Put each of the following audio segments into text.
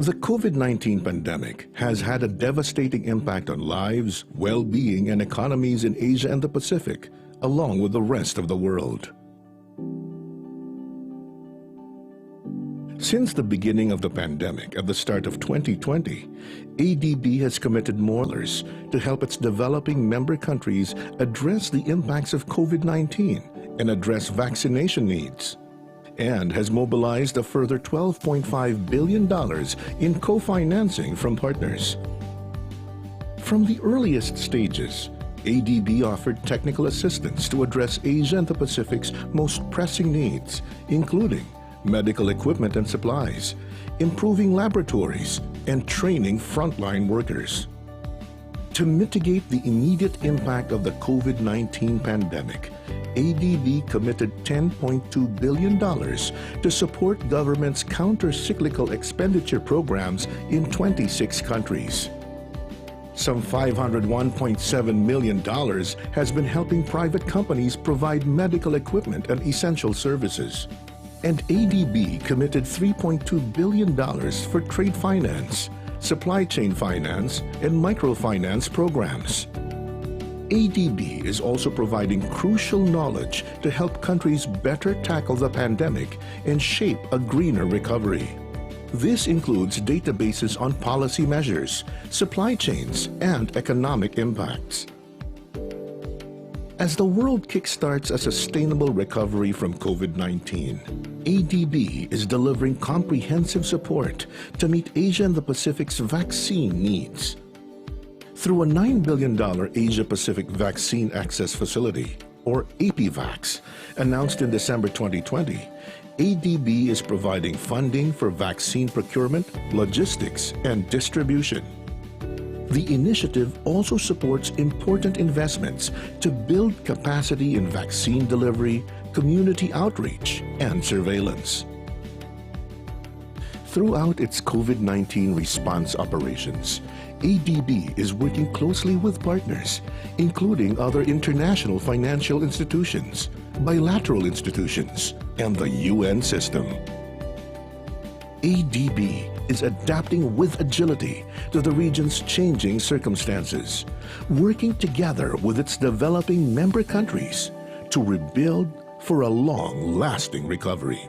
The COVID-19 pandemic has had a devastating impact on lives, well-being, and economies in Asia and the Pacific, along with the rest of the world. Since the beginning of the pandemic at the start of 2020, ADB has committed more dollars to help its developing member countries address the impacts of COVID-19 and address vaccination needs, and has mobilized a further $12.5 billion in co-financing from partners. From the earliest stages, ADB offered technical assistance to address Asia and the Pacific's most pressing needs, including medical equipment and supplies, improving laboratories, and training frontline workers. To mitigate the immediate impact of the COVID-19 pandemic, ADB committed $10.2 billion to support governments' counter-cyclical expenditure programs in 26 countries. Some $501.7 million has been helping private companies provide medical equipment and essential services. And ADB committed $3.2 billion for trade finance, supply chain finance, and microfinance programs. ADB is also providing crucial knowledge to help countries better tackle the pandemic and shape a greener recovery. This includes databases on policy measures, supply chains, and economic impacts. As the world kickstarts a sustainable recovery from COVID-19, ADB is delivering comprehensive support to meet Asia and the Pacific's vaccine needs. Through a $9 billion Asia-Pacific Vaccine Access Facility, or APVAX, announced in December 2020, ADB is providing funding for vaccine procurement, logistics, and distribution. The initiative also supports important investments to build capacity in vaccine delivery, community outreach, and surveillance. Throughout its COVID-19 response operations, ADB is working closely with partners, including other international financial institutions, bilateral institutions, and the UN system. ADB is adapting with agility to the region's changing circumstances, working together with its developing member countries to rebuild for a long-lasting recovery.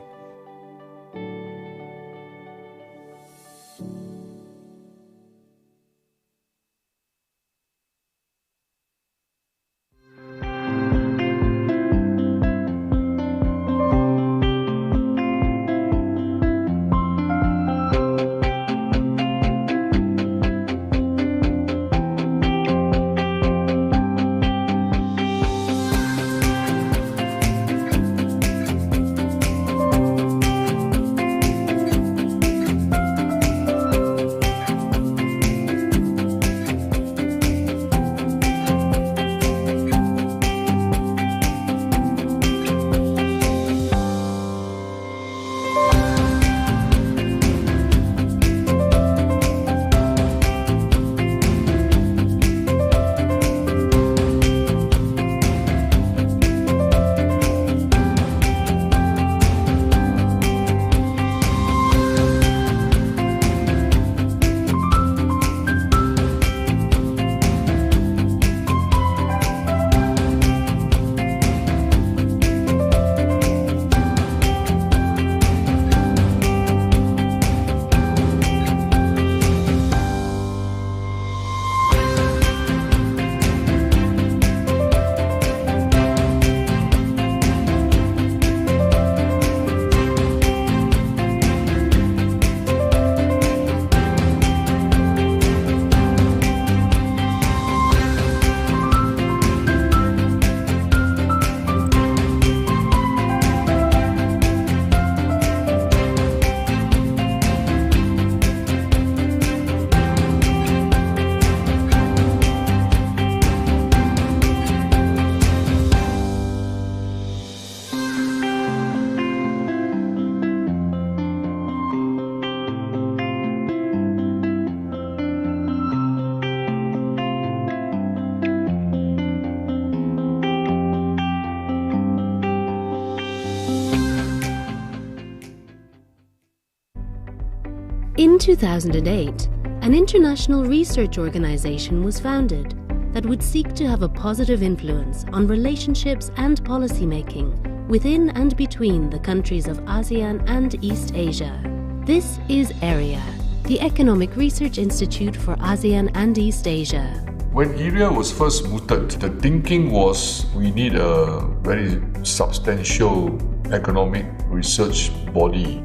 In 2008, an international research organization was founded that would seek to have a positive influence on relationships and policymaking within and between the countries of ASEAN and East Asia. This is AREA, the Economic Research Institute for ASEAN and East Asia. When AREA was first mooted, the thinking was we need a very substantial economic research body.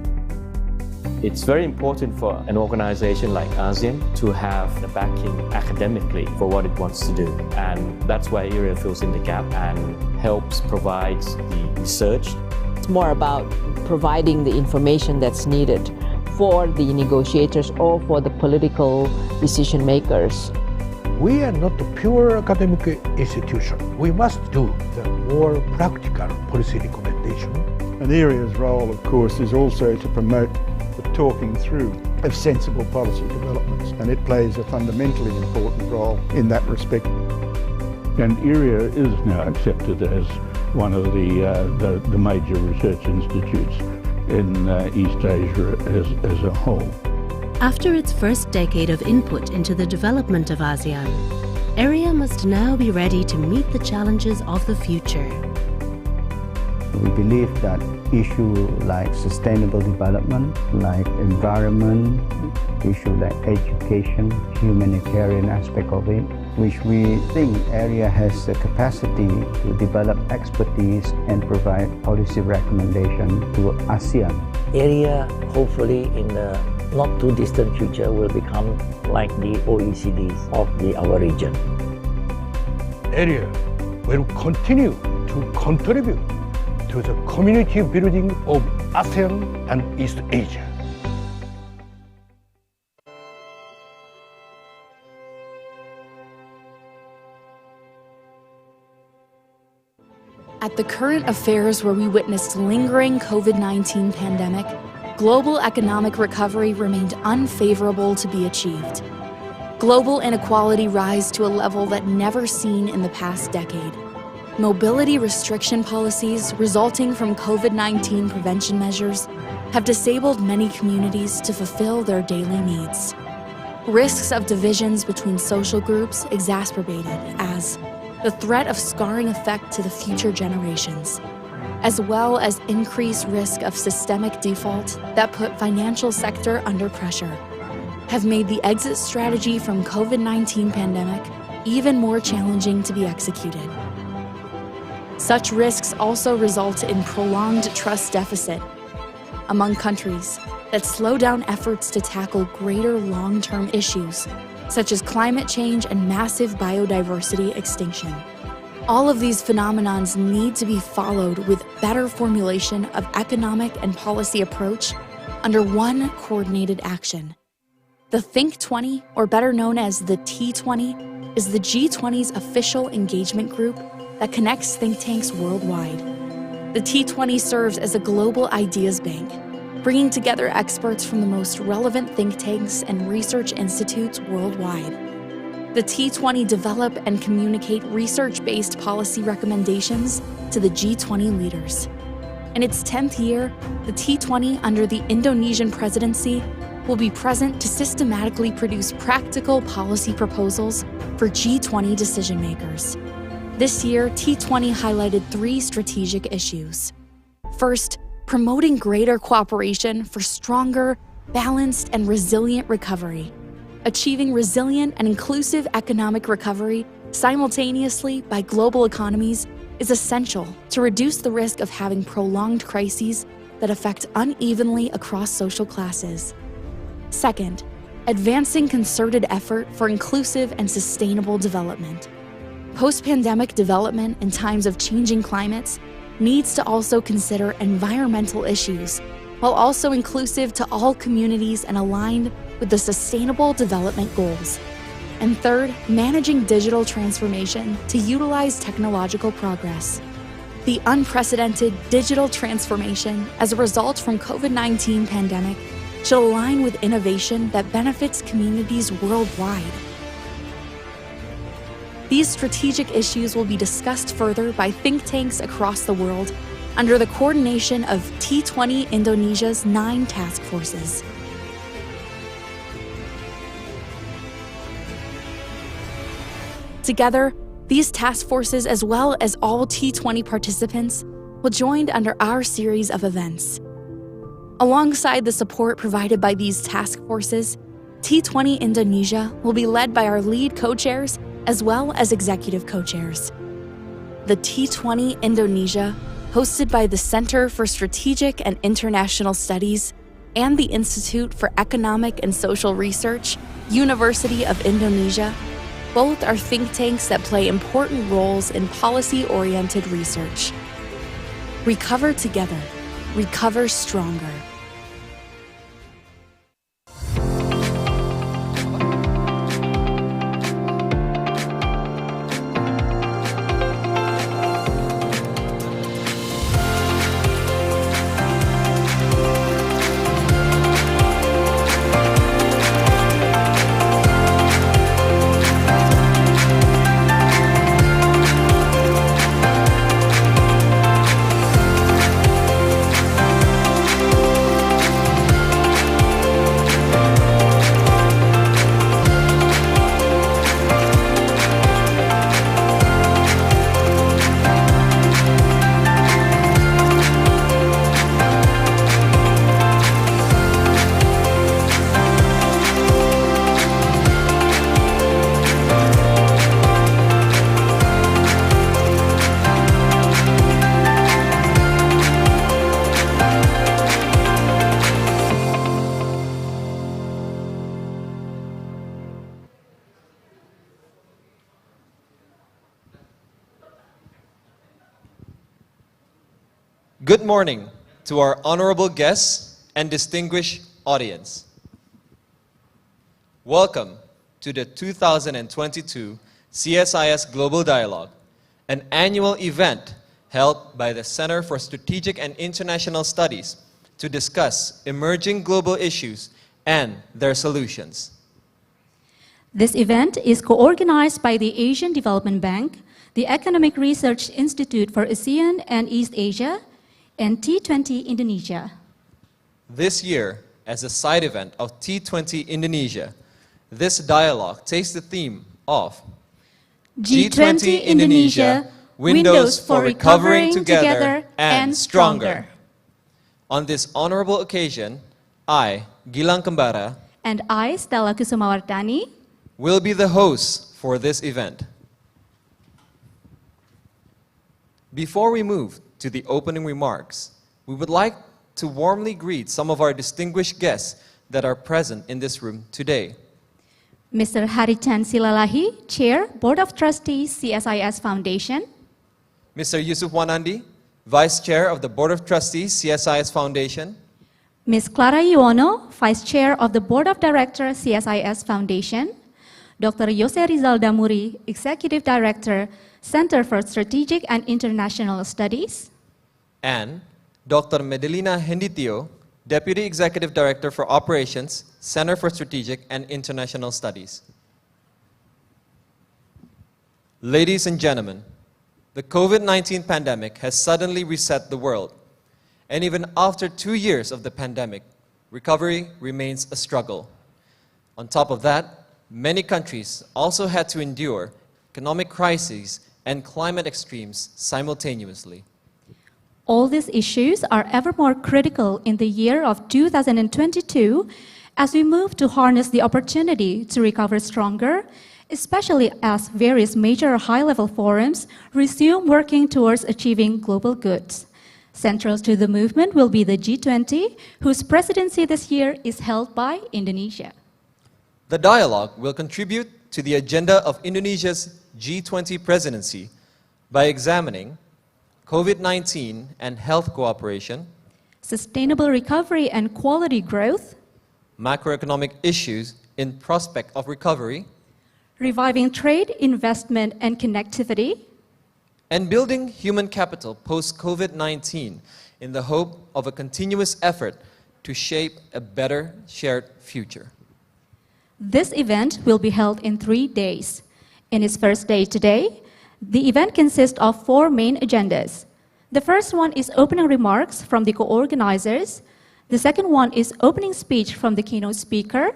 It's very important for an organization like ASEAN to have the backing academically for what it wants to do. And that's why AREA fills in the gap and helps provide the research. It's more about providing the information that's needed for the negotiators or for the political decision makers. We are not a pure academic institution. We must do the more practical policy recommendation. And AREA's role, of course, is also to promote the talking through of sensible policy developments, and it plays a fundamentally important role in that respect. And AREA is now accepted as one of the major research institutes in East Asia as a whole. After its first decade of input into the development of ASEAN, AREA must now be ready to meet the challenges of the future. We believe that issues like sustainable development, like environment, issues like education, humanitarian aspect of it, which we think AREA has the capacity to develop expertise and provide policy recommendation to ASEAN. AREA, hopefully in the not too distant future, will become like the OECDs of our region. AREA will continue to contribute to the community building of ASEAN and East Asia. At the current affairs where we witnessed lingering COVID-19 pandemic, global economic recovery remained unfavorable to be achieved. Global inequality rise to a level that never seen in the past decade. Mobility restriction policies resulting from COVID-19 prevention measures have disabled many communities to fulfill their daily needs. Risks of divisions between social groups exacerbated as the threat of scarring effect to the future generations, as well as increased risk of systemic default that put financial sector under pressure, have made the exit strategy from COVID-19 pandemic even more challenging to be executed. Such risks also result in prolonged trust deficit among countries that slow down efforts to tackle greater long-term issues, such as climate change and massive biodiversity extinction. All of these phenomena need to be followed with better formulation of economic and policy approach under one coordinated action. The Think 20, or better known as the T20, is the G20's official engagement group that connects think tanks worldwide. The T20 serves as a global ideas bank, bringing together experts from the most relevant think tanks and research institutes worldwide. The T20 develop and communicate research-based policy recommendations to the G20 leaders. In its 10th year, the T20 under the Indonesian presidency will be present to systematically produce practical policy proposals for G20 decision makers. This year, T20 highlighted 3 strategic issues. First, promoting greater cooperation for stronger, balanced, and resilient recovery. Achieving resilient and inclusive economic recovery simultaneously by global economies is essential to reduce the risk of having prolonged crises that affect unevenly across social classes. Second, advancing concerted effort for inclusive and sustainable development. Post-pandemic development in times of changing climates needs to also consider environmental issues, while also inclusive to all communities and aligned with the Sustainable Development Goals. And third, managing digital transformation to utilize technological progress. The unprecedented digital transformation as a result from COVID-19 pandemic should align with innovation that benefits communities worldwide. These strategic issues will be discussed further by think tanks across the world under the coordination of T20 Indonesia's 9 task forces. Together, these task forces, as well as all T20 participants, will join under our series of events. Alongside the support provided by these task forces, T20 Indonesia will be led by our lead co-chairs as well as executive co-chairs. The T20 Indonesia, hosted by the Center for Strategic and International Studies and the Institute for Economic and Social Research, University of Indonesia, both are think tanks that play important roles in policy-oriented research. Recover together. Recover stronger. Good morning to our honorable guests and distinguished audience. Welcome to the 2022 CSIS Global Dialogue, an annual event held by the Center for Strategic and International Studies to discuss emerging global issues and their solutions. This event is co-organized by the Asian Development Bank, the Economic Research Institute for ASEAN and East Asia, and T20 Indonesia. This year, as a side event of T20 Indonesia, this dialogue takes the theme of G20 Indonesia, Windows for Recovering Together and Stronger. On this honorable occasion, I, Gilang Kembara, and I, Stella Kusumawardhani, will be the hosts for this event. Before we move to the opening remarks, we would like to warmly greet some of our distinguished guests that are present in this room today. Mr. Harichan Silalahi, Chair, Board of Trustees, CSIS Foundation. Mr. Yusuf Wanandi, Vice Chair of the Board of Trustees, CSIS Foundation. Ms. Clara Yuwono, Vice Chair of the Board of Directors, CSIS Foundation. Dr. Jose Rizal Damuri, Executive Director, Center for Strategic and International Studies. And Dr. Medelina Henditio, Deputy Executive Director for Operations, Center for Strategic and International Studies. Ladies and gentlemen, the COVID-19 pandemic has suddenly reset the world. And even after 2 years of the pandemic, recovery remains a struggle. On top of that, many countries also had to endure economic crises and climate extremes simultaneously. All these issues are ever more critical in the year of 2022 as we move to harness the opportunity to recover stronger, especially as various major high-level forums resume working towards achieving global goods. Central to the movement will be the G20, whose presidency this year is held by Indonesia. The dialogue will contribute to the agenda of Indonesia's G20 presidency by examining COVID-19 and health cooperation, sustainable recovery and quality growth, macroeconomic issues in prospect of recovery, reviving trade, investment, and connectivity, and building human capital post-COVID-19 in the hope of a continuous effort to shape a better shared future. This event will be held in 3 days. In its first day today, the event consists of 4 main agendas. The first one is opening remarks from the co-organizers. The second one is opening speech from the keynote speaker.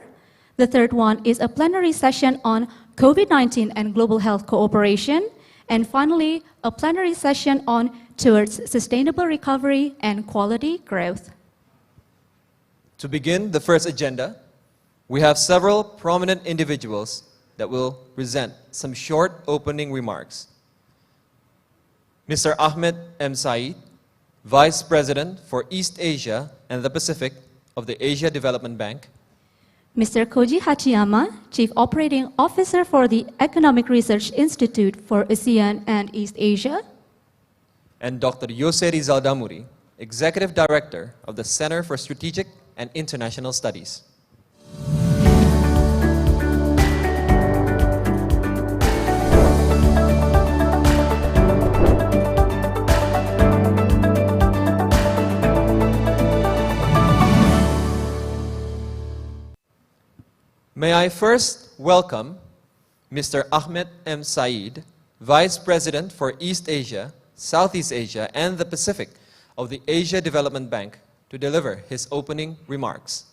The third one is a plenary session on COVID-19 and global health cooperation. And finally, a plenary session on towards sustainable recovery and quality growth. To begin the first agenda, we have several prominent individuals that will present some short opening remarks. Mr. Ahmed M. Said, Vice President for East Asia and the Pacific of the Asia Development Bank. Mr. Koji Hachiyama, Chief Operating Officer for the Economic Research Institute for ASEAN and East Asia. And Dr. Yose Rizal Damuri, Executive Director of the Center for Strategic and International Studies. May I first welcome Mr. Ahmed M. Said, Vice President for East Asia, Southeast Asia, and the Pacific of the Asia Development Bank, to deliver his opening remarks.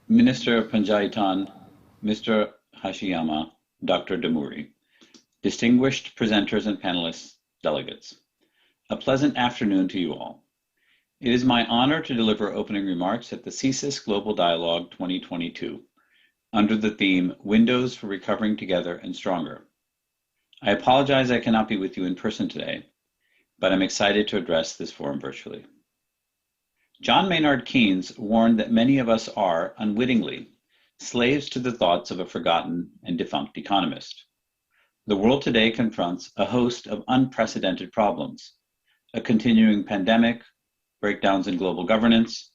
Minister Panjaitan, Mr. Hashiyama, Dr. Damuri, distinguished presenters and panelists, delegates, a pleasant afternoon to you all. It is my honor to deliver opening remarks at the CSIS Global Dialogue 2022 under the theme Windows for Recovering Together and Stronger. I apologize I cannot be with you in person today, but I'm excited to address this forum virtually. John Maynard Keynes warned that many of us are, unwittingly, slaves to the thoughts of a forgotten and defunct economist. The world today confronts a host of unprecedented problems: a continuing pandemic, breakdowns in global governance,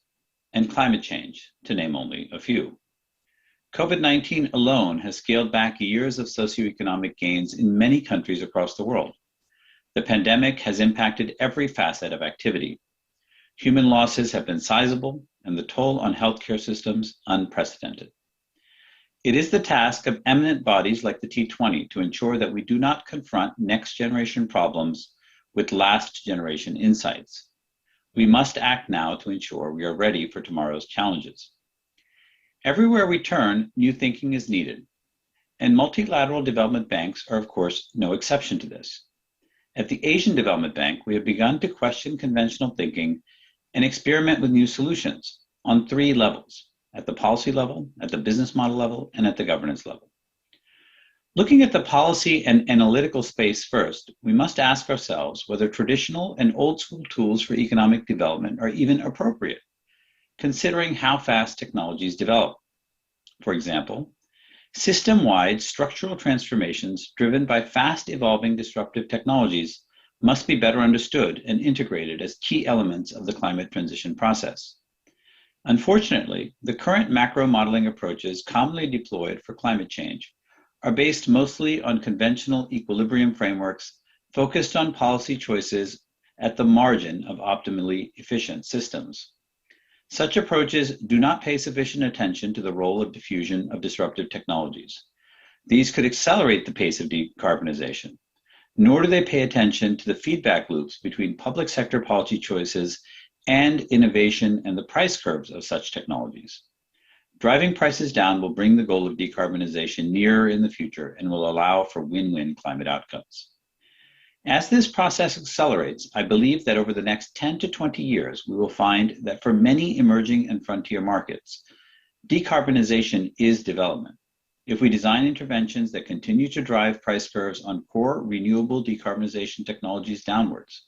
and climate change, to name only a few. COVID-19 alone has scaled back years of socioeconomic gains in many countries across the world. The pandemic has impacted every facet of activity. Human losses have been sizable, and the toll on healthcare systems unprecedented. It is the task of eminent bodies like the G20 to ensure that we do not confront next-generation problems with last-generation insights. We must act now to ensure we are ready for tomorrow's challenges. Everywhere we turn, new thinking is needed, and multilateral development banks are, of course, no exception to this. At the Asian Development Bank, we have begun to question conventional thinking and experiment with new solutions on three levels: at the policy level, at the business model level, and at the governance level. Looking at the policy and analytical space first, we must ask ourselves whether traditional and old school tools for economic development are even appropriate, considering how fast technologies develop. For example, system-wide structural transformations driven by fast evolving disruptive technologies must be better understood and integrated as key elements of the climate transition process. Unfortunately, the current macro modeling approaches commonly deployed for climate change are based mostly on conventional equilibrium frameworks focused on policy choices at the margin of optimally efficient systems. Such approaches do not pay sufficient attention to the role of diffusion of disruptive technologies. These could accelerate the pace of decarbonization, nor do they pay attention to the feedback loops between public sector policy choices and innovation and the price curves of such technologies. Driving prices down will bring the goal of decarbonization nearer in the future and will allow for win-win climate outcomes. As this process accelerates, I believe that over the next 10 to 20 years, we will find that for many emerging and frontier markets, decarbonization is development. If we design interventions that continue to drive price curves on core renewable decarbonization technologies downwards,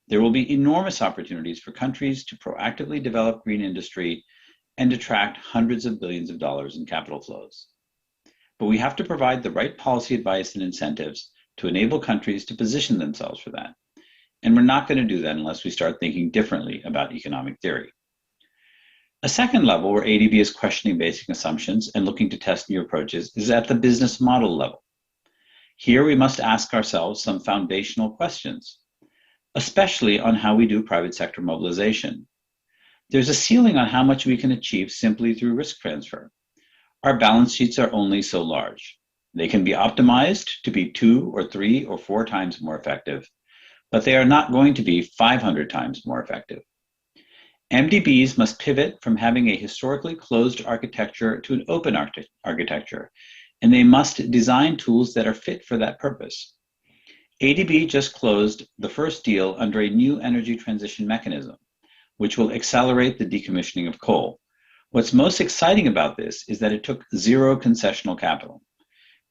there will be enormous opportunities for countries to proactively develop green industry and attract hundreds of billions of dollars in capital flows. But we have to provide the right policy advice and incentives to enable countries to position themselves for that. And we're not going to do that unless we start thinking differently about economic theory. A second level where ADB is questioning basic assumptions and looking to test new approaches is at the business model level. Here we must ask ourselves some foundational questions, especially on how we do private sector mobilization. There's a ceiling on how much we can achieve simply through risk transfer. Our balance sheets are only so large. They can be optimized to be 2 or 3 or 4 times more effective, but they are not going to be 500 times more effective. MDBs must pivot from having a historically closed architecture to an open architecture, and they must design tools that are fit for that purpose. ADB just closed the first deal under a new energy transition mechanism, which will accelerate the decommissioning of coal. What's most exciting about this is that it took zero concessional capital.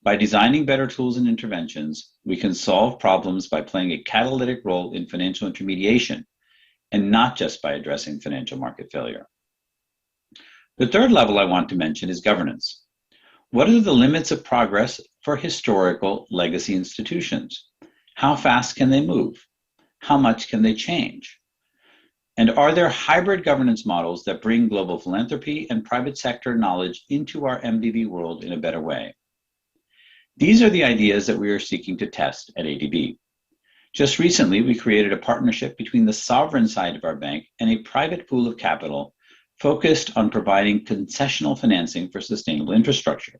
By designing better tools and interventions, we can solve problems by playing a catalytic role in financial intermediation, and not just by addressing financial market failure. The third level I want to mention is governance. What are the limits of progress for historical legacy institutions? How fast can they move? How much can they change? And are there hybrid governance models that bring global philanthropy and private sector knowledge into our MDB world in a better way? These are the ideas that we are seeking to test at ADB. Just recently, we created a partnership between the sovereign side of our bank and a private pool of capital focused on providing concessional financing for sustainable infrastructure.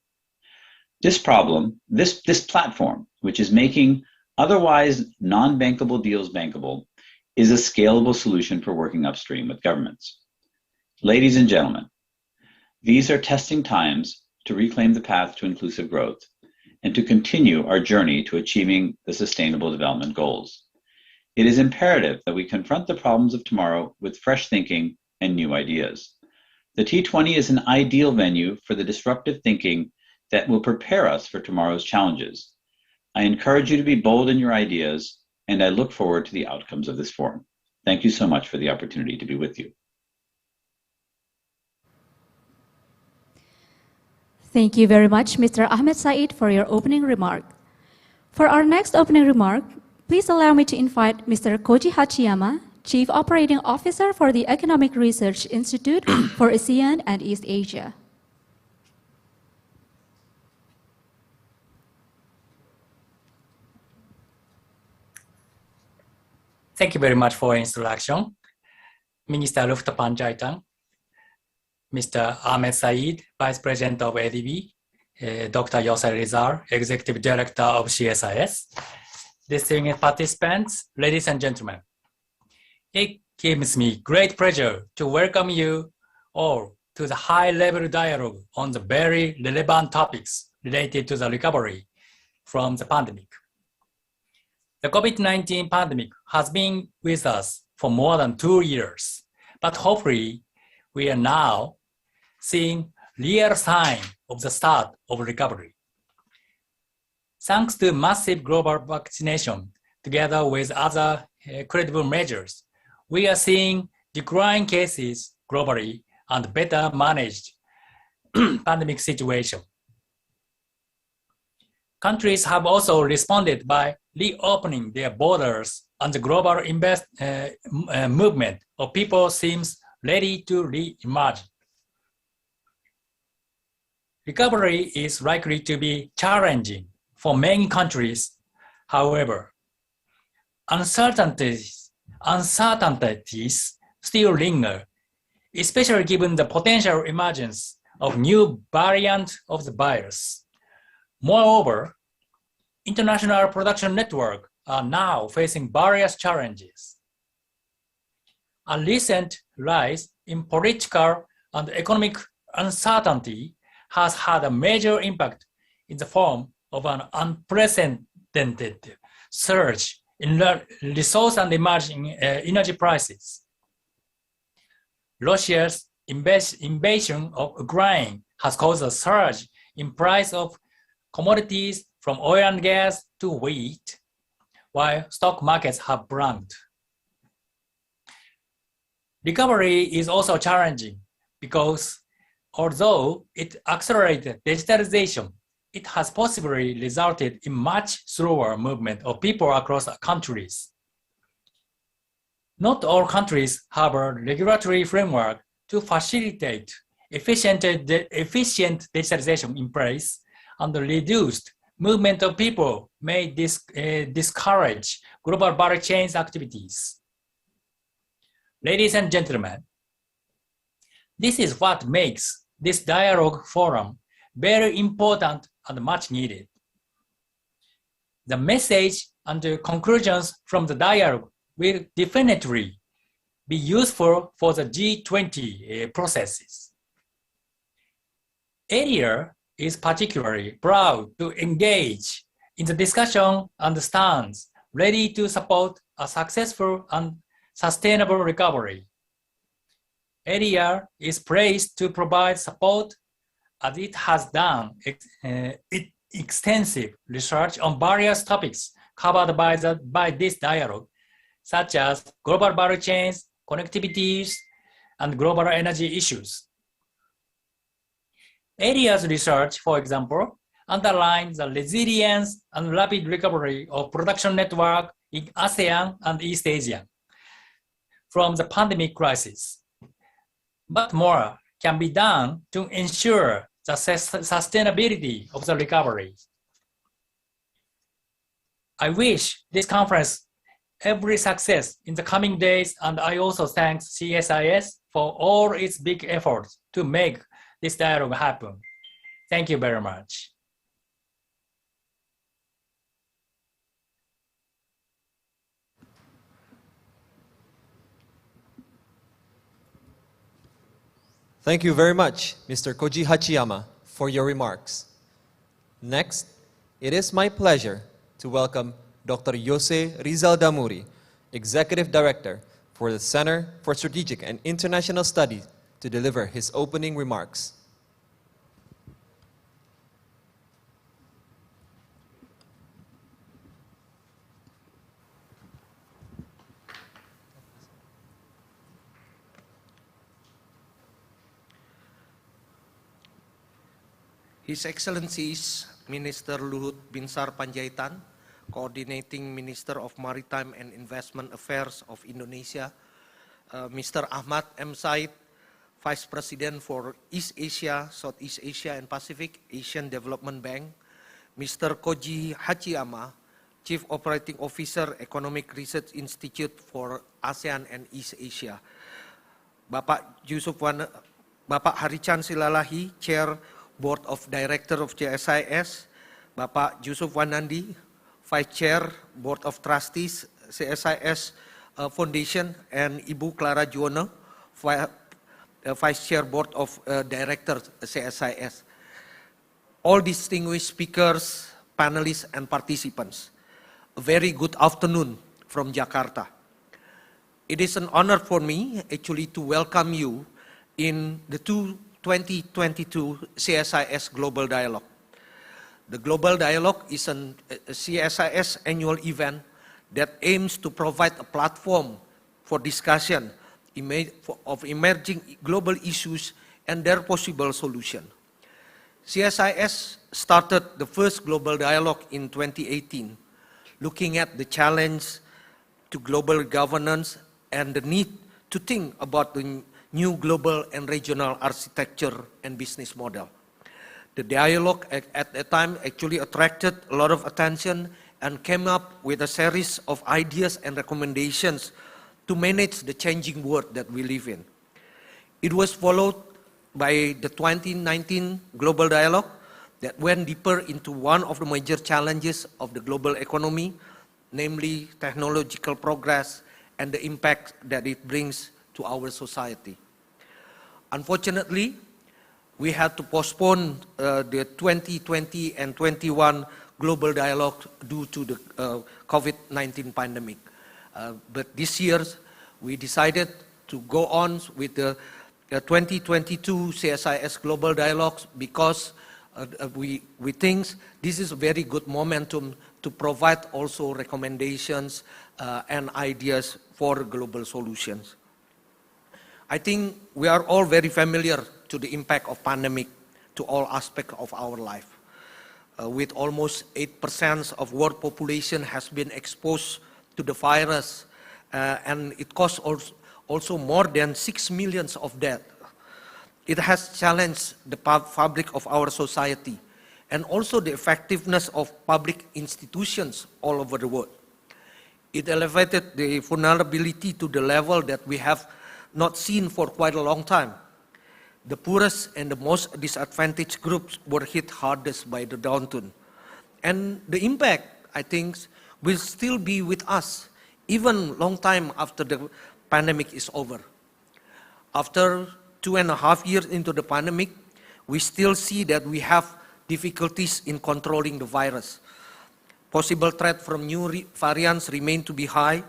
This platform, which is making otherwise non-bankable deals bankable, is a scalable solution for working upstream with governments. Ladies and gentlemen, these are testing times to reclaim the path to inclusive growth and to continue our journey to achieving the Sustainable Development Goals. It is imperative that we confront the problems of tomorrow with fresh thinking and new ideas. The T20 is an ideal venue for the disruptive thinking that will prepare us for tomorrow's challenges. I encourage you to be bold in your ideas, and I look forward to the outcomes of this forum. Thank you so much for the opportunity to be with you. Thank you very much, Mr. Ahmed Said, for your opening remark. For our next opening remark, please allow me to invite Mr. Koji Hachiyama, Chief Operating Officer for the Economic Research Institute for ASEAN and East Asia. Thank you very much for your introduction. Minister Luft Panjaitan, Mr. Ahmed Said, Vice President of ADB, Dr. Yosef Rizal, Executive Director of CSIS, distinguished participants, ladies and gentlemen. It gives me great pleasure to welcome you all to the high-level dialogue on the very relevant topics related to the recovery from the pandemic. The COVID-19 pandemic has been with us for more than 2 years, but hopefully we are now seeing real signs of the start of recovery. Thanks to massive global vaccination, together with other credible measures, we are seeing declining cases globally and better managed pandemic situation. Countries have also responded by reopening their borders, and the global movement of people seems ready to re-emerge. Recovery is likely to be challenging for many countries. However, uncertainties still linger, especially given the potential emergence of new variants of the virus. Moreover, international production networks are now facing various challenges. A recent rise in political and economic uncertainty has had a major impact in the form of an unprecedented surge in resource and emerging energy prices. Russia's invasion of Ukraine has caused a surge in price of commodities from oil and gas to wheat, while stock markets have plunged. Recovery is also challenging because although it accelerated digitalization, it has possibly resulted in much slower movement of people across countries. Not all countries have a regulatory framework to facilitate efficient digitalization in place, and the reduced movement of people may discourage global value chains activities. Ladies and gentlemen, this is what makes this dialogue forum very important and much needed. The message and the conclusions from the dialogue will definitely be useful for the G20 processes. AREA is particularly proud to engage in the discussion and stands ready to support a successful and sustainable recovery. AREA is praised to provide support as it has done extensive research on various topics covered by this dialogue, such as global value chains, connectivities, and global energy issues. AREA's research, for example, underlines the resilience and rapid recovery of production network in ASEAN and East Asia from the pandemic crisis. But more can be done to ensure the sustainability of the recovery. I wish this conference every success in the coming days, and I also thank CSIS for all its big efforts to make this dialogue happen. Thank you very much. Thank you very much, Mr. Koji Hachiyama, for your remarks. Next, it is my pleasure to welcome Dr. Jose Rizal Damuri, Executive Director for the Center for Strategic and International Studies, to deliver his opening remarks. His Excellencies Minister Luhut Binsar Panjaitan, Coordinating Minister of Maritime and Investment Affairs of Indonesia, Mr. Ahmad M. Said, Vice President for East Asia, Southeast Asia and Pacific, Asian Development Bank, Mr. Koji Hachiyama, Chief Operating Officer, Economic Research Institute for ASEAN and East Asia, Bapak Harichan Silalahi, Chair Board of Director of CSIS, Bapak Yusuf Wanandi, Vice Chair, Board of Trustees, CSIS Foundation, and Ibu Clara Juwono, Vice Chair, Board of Directors, CSIS. All distinguished speakers, panelists, and participants, a very good afternoon from Jakarta. It is an honor for me actually to welcome you in the 2022 CSIS Global Dialogue. The Global Dialogue is a CSIS annual event that aims to provide a platform for discussion of emerging global issues and their possible solution. CSIS started the first Global Dialogue in 2018, looking at the challenge to global governance and the need to think about the new global and regional architecture and business model. The dialogue at that time actually attracted a lot of attention and came up with a series of ideas and recommendations to manage the changing world that we live in. It was followed by the 2019 Global Dialogue that went deeper into one of the major challenges of the global economy, namely technological progress and the impact that it brings to our society. Unfortunately, we had to postpone the 2020 and 21 Global Dialogue due to the COVID-19 pandemic. But this year, we decided to go on with the 2022 CSIS Global Dialogues because we think this is a very good momentum to provide also recommendations and ideas for global solutions. I think we are all very familiar to the impact of pandemic to all aspects of our life. With almost 8% of world population has been exposed to the virus, and it costs also more than 6 million of deaths. It has challenged the fabric of our society and also the effectiveness of public institutions all over the world. It elevated the vulnerability to the level that we have not seen for quite a long time. The poorest and the most disadvantaged groups were hit hardest by the downturn. And the impact, I think, will still be with us even long time after the pandemic is over. After 2.5 years into the pandemic, we still see that we have difficulties in controlling the virus. Possible threat from new variants remain to be high.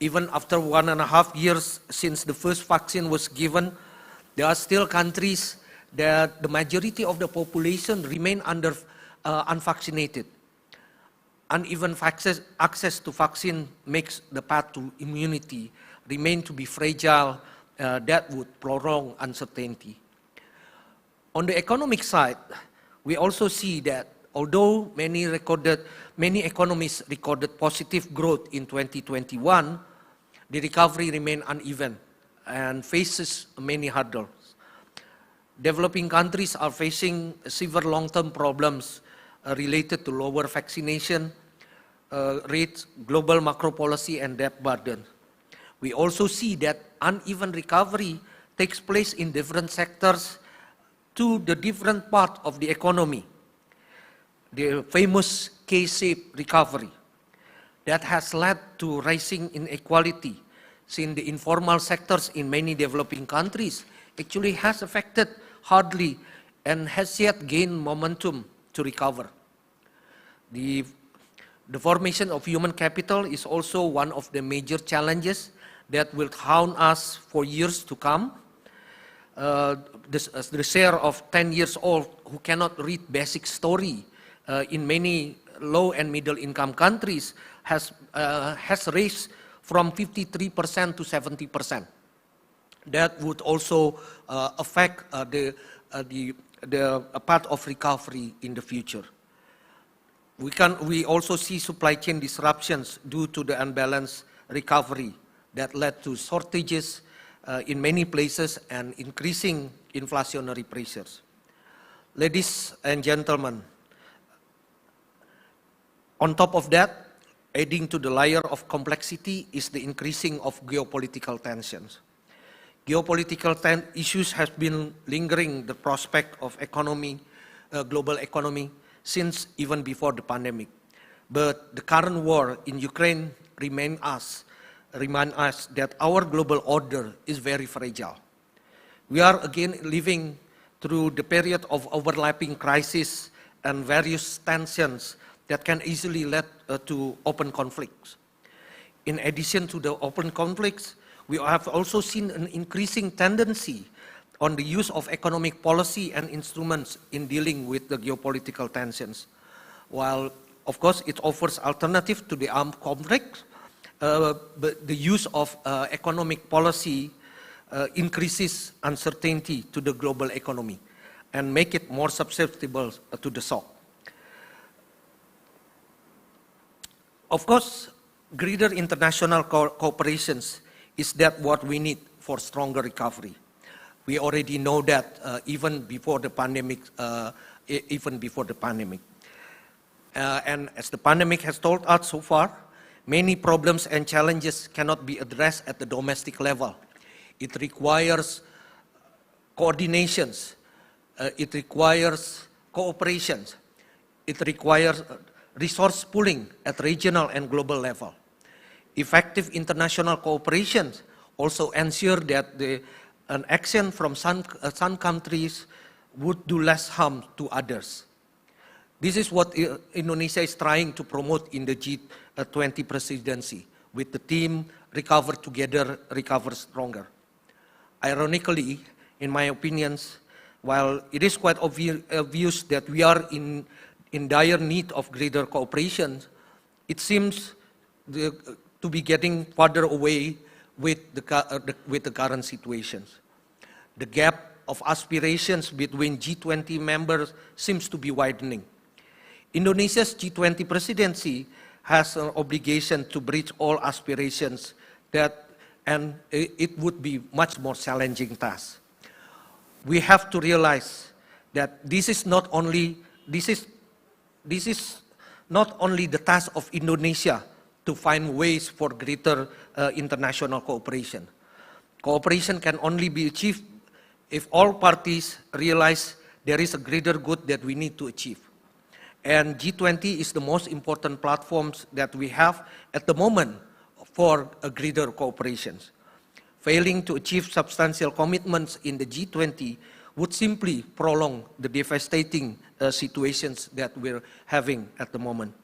Even after 1.5 years since the first vaccine was given, there are still countries that the majority of the population remain unvaccinated. Uneven access to vaccine makes the path to immunity remain to be fragile. That would prolong uncertainty. On the economic side, we also see that although many economies recorded positive growth in 2021, the recovery remained uneven and faces many hurdles. Developing countries are facing severe long-term problems related to lower vaccination rates, global macro policy, and debt burden. We also see that uneven recovery takes place in different sectors to the different part of the economy. The famous K-shaped recovery that has led to rising inequality, since the informal sectors in many developing countries actually has affected hardly and has yet gained momentum to recover. The formation of human capital is also one of the major challenges that will haunt us for years to come. The share of 10 years old who cannot read basic story in many low and middle income countries has raised from 53% to 70%. That would also affect the path of recovery in the future. We also see supply chain disruptions due to the unbalanced recovery that led to shortages in many places and increasing inflationary pressures. Ladies and gentlemen, on top of that, adding to the layer of complexity is the increasing of geopolitical tensions. Geopolitical issues have been lingering the prospect of global economy since even before the pandemic. But the current war in Ukraine remind us that our global order is very fragile. We are again living through the period of overlapping crises and various tensions that can easily lead to open conflicts. In addition to the open conflicts, we have also seen an increasing tendency on the use of economic policy and instruments in dealing with the geopolitical tensions. While, of course, it offers alternative to the armed conflict, but the use of economic policy increases uncertainty to the global economy and make it more susceptible to the shock. Of course, greater international cooperations is that what we need for stronger recovery. We already know that even before the pandemic. And as the pandemic has told us so far, many problems and challenges cannot be addressed at the domestic level. It requires coordinations, it requires cooperations, it requires resource pooling at regional and global level. Effective international cooperation also ensure that an action from some countries would do less harm to others. This is what Indonesia is trying to promote in the G20 presidency with the theme Recover Together, Recover Stronger. Ironically, in my opinions, while it is quite obvious that we are in dire need of greater cooperation, it seems to be getting farther away with the current situations. The gap of aspirations between G20 members seems to be widening. Indonesia's G20 presidency has an obligation to bridge all aspirations and it would be much more challenging task. We have to realize that this is not only the task of Indonesia to find ways for greater international cooperation. Cooperation can only be achieved if all parties realize there is a greater good that we need to achieve. And G20 is the most important platforms that we have at the moment for a greater cooperation. Failing to achieve substantial commitments in the G20 would simply prolong the devastating situations that we're having at the moment.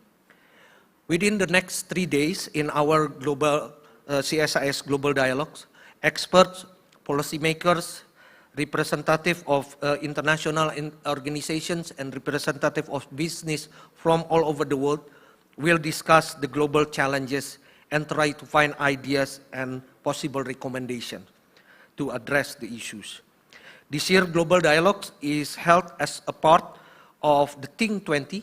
Within the next 3 days in our CSIS Global Dialogues, experts, policymakers, representative of international organizations and representative of business from all over the world will discuss the global challenges and try to find ideas and possible recommendations to address the issues. This year, Global Dialogues is held as a part of the Think 20,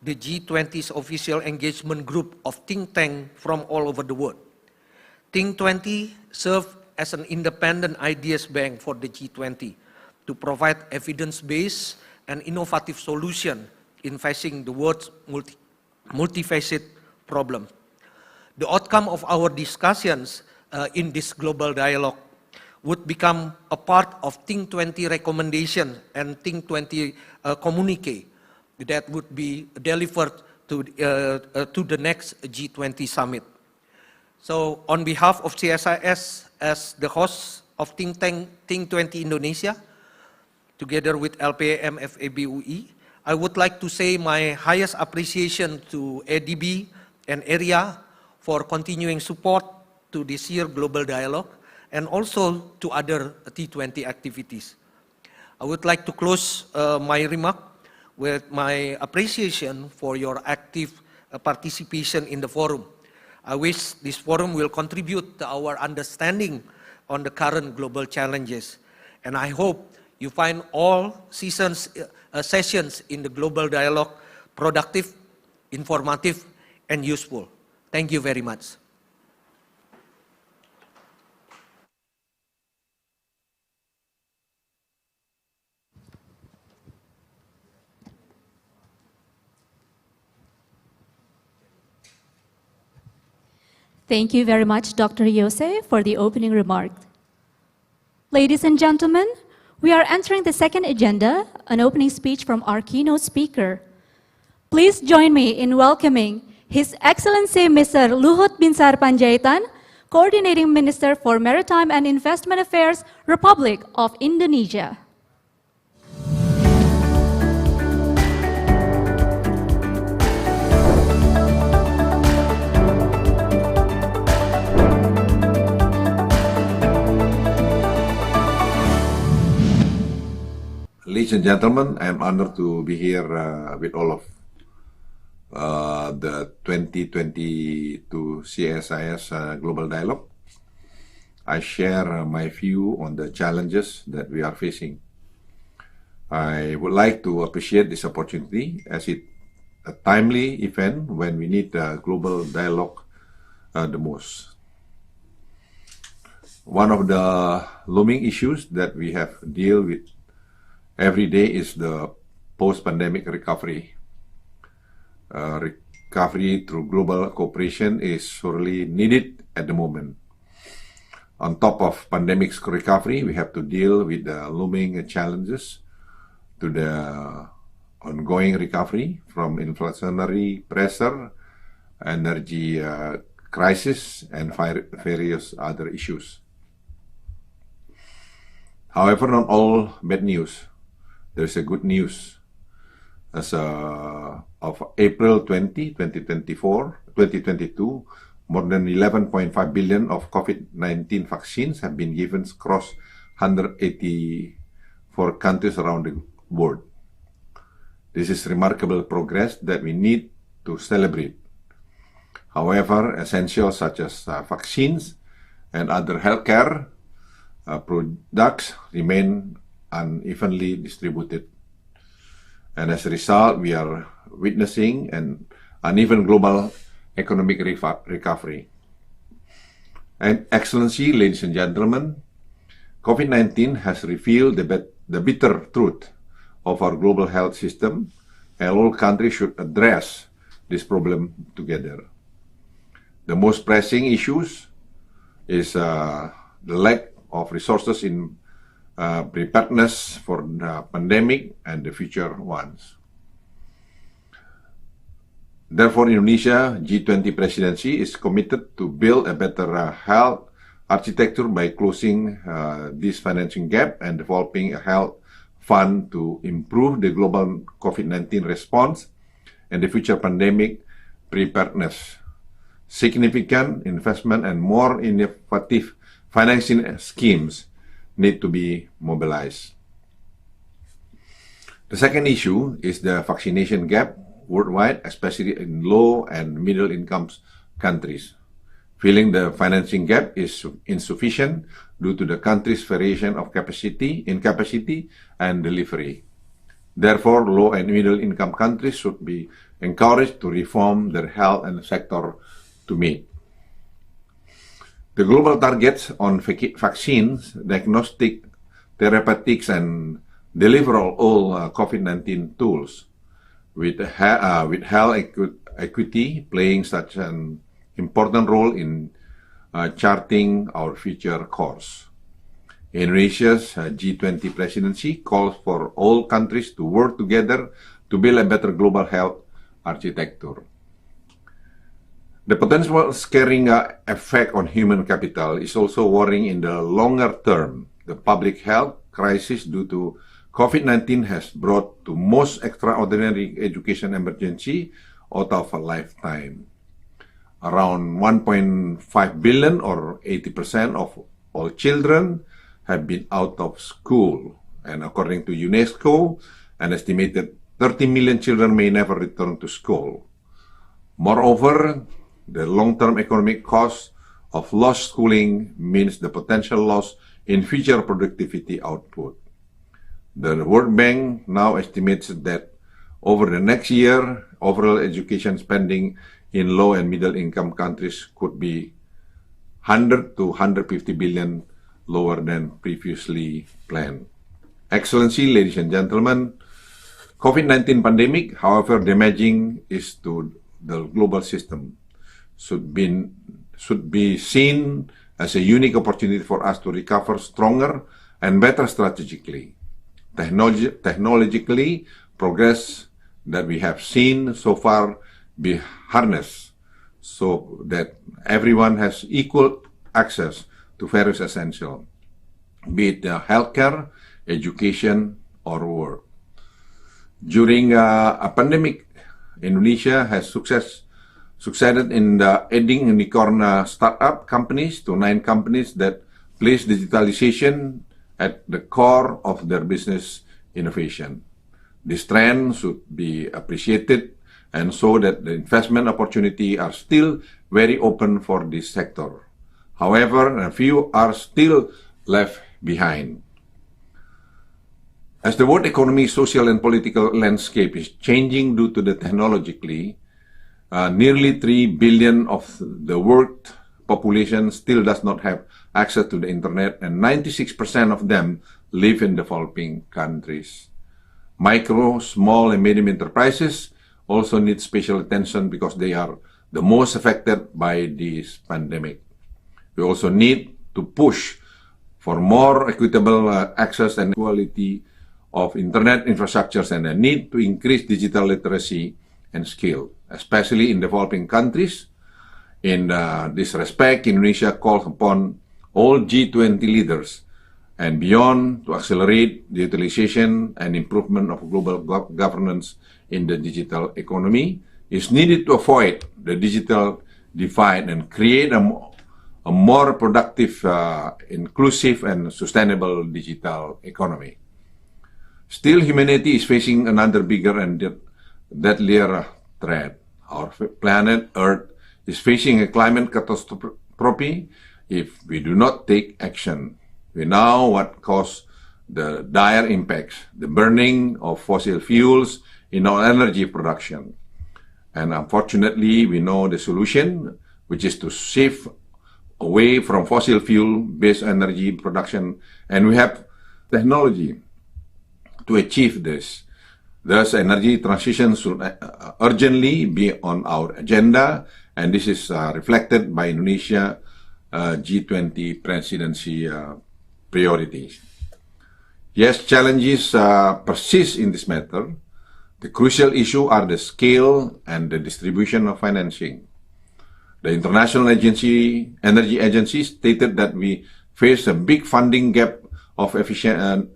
the G20's official engagement group of think tanks from all over the world. Think 20 serves as an independent ideas bank for the G20 to provide evidence-based and innovative solutions in facing the world's multifaceted problem. The outcome of our discussions in this global dialogue would become a part of Think 20 recommendation and Think 20 communique that would be delivered to the next G20 summit. So on behalf of CSIS as the host of Think 20 Indonesia, together with LPAM FABUI, I would like to say my highest appreciation to ADB and AREA for continuing support to this year's Global Dialogue and also to other T20 activities. I would like to close my remark with my appreciation for your active participation in the forum. I wish this forum will contribute to our understanding on the current global challenges. And I hope you find all sessions in the Global Dialogue productive, informative, and useful. Thank you very much. Thank you very much, Dr. Yose, for the opening remark. Ladies and gentlemen, we are entering the second agenda, an opening speech from our keynote speaker. Please join me in welcoming His Excellency Mr. Luhut Binsar Panjaitan, Coordinating Minister for Maritime and Investment Affairs, Republic of Indonesia. Ladies and gentlemen, I am honored to be here with all of the 2022 CSIS Global Dialogue. I share my view on the challenges that we are facing. I would like to appreciate this opportunity as it's a timely event when we need global dialogue the most. One of the looming issues that we have to deal with every day is the post-pandemic recovery. Recovery through global cooperation is sorely needed at the moment. On top of pandemic's recovery, we have to deal with the looming challenges to the ongoing recovery from inflationary pressure, energy crisis, and various other issues. However, not all bad news. There's a good news. As of April 20, 2022, more than 11.5 billion of COVID-19 vaccines have been given across 184 countries around the world. This is remarkable progress that we need to celebrate. However, essentials such as vaccines and other healthcare products remain unevenly distributed. And as a result, we are witnessing an uneven global economic recovery. And Excellency, ladies and gentlemen, COVID-19 has revealed the bitter truth of our global health system, and all countries should address this problem together. The most pressing issues is the lack of resources in preparedness for the pandemic and the future ones. Therefore, Indonesia G20 presidency is committed to build a better health architecture by closing this financing gap and developing a health fund to improve the global COVID-19 response and the future pandemic preparedness. Significant investment and more innovative financing schemes need to be mobilized. The second issue is the vaccination gap worldwide, especially in low and middle income countries. Feeling the financing gap is insufficient due to the country's variation of capacity and delivery. Therefore, low and middle income countries should be encouraged to reform their health and sector to meet. The global targets on vaccines, diagnostic, therapeutics, and deliver all COVID-19 tools, with health equity playing such an important role in charting our future course. Indonesia's G20 presidency calls for all countries to work together to build a better global health architecture. The potential scaring effect on human capital is also worrying in the longer term. The public health crisis due to COVID-19 has brought to most extraordinary education emergency out of a lifetime. Around 1.5 billion or 80% of all children have been out of school. And according to UNESCO, an estimated 30 million children may never return to school. Moreover, the long-term economic cost of lost schooling means the potential loss in future productivity output. The World Bank now estimates that over the next year, overall education spending in low and middle income countries could be 100 to 150 billion lower than previously planned. Excellency, ladies and gentlemen, COVID-19 pandemic, however damaging is to the global system, should be seen as a unique opportunity for us to recover stronger and better strategically. Technologically, progress that we have seen so far be harnessed so that everyone has equal access to various essentials, be it healthcare, education, or work. During a pandemic, Indonesia has succeeded in adding unicorn startup companies to 9 companies that place digitalization at the core of their business innovation. This trend should be appreciated and so that the investment opportunities are still very open for this sector. However, a few are still left behind. As the world economy, social, and political landscape is changing due to the technologically, nearly 3 billion of the world population still does not have access to the internet, and 96% of them live in developing countries. Micro, small, and medium enterprises also need special attention because they are the most affected by this pandemic. We also need to push for more equitable access and quality of internet infrastructures and a need to increase digital literacy and skill, especially in developing countries. In this respect, Indonesia calls upon all G20 leaders and beyond to accelerate the utilization and improvement of global governance in the digital economy. Is needed to avoid the digital divide and create a more productive, inclusive, and sustainable digital economy. Still, humanity is facing another bigger and deadlier threat. Our planet Earth is facing a climate catastrophe if we do not take action. We know what caused the dire impacts, the burning of fossil fuels in our energy production. And unfortunately, we know the solution, which is to shift away from fossil fuel-based energy production, and we have technology to achieve this. Thus, energy transition should urgently be on our agenda, and this is reflected by Indonesia G20 presidency priorities. Yes, challenges persist in this matter. The crucial issue are the scale and the distribution of financing. The The International Energy Agency stated that we face a big funding gap of efficient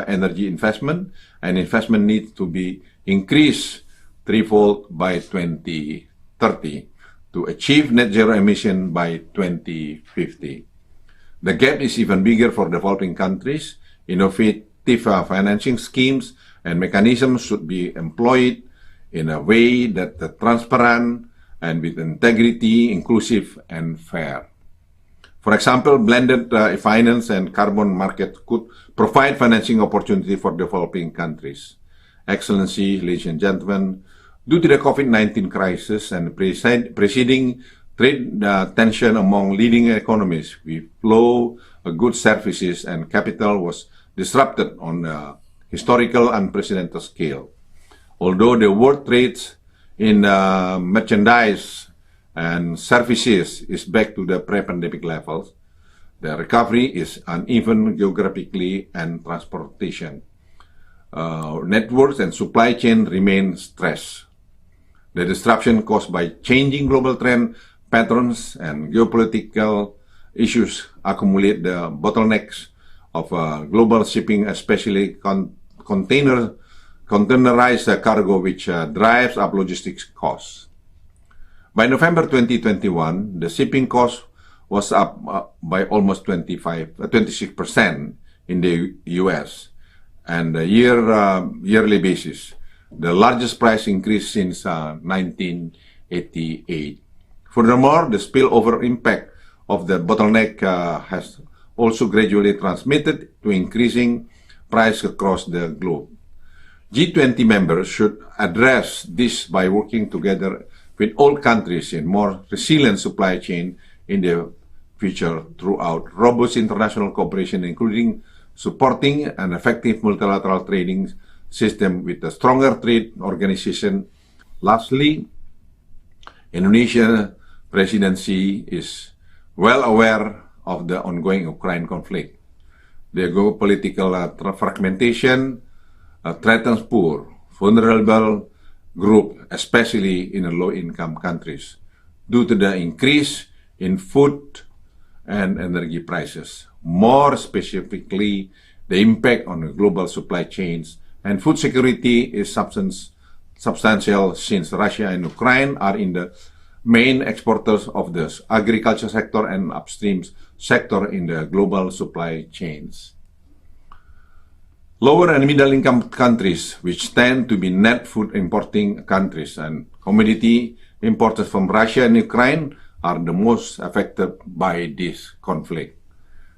energy investment, and investment needs to be increased threefold by 2030 to achieve net zero emission by 2050. The gap is even bigger for developing countries. Innovative financing schemes and mechanisms should be employed in a way that is transparent and with integrity, inclusive, and fair. For example, blended finance and carbon market could provide financing opportunity for developing countries. Excellency, ladies and gentlemen, due to the COVID-19 crisis and preceding trade tension among leading economies, we flow of goods, services, and capital was disrupted on a historical unprecedented scale. Although the world trade in merchandise and services is back to the pre-pandemic levels, the recovery is uneven geographically and transportation. Networks and supply chain remain stressed. The disruption caused by changing global trend patterns and geopolitical issues accumulate the bottlenecks of global shipping, especially containerized cargo, which drives up logistics costs. By November 2021, the shipping cost was up by almost 26% in the US, and a yearly basis, the largest price increase since 1988. Furthermore, the spillover impact of the bottleneck has also gradually transmitted to increasing price across the globe. G20 members should address this by working together with all countries in more resilient supply chain in the future throughout robust international cooperation, including supporting an effective multilateral trading system with a stronger trade organization. Lastly, Indonesia presidency is well aware of the ongoing Ukraine conflict. The geopolitical fragmentation threatens poor, vulnerable group, especially in the low-income countries, due to the increase in food and energy prices. More specifically, the impact on the global supply chains and food security is substantial, since Russia and Ukraine are in the main exporters of the agriculture sector and upstream sector in the global supply chains. Lower and middle-income countries, which tend to be net food importing countries, and commodity importers from Russia and Ukraine are the most affected by this conflict.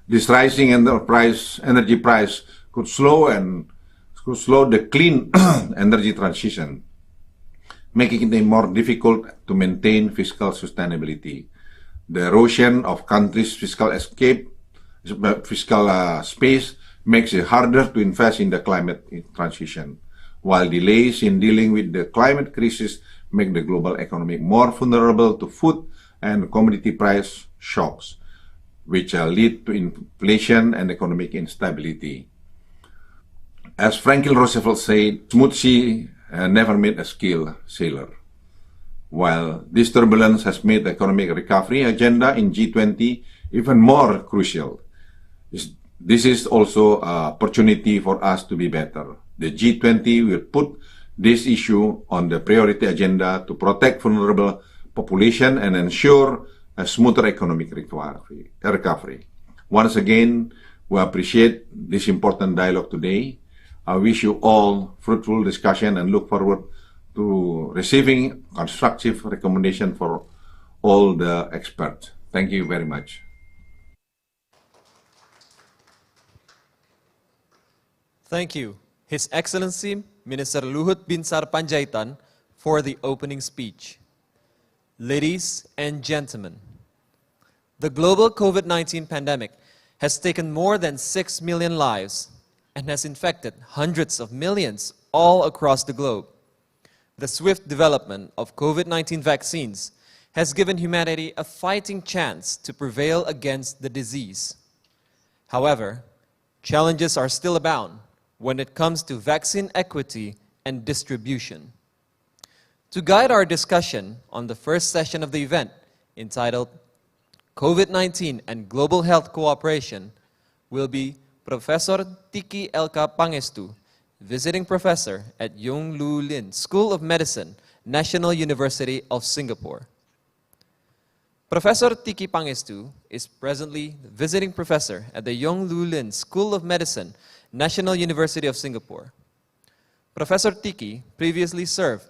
This rising energy price could slow the clean energy transition, making it more difficult to maintain fiscal sustainability. The erosion of countries' fiscal space makes it harder to invest in the climate transition, while delays in dealing with the climate crisis make the global economy more vulnerable to food and commodity price shocks, which lead to inflation and economic instability. As Franklin Roosevelt said, smooth sea never made a skilled sailor. While this turbulence has made the economic recovery agenda in G20 even more crucial, this is also an opportunity for us to be better. The G20 will put this issue on the priority agenda to protect vulnerable population and ensure a smoother economic recovery. Once again, we appreciate this important dialogue today. I wish you all fruitful discussion and look forward to receiving constructive recommendation for all the experts. Thank you very much. Thank you, His Excellency Minister Luhut Binsar Panjaitan, for the opening speech. Ladies and gentlemen, the global COVID-19 pandemic has taken more than 6 million lives and has infected hundreds of millions all across the globe. The swift development of COVID-19 vaccines has given humanity a fighting chance to prevail against the disease. However, challenges are still abound when it comes to vaccine equity and distribution. To guide our discussion on the first session of the event, entitled COVID-19 and Global Health Cooperation, will be Professor Tiki Elka Pangestu, visiting professor at Yong Lu Lin School of Medicine, National University of Singapore. Professor Tiki Pangestu is presently visiting professor at the Yong Lu Lin School of Medicine, National University of Singapore. Professor Tiki previously served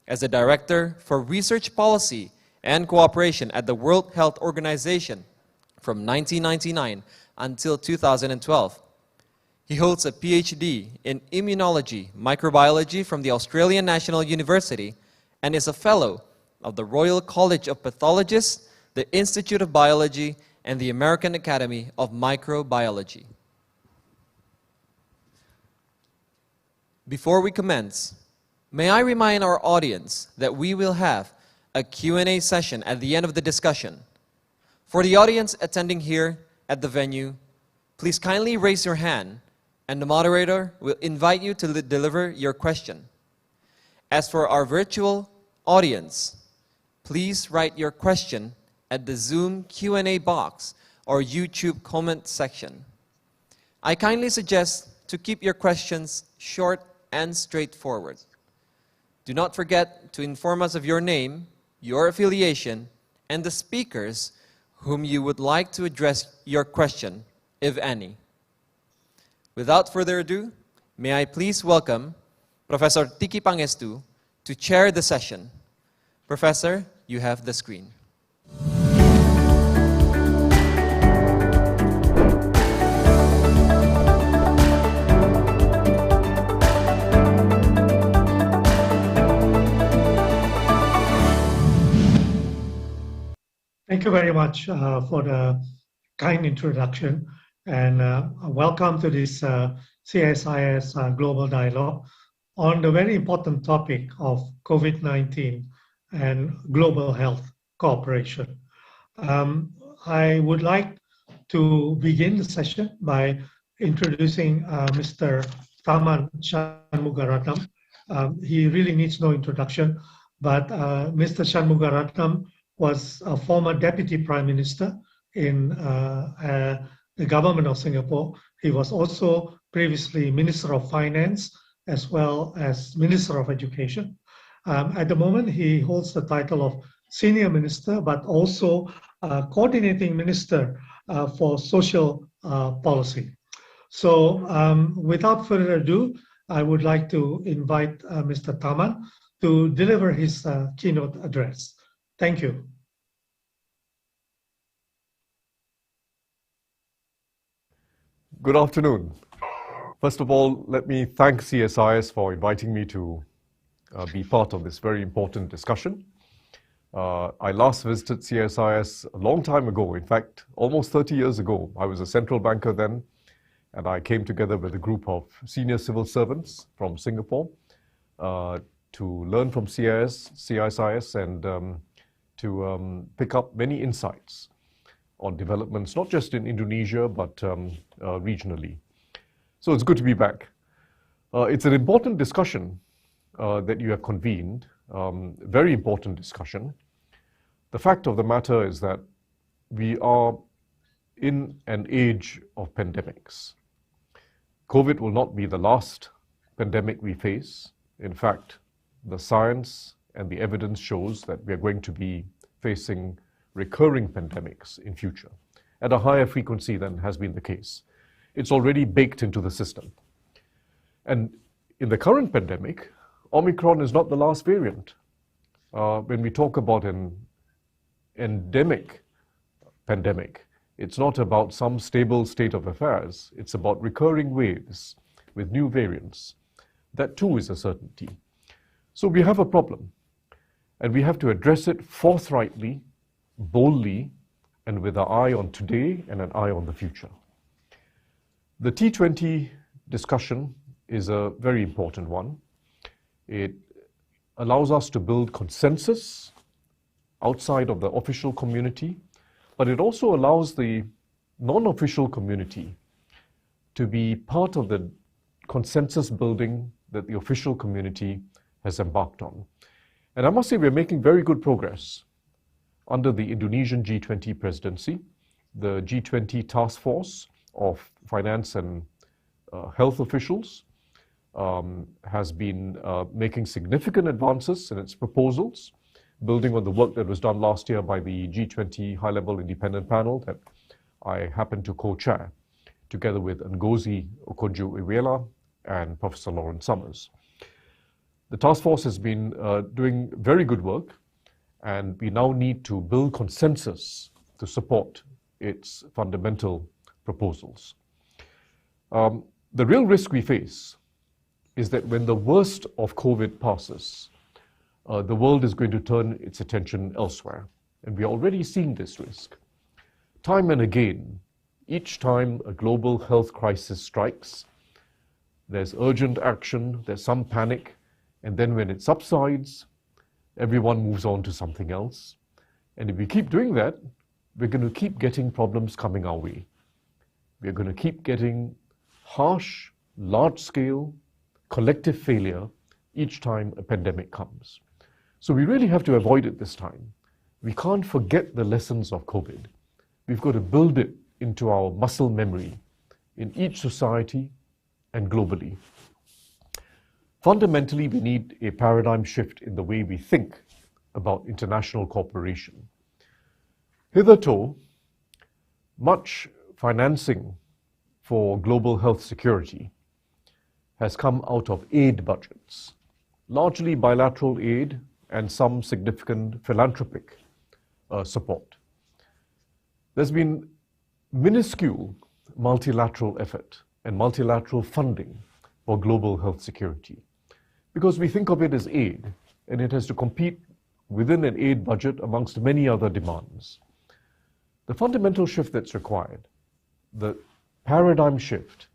as the Director for Research Policy and Cooperation at the World Health Organization from 1999 until 2012. He holds a PhD in Immunology, Microbiology from the Australian National University and is a Fellow of the Royal College of Pathologists, the Institute of Biology, and the American Academy of Microbiology. Before we commence, may I remind our audience that we will have a Q&A session at the end of the discussion. For the audience attending here at the venue, please kindly raise your hand and the moderator will invite you to deliver your question. As for our virtual audience, please write your question at the Zoom Q&A box or YouTube comment section. I kindly suggest to keep your questions short and straightforward. Do not forget to inform us of your name, your affiliation, and the speakers whom you would like to address your question, if any. Without further ado, may I please welcome Professor Tiki Pangestu to chair the session. Professor, you have the screen. Thank you very much for the kind introduction, and welcome to this CSIS Global Dialogue on the very important topic of COVID-19 and global health cooperation. I would like to begin the session by introducing Mr. Tharman Shanmugaratnam. He really needs no introduction, but Mr. Shanmugaratnam was a former Deputy Prime Minister in the government of Singapore. He was also previously Minister of Finance as well as Minister of Education. At the moment, he holds the title of Senior Minister, but also Coordinating Minister for Social Policy. So without further ado, I would like to invite Mr. Tharman to deliver his keynote address. Thank you. Good afternoon. First of all, let me thank CSIS for inviting me to be part of this very important discussion. I last visited CSIS a long time ago, in fact, almost 30 years ago. I was a central banker then, and I came together with a group of senior civil servants from Singapore to learn from CSIS and to pick up many insights on developments, not just in Indonesia, but regionally. So it's good to be back. It's an important discussion that you have convened, very important discussion. The fact of the matter is that we are in an age of pandemics. COVID will not be the last pandemic we face. In fact, the science and the evidence shows that we are going to be facing recurring pandemics in future at a higher frequency than has been the case. It's already baked into the system. And in the current pandemic, Omicron is not the last variant. When we talk about an endemic pandemic, it's not about some stable state of affairs. It's about recurring waves with new variants. That too is a certainty. So we have a problem, and we have to address it forthrightly, boldly, and with an eye on today and an eye on the future. The T20 discussion is a very important one. It allows us to build consensus outside of the official community, but it also allows the non-official community to be part of the consensus building that the official community has embarked on. And I must say we're making very good progress. Under the Indonesian G20 presidency, the G20 task force of finance and health officials has been making significant advances in its proposals, building on the work that was done last year by the G20 high-level independent panel that I happen to co-chair, together with Ngozi Okonjo-Iweala and Professor Lawrence Summers. The task force has been doing very good work, and we now need to build consensus to support its fundamental proposals. The real risk we face is that when the worst of COVID passes, the world is going to turn its attention elsewhere. And we are already seeing this risk. Time and again, each time a global health crisis strikes, there's urgent action, there's some panic, and then when it subsides, everyone moves on to something else. And if we keep doing that, we're going to keep getting problems coming our way. We're going to keep getting harsh, large-scale, collective failure each time a pandemic comes. So we really have to avoid it this time. We can't forget the lessons of COVID. We've got to build it into our muscle memory in each society and globally. Fundamentally, we need a paradigm shift in the way we think about international cooperation. Hitherto, much financing for global health security has come out of aid budgets, largely bilateral aid and some significant philanthropic support. There's been minuscule multilateral effort and multilateral funding for global health security because we think of it as aid and it has to compete within an aid budget amongst many other demands. The fundamental shift that's required, the paradigm shift,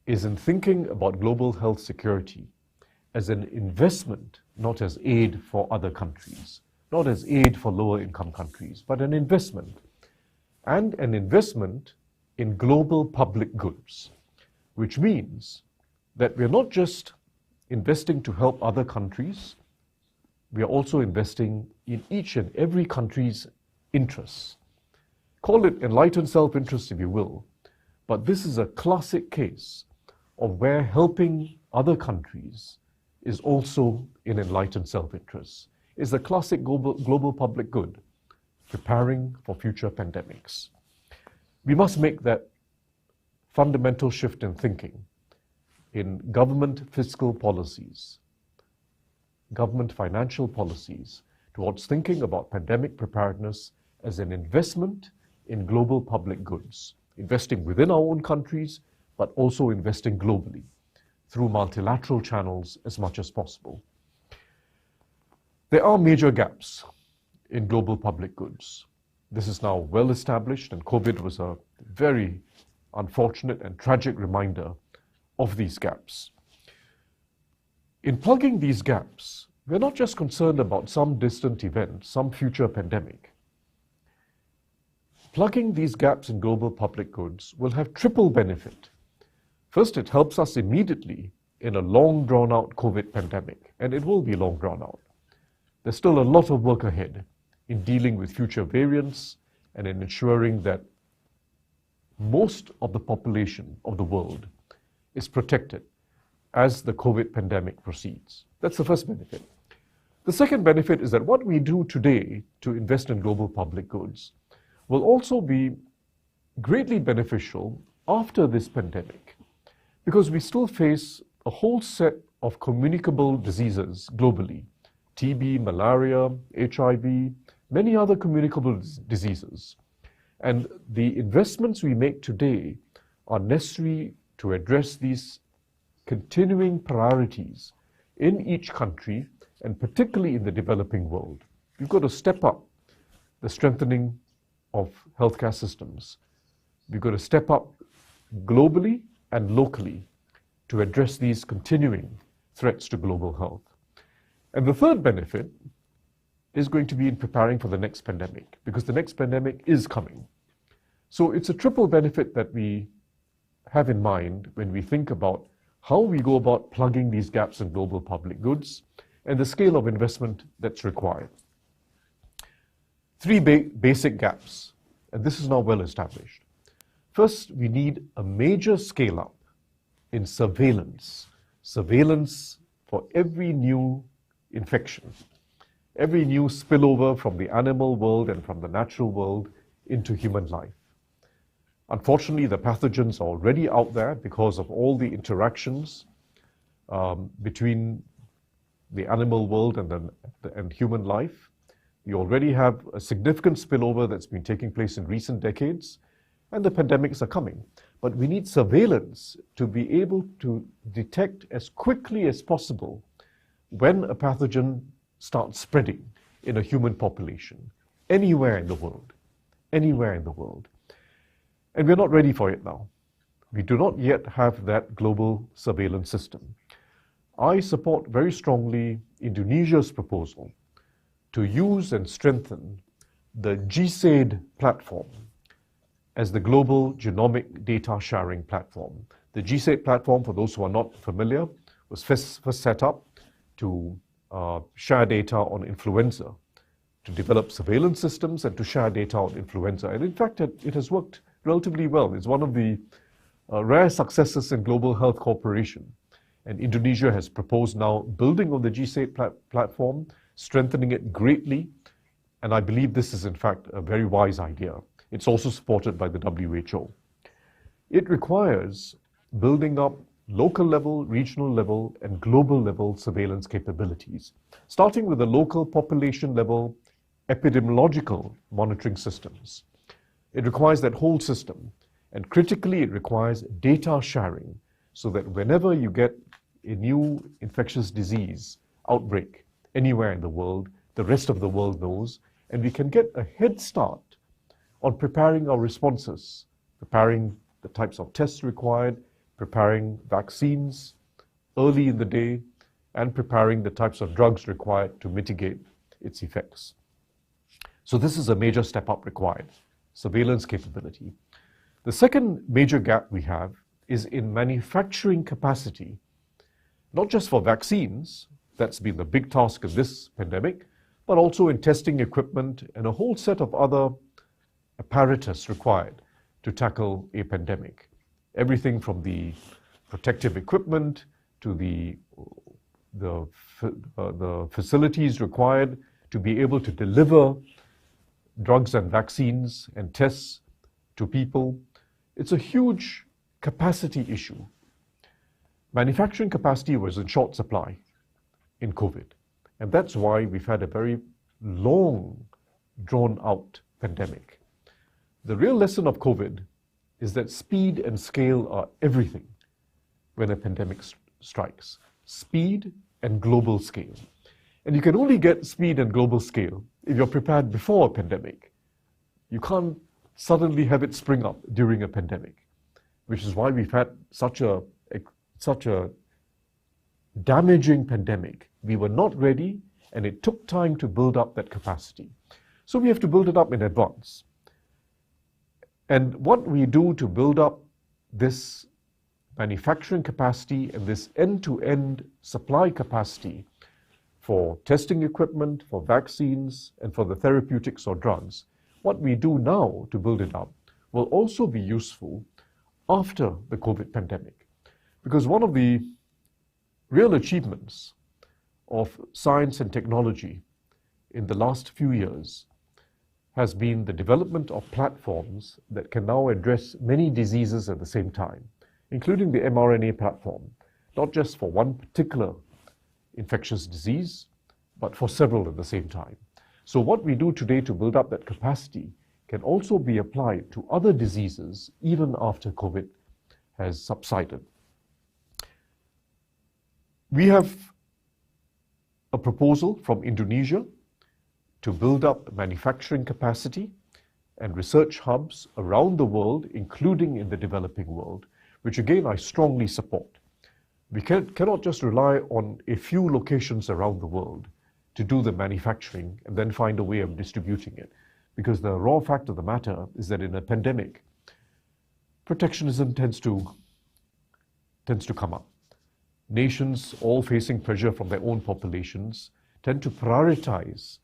is in thinking about global health security as an investment, not as aid for other countries, not as aid for lower income countries, but an investment, and an investment in global public goods, which means that we're not just investing to help other countries, we are also investing in each and every country's interests. Call it enlightened self-interest if you will, but this is a classic case of where helping other countries is also in enlightened self-interest. It's a classic global public good, preparing for future pandemics. We must make that fundamental shift in thinking in government fiscal policies, government financial policies, towards thinking about pandemic preparedness as an investment in global public goods, investing within our own countries, but also investing globally through multilateral channels as much as possible. There are major gaps in global public goods. This is now well established, and COVID was a very unfortunate and tragic reminder of these gaps. In plugging these gaps, we're not just concerned about some distant event, some future pandemic. Plugging these gaps in global public goods will have triple benefit. First, it helps us immediately in a long drawn-out COVID pandemic, and it will be long drawn-out. There's still a lot of work ahead in dealing with future variants and in ensuring that most of the population of the world is protected as the COVID pandemic proceeds. That's the first benefit. The second benefit is that what we do today to invest in global public goods will also be greatly beneficial after this pandemic, because we still face a whole set of communicable diseases globally: TB, malaria, HIV, many other communicable diseases. And the investments we make today are necessary to address these continuing priorities in each country, and particularly in the developing world. We've got to step up the strengthening of healthcare systems. We've got to step up globally and locally to address these continuing threats to global health. And the third benefit is going to be in preparing for the next pandemic, because the next pandemic is coming. So it's a triple benefit that we have in mind when we think about how we go about plugging these gaps in global public goods, and the scale of investment that's required. Three basic gaps, and this is now well established. First, we need a major scale up in surveillance for every new infection, every new spillover from the animal world and from the natural world into human life. Unfortunately, the pathogens are already out there because of all the interactions between the animal world and human life. We already have a significant spillover that's been taking place in recent decades, and the pandemics are coming. But we need surveillance to be able to detect as quickly as possible when a pathogen starts spreading in a human population, anywhere in the world, anywhere in the world. And we're not ready for it now. We do not yet have that global surveillance system. I support very strongly Indonesia's proposal to use and strengthen the GSAID platform as the global genomic data sharing platform. The GSAID platform, for those who are not familiar, was first set up to share data on influenza, to develop surveillance systems and to share data on influenza. And in fact, it has worked relatively well. It's one of the rare successes in global health cooperation. And Indonesia has proposed now building on the GSAID platform, strengthening it greatly. And I believe this is in fact a very wise idea. It's also supported by the WHO. It requires building up local level, regional level, and global level surveillance capabilities, starting with the local population level epidemiological monitoring systems. It requires that whole system, and critically it requires data sharing so that whenever you get a new infectious disease outbreak anywhere in the world, the rest of the world knows, and we can get a head start on preparing our responses, preparing the types of tests required, preparing vaccines early in the day, and preparing the types of drugs required to mitigate its effects. So this is a major step up required, surveillance capability. The second major gap we have is in manufacturing capacity, not just for vaccines, that's been the big task of this pandemic, but also in testing equipment and a whole set of other apparatus required to tackle a pandemic. Everything from the protective equipment to the facilities required to be able to deliver drugs and vaccines and tests to people. It's a huge capacity issue. Manufacturing capacity was in short supply in COVID, and that's why we've had a very long, drawn-out pandemic. The real lesson of COVID is that speed and scale are everything when a pandemic strikes. Speed and global scale. And you can only get speed and global scale if you're prepared before a pandemic. You can't suddenly have it spring up during a pandemic, which is why we've had such a damaging pandemic. We were not ready, and it took time to build up that capacity. So we have to build it up in advance. And what we do to build up this manufacturing capacity and this end-to-end supply capacity for testing equipment, for vaccines, and for the therapeutics or drugs, what we do now to build it up will also be useful after the COVID pandemic. Because one of the real achievements of science and technology in the last few years has been the development of platforms that can now address many diseases at the same time, including the mRNA platform, not just for one particular infectious disease, but for several at the same time. So what we do today to build up that capacity can also be applied to other diseases even after COVID has subsided. We have a proposal from Indonesia to build up manufacturing capacity and research hubs around the world, including in the developing world, which again I strongly support. We cannot just rely on a few locations around the world to do the manufacturing and then find a way of distributing it. Because the raw fact of the matter is that in a pandemic, protectionism tends to come up. nations all facing pressure from their own populations tend to prioritize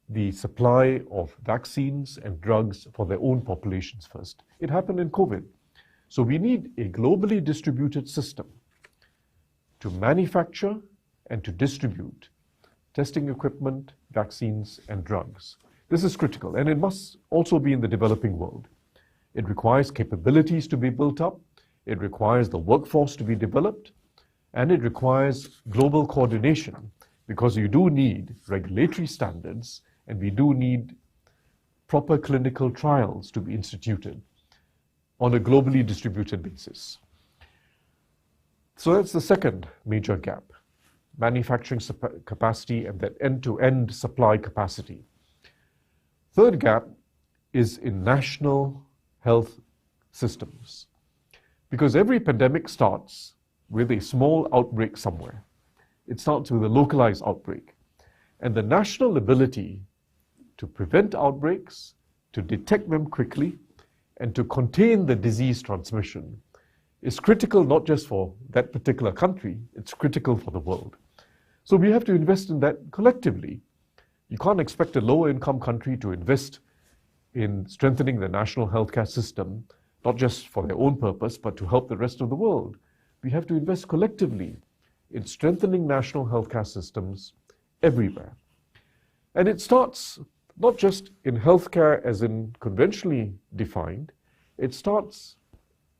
the supply of vaccines and drugs for their own populations first. It happened in COVID. So we need a globally distributed system to manufacture and to distribute testing equipment, vaccines, and drugs. This is critical, and it must also be in the developing world. It requires capabilities to be built up, it requires the workforce to be developed, and it requires global coordination, because you do need regulatory standards, and we do need proper clinical trials to be instituted on a globally distributed basis. So that's the second major gap, manufacturing capacity and that end-to-end supply capacity. Third gap is in national health systems, because every pandemic starts with a small outbreak somewhere. It starts with a localized outbreak, and the national ability to prevent outbreaks, to detect them quickly, and to contain the disease transmission is critical not just for that particular country, it's critical for the world. So we have to invest in that collectively. You can't expect a lower income country to invest in strengthening the national healthcare system, not just for their own purpose, but to help the rest of the world. We have to invest collectively in strengthening national healthcare systems everywhere. And it starts not just in healthcare as in conventionally defined, it starts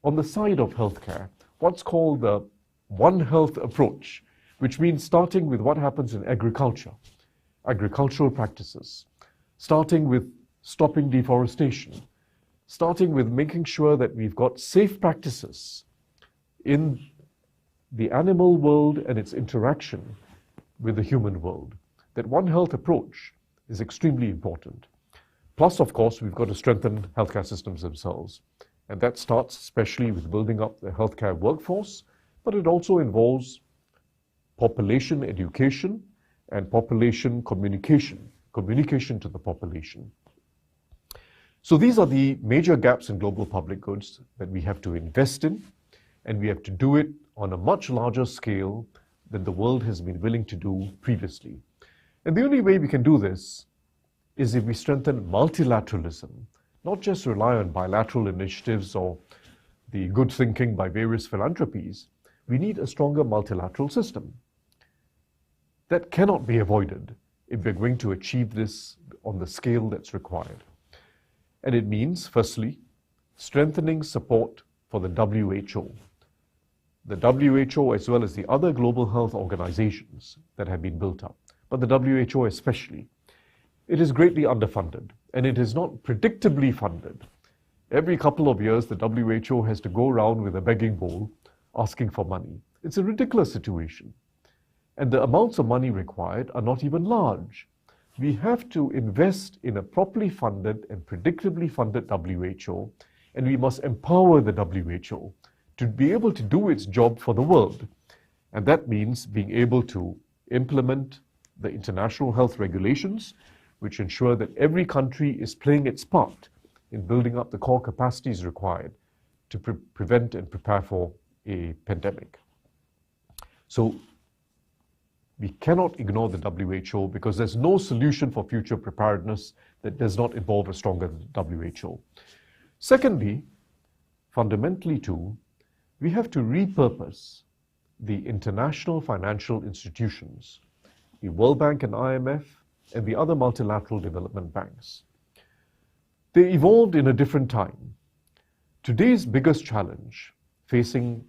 on the side of healthcare, what's called the One Health approach, which means starting with what happens in agriculture, agricultural practices, starting with stopping deforestation, starting with making sure that we've got safe practices in the animal world and its interaction with the human world. That One Health approach is extremely important. Plus, of course, we've got to strengthen healthcare systems themselves. And that starts especially with building up the healthcare workforce, but it also involves population education and population communication to the population. So these are the major gaps in global public goods that we have to invest in, and we have to do it on a much larger scale than the world has been willing to do previously. And the only way we can do this is if we strengthen multilateralism, not just rely on bilateral initiatives or the good thinking by various philanthropies. We need a stronger multilateral system. That cannot be avoided if we're going to achieve this on the scale that's required. And it means, firstly, strengthening support for the WHO. The WHO, as well as the other global health organizations that have been built up, but the WHO especially, it is greatly underfunded, and it is not predictably funded. Every couple of years, the WHO has to go around with a begging bowl asking for money. It's a ridiculous situation. And the amounts of money required are not even large. We have to invest in a properly funded and predictably funded WHO, and we must empower the WHO to be able to do its job for the world. And that means being able to implement the international health regulations, which ensure that every country is playing its part in building up the core capacities required to prevent and prepare for a pandemic. So we cannot ignore the WHO because there's no solution for future preparedness that does not involve a stronger WHO. Secondly, fundamentally too, we have to repurpose the international financial institutions, the World Bank and IMF, and the other multilateral development banks. They evolved in a different time. Today's biggest challenge facing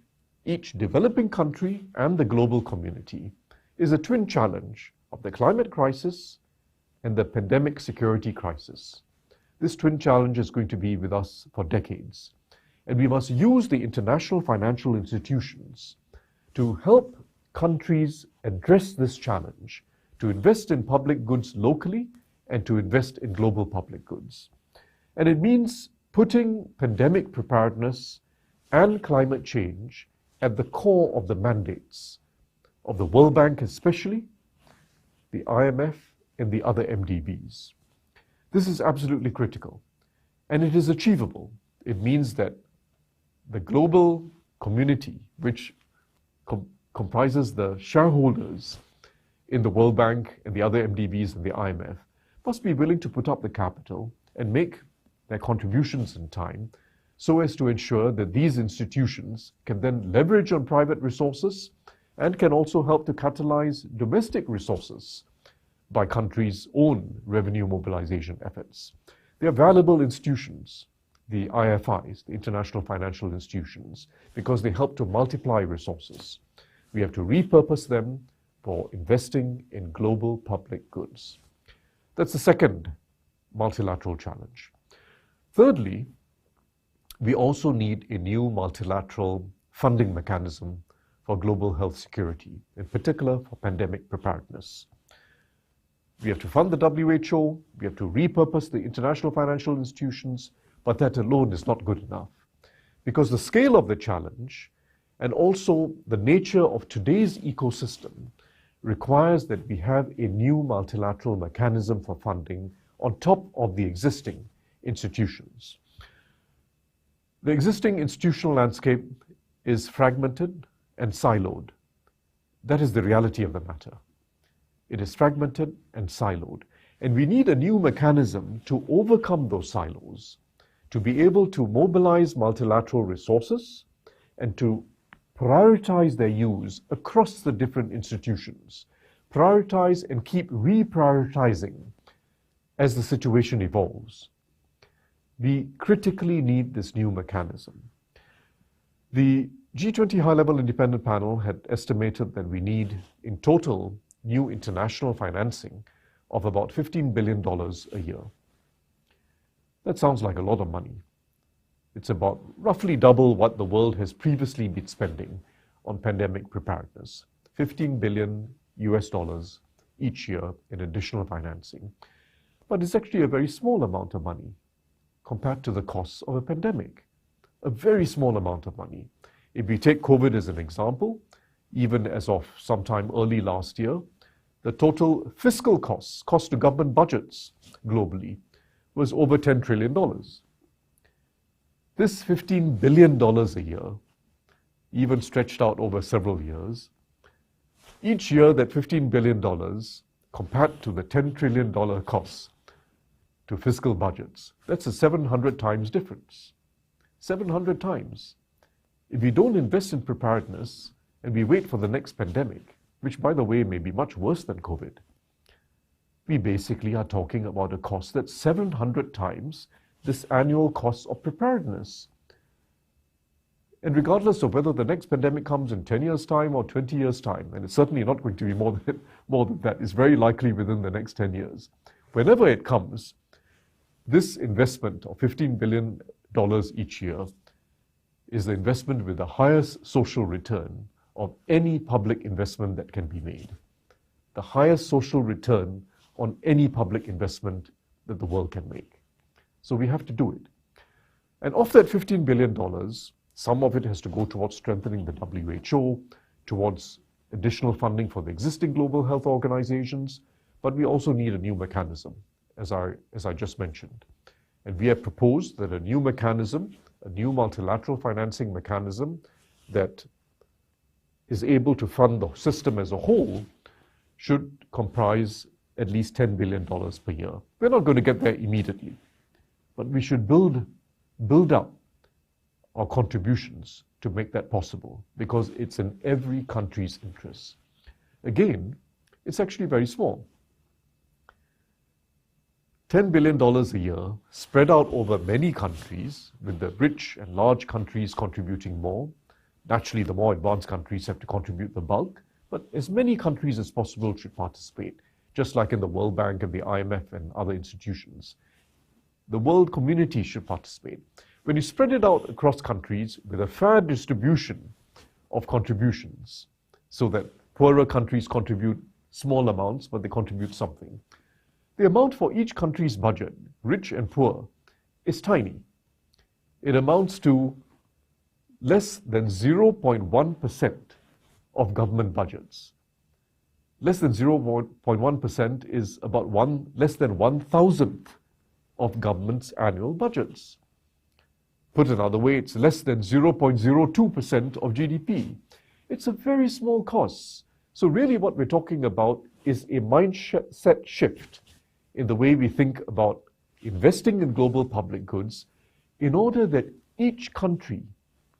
each developing country and the global community is a twin challenge of the climate crisis and the pandemic security crisis. This twin challenge is going to be with us for decades, and we must use the international financial institutions to help countries address this challenge, to invest in public goods locally and to invest in global public goods. And it means putting pandemic preparedness and climate change at the core of the mandates of the World Bank especially, the IMF, and the other MDBs. This is absolutely critical, and it is achievable. It means that the global community, which comprises the shareholders in the World Bank and the other MDBs and the IMF, must be willing to put up the capital and make their contributions in time so as to ensure that these institutions can then leverage on private resources and can also help to catalyze domestic resources by countries' own revenue mobilization efforts. They are valuable institutions, the IFIs, the international financial institutions, because they help to multiply resources. We have to repurpose them for investing in global public goods. That's the second multilateral challenge. Thirdly, we also need a new multilateral funding mechanism for global health security, in particular for pandemic preparedness. We have to fund the WHO, we have to repurpose the international financial institutions, but that alone is not good enough. Because the scale of the challenge and also the nature of today's ecosystem requires that we have a new multilateral mechanism for funding on top of the existing institutions. The existing institutional landscape is fragmented and siloed. That is the reality of the matter. It is fragmented and siloed. And we need a new mechanism to overcome those silos, to be able to mobilize multilateral resources and to prioritize their use across the different institutions, prioritize and keep reprioritizing as the situation evolves. We critically need this new mechanism. The G20 High-Level Independent Panel had estimated that we need, in total, new international financing of about $15 billion a year. That sounds like a lot of money. It's about roughly double what the world has previously been spending on pandemic preparedness. $15 billion each year in additional financing. But it's actually a very small amount of money compared to the costs of a pandemic. A very small amount of money. If we take COVID as an example, even as of sometime early last year, the total fiscal cost to government budgets globally, was over $10 trillion. This $15 billion a year, even stretched out over several years, each year that $15 billion compared to the $10 trillion cost to fiscal budgets, that's a 700 times difference. 700 times. If we don't invest in preparedness and we wait for the next pandemic, which by the way may be much worse than COVID, we basically are talking about a cost that's 700 times this annual cost of preparedness. And regardless of whether the next pandemic comes in 10 years' time or 20 years' time, and it's certainly not going to be more than that, it's very likely within the next 10 years. Whenever it comes, this investment of $15 billion each year is the investment with the highest social return of any public investment that can be made. The highest social return on any public investment that the world can make. So we have to do it. And of that $15 billion, some of it has to go towards strengthening the WHO, towards additional funding for the existing global health organizations, but we also need a new mechanism, as I just mentioned. And we have proposed that a new mechanism, a new multilateral financing mechanism that is able to fund the system as a whole should comprise at least $10 billion per year. We're not going to get there immediately, but we should build up our contributions to make that possible, because it's in every country's interest. Again, it's actually very small. $10 billion a year spread out over many countries, with the rich and large countries contributing more. Naturally, the more advanced countries have to contribute the bulk, but as many countries as possible should participate, just like in the World Bank and the IMF and other institutions. The world community should participate. When you spread it out across countries with a fair distribution of contributions, so that poorer countries contribute small amounts, but they contribute something, the amount for each country's budget, rich and poor, is tiny. It amounts to less than 0.1% of government budgets. Less than 0.1% is about less than 1,000th of government's annual budgets. Put another way, it's less than 0.02% of GDP. It's a very small cost. So really what we're talking about is a mindset shift in the way we think about investing in global public goods in order that each country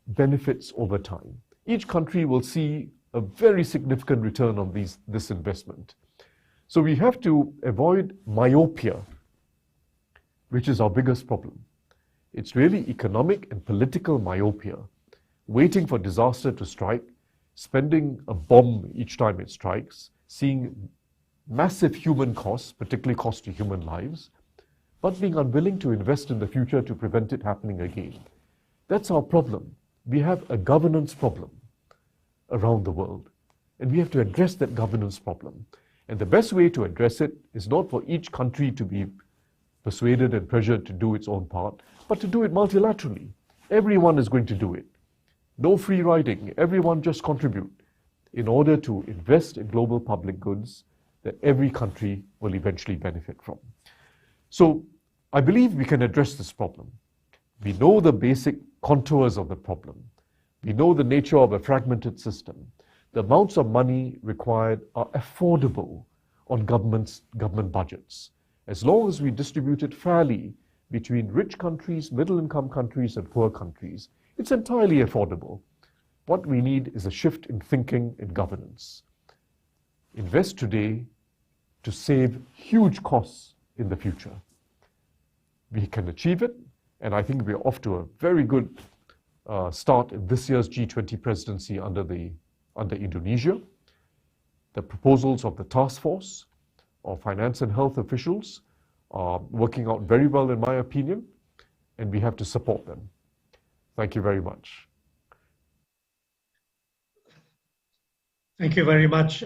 benefits over time. Each country will see a very significant return on this investment. So we have to avoid myopia, which is our biggest problem. It's really economic and political myopia, waiting for disaster to strike, spending a bomb each time it strikes, seeing massive human costs, particularly cost to human lives, but being unwilling to invest in the future to prevent it happening again. That's our problem. We have a governance problem around the world, and we have to address that governance problem. And the best way to address it is not for each country to be persuaded and pressured to do its own part, but to do it multilaterally. Everyone is going to do it. No free riding. Everyone just contribute in order to invest in global public goods that every country will eventually benefit from. So I believe we can address this problem. We know the basic contours of the problem. We know the nature of a fragmented system. The amounts of money required are affordable on government budgets. As long as we distribute it fairly between rich countries, middle-income countries, and poor countries, it's entirely affordable. What we need is a shift in thinking and governance. Invest today to save huge costs in the future. We can achieve it, and I think we're off to a very good start in this year's G20 presidency under Indonesia. The proposals of the task force of finance and health officials are working out very well in my opinion, and we have to support them. Thank you very much. Thank you very much,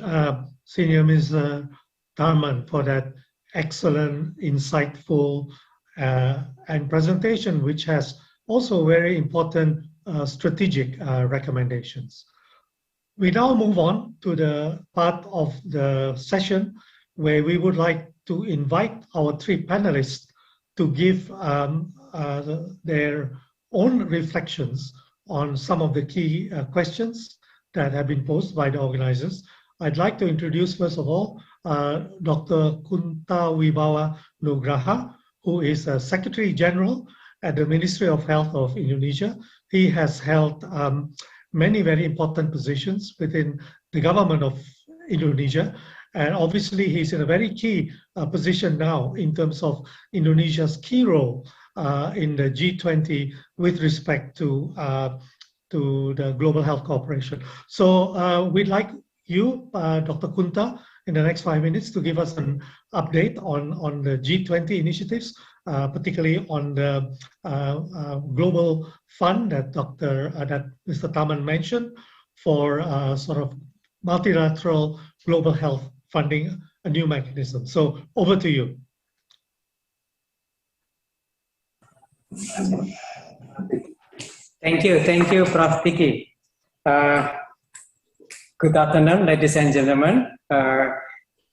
Senior Ms. Tharman, for that excellent, insightful and presentation, which has also very important strategic recommendations. We now move on to the part of the session where we would like to invite our three panelists to give their own reflections on some of the key questions that have been posed by the organizers. I'd like to introduce, first of all, Dr. Kunta Wibawa Nugraha, who is a Secretary General at the Ministry of Health of Indonesia. He has held many very important positions within the government of Indonesia. And obviously, he's in a very key position now in terms of Indonesia's key role in the G20 with respect to the Global Health Cooperation. So we'd like you, Dr. Kunta, in the next 5 minutes to give us an update on the G20 initiatives, particularly on the global fund that Mr. Tharman mentioned for sort of multilateral global health funding, a new mechanism. So over to you. Thank you, Prof. Tiki. Good afternoon, ladies and gentlemen.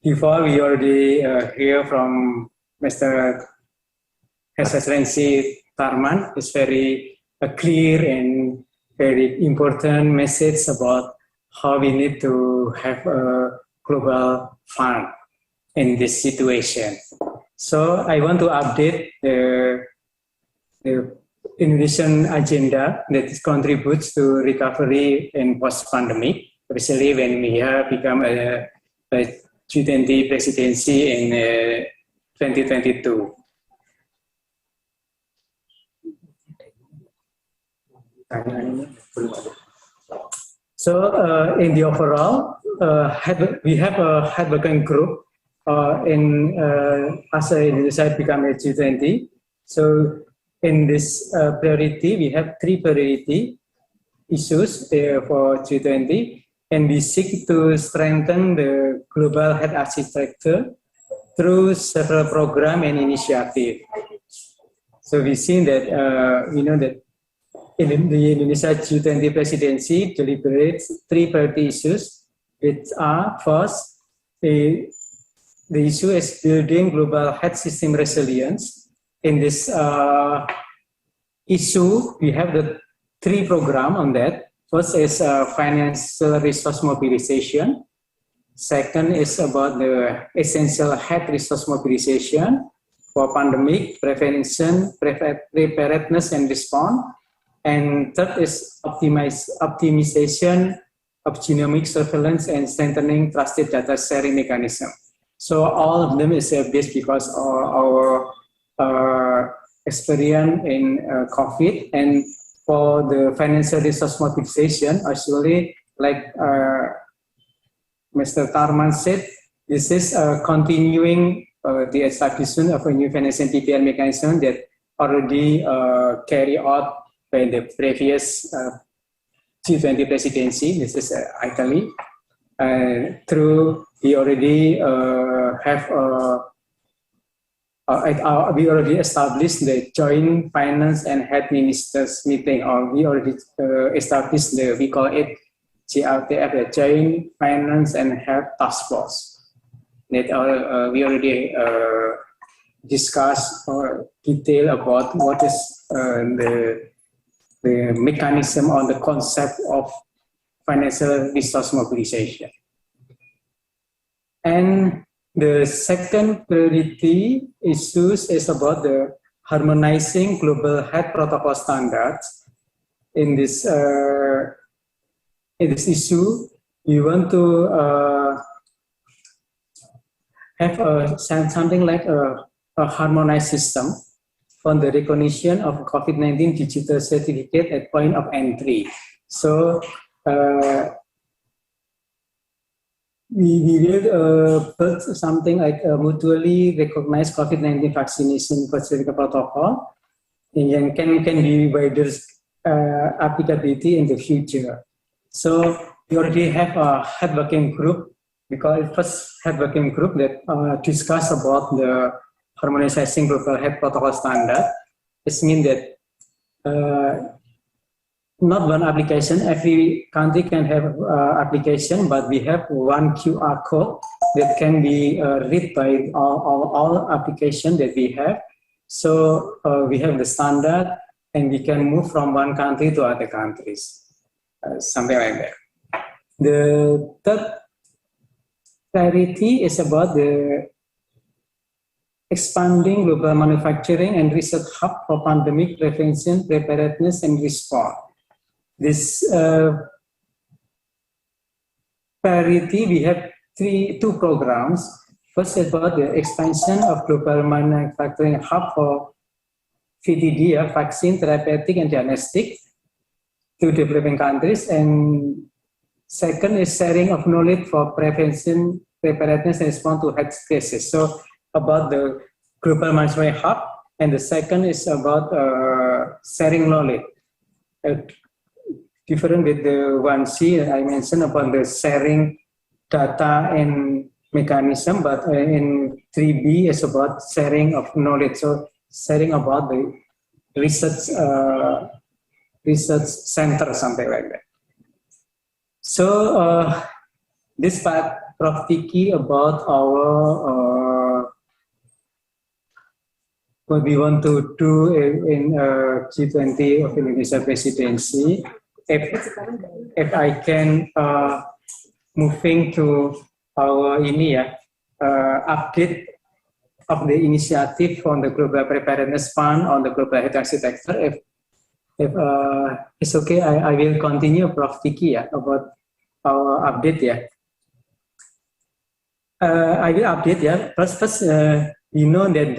Before we already hear from Mr. His Excellency Tharman, it's very clear and very important message about how we need to have a global fund in this situation. So I want to update the Indonesian agenda that contributes to recovery in post-pandemic, especially when we have become a G20 presidency in 2022. So in the overall, we have a hard working group as Indonesia become a G20. So in this priority, we have 3 priority issues for G20, and we seek to strengthen the global health architecture through several programs and initiatives. So we've seen that, we know that in the Indonesia G20 presidency deliberates 3 priority issues, which are first, the issue is building global health system resilience. In this issue, we have the 3 programs on that. First is financial resource mobilization. Second is about the essential health resource mobilization for pandemic prevention, preparedness and response. And third is optimization of genomic surveillance and strengthening trusted data sharing mechanism. So all of them is based because of our experience in COVID. And for the financial resource mobilization, actually, like Mr. Tarman said, this is continuing the establishment of a new financial PPR mechanism that already carried out by the previous G20 presidency. This is Italy. We already we already established the joint finance and health ministers meeting, or we already established we call it GLTF, the Joint Finance and Health Task Force. That we already discussed detail about what is the mechanism on the concept of financial resource mobilization. And the second priority issues is about the harmonizing global health protocol standards. In this issue, we want to have something like a harmonized system on the recognition of COVID-19 digital certificate at point of entry. So we will build something like a mutually recognized COVID-19 vaccination certificate protocol, and can be wider applicability in the future. So we already have a health working group, because it first health working group that discuss about the harmonizing global health protocol standard. This means that not one application, every country can have application, but we have one QR code that can be read by all applications that we have. So we have the standard, and we can move from one country to other countries, something like that. The third priority is about the expanding global manufacturing and research hub for pandemic prevention, preparedness, and response. This priority, we have two programs. First, about the expansion of global manufacturing hub for VTD, vaccine, therapeutic, and diagnostic, to developing countries. And second is sharing of knowledge for prevention, preparedness, and response to health crisis. So about the global manufacturing hub, and the second is about sharing knowledge. Different with the 1C I mentioned about the sharing data and mechanism, but in 3B is about sharing of knowledge. So sharing about the research center, something like that. So this part, Prof. Tiki, about our what we want to do in G20 of Indonesia presidency. If I can moving to our update of the initiative on the Global Preparedness Fund on the Global Health Architecture. If it's okay, I will continue, Prof. Tiki, about our update. I will update. First, we know that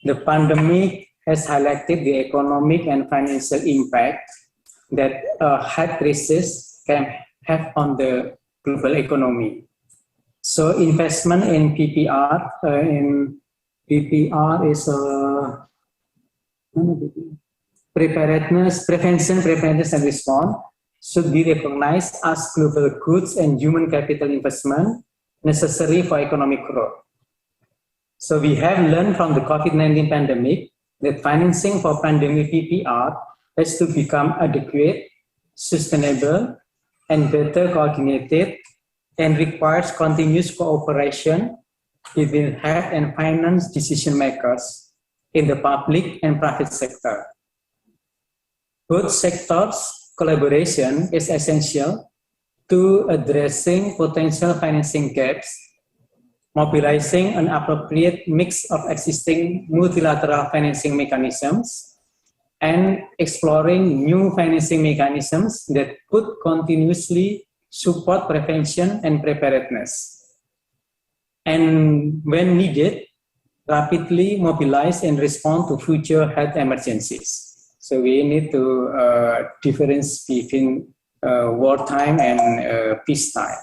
the pandemic has highlighted the economic and financial impact that health crisis can have on the global economy. So investment in PPR, is preparedness, prevention, preparedness, and response should be recognized as global goods and human capital investment necessary for economic growth. So we have learned from the COVID-19 pandemic that financing for pandemic PPR has to become adequate, sustainable, and better coordinated, and requires continuous cooperation between health and finance decision makers in the public and private sector. Both sectors collaboration is essential to addressing potential financing gaps, mobilizing an appropriate mix of existing multilateral financing mechanisms, and exploring new financing mechanisms that could continuously support prevention and preparedness. And when needed, rapidly mobilize and respond to future health emergencies. So we need to difference between wartime and peacetime.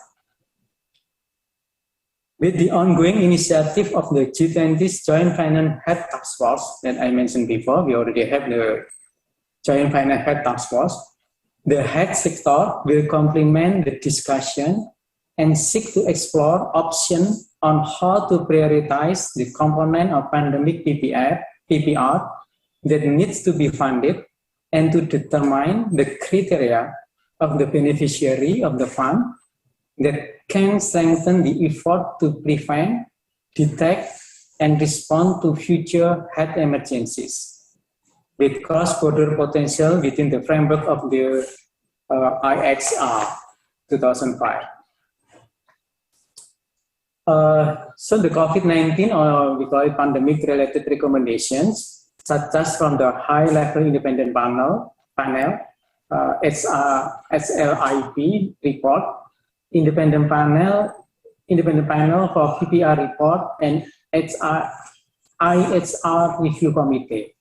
With the ongoing initiative of the G20's Joint Finance Head Task Force that I mentioned before, we already have the Joint Finance Head Task Force. The head sector will complement the discussion and seek to explore options on how to prioritize the component of pandemic PPR that needs to be funded and to determine the criteria of the beneficiary of the fund that can strengthen the effort to prevent, detect, and respond to future health emergencies with cross-border potential within the framework of the IXR 2005. So the COVID-19, or we call it pandemic-related recommendations, such as from the high-level independent panel, SLIP report, independent panel for PPR report, and IHR review committee.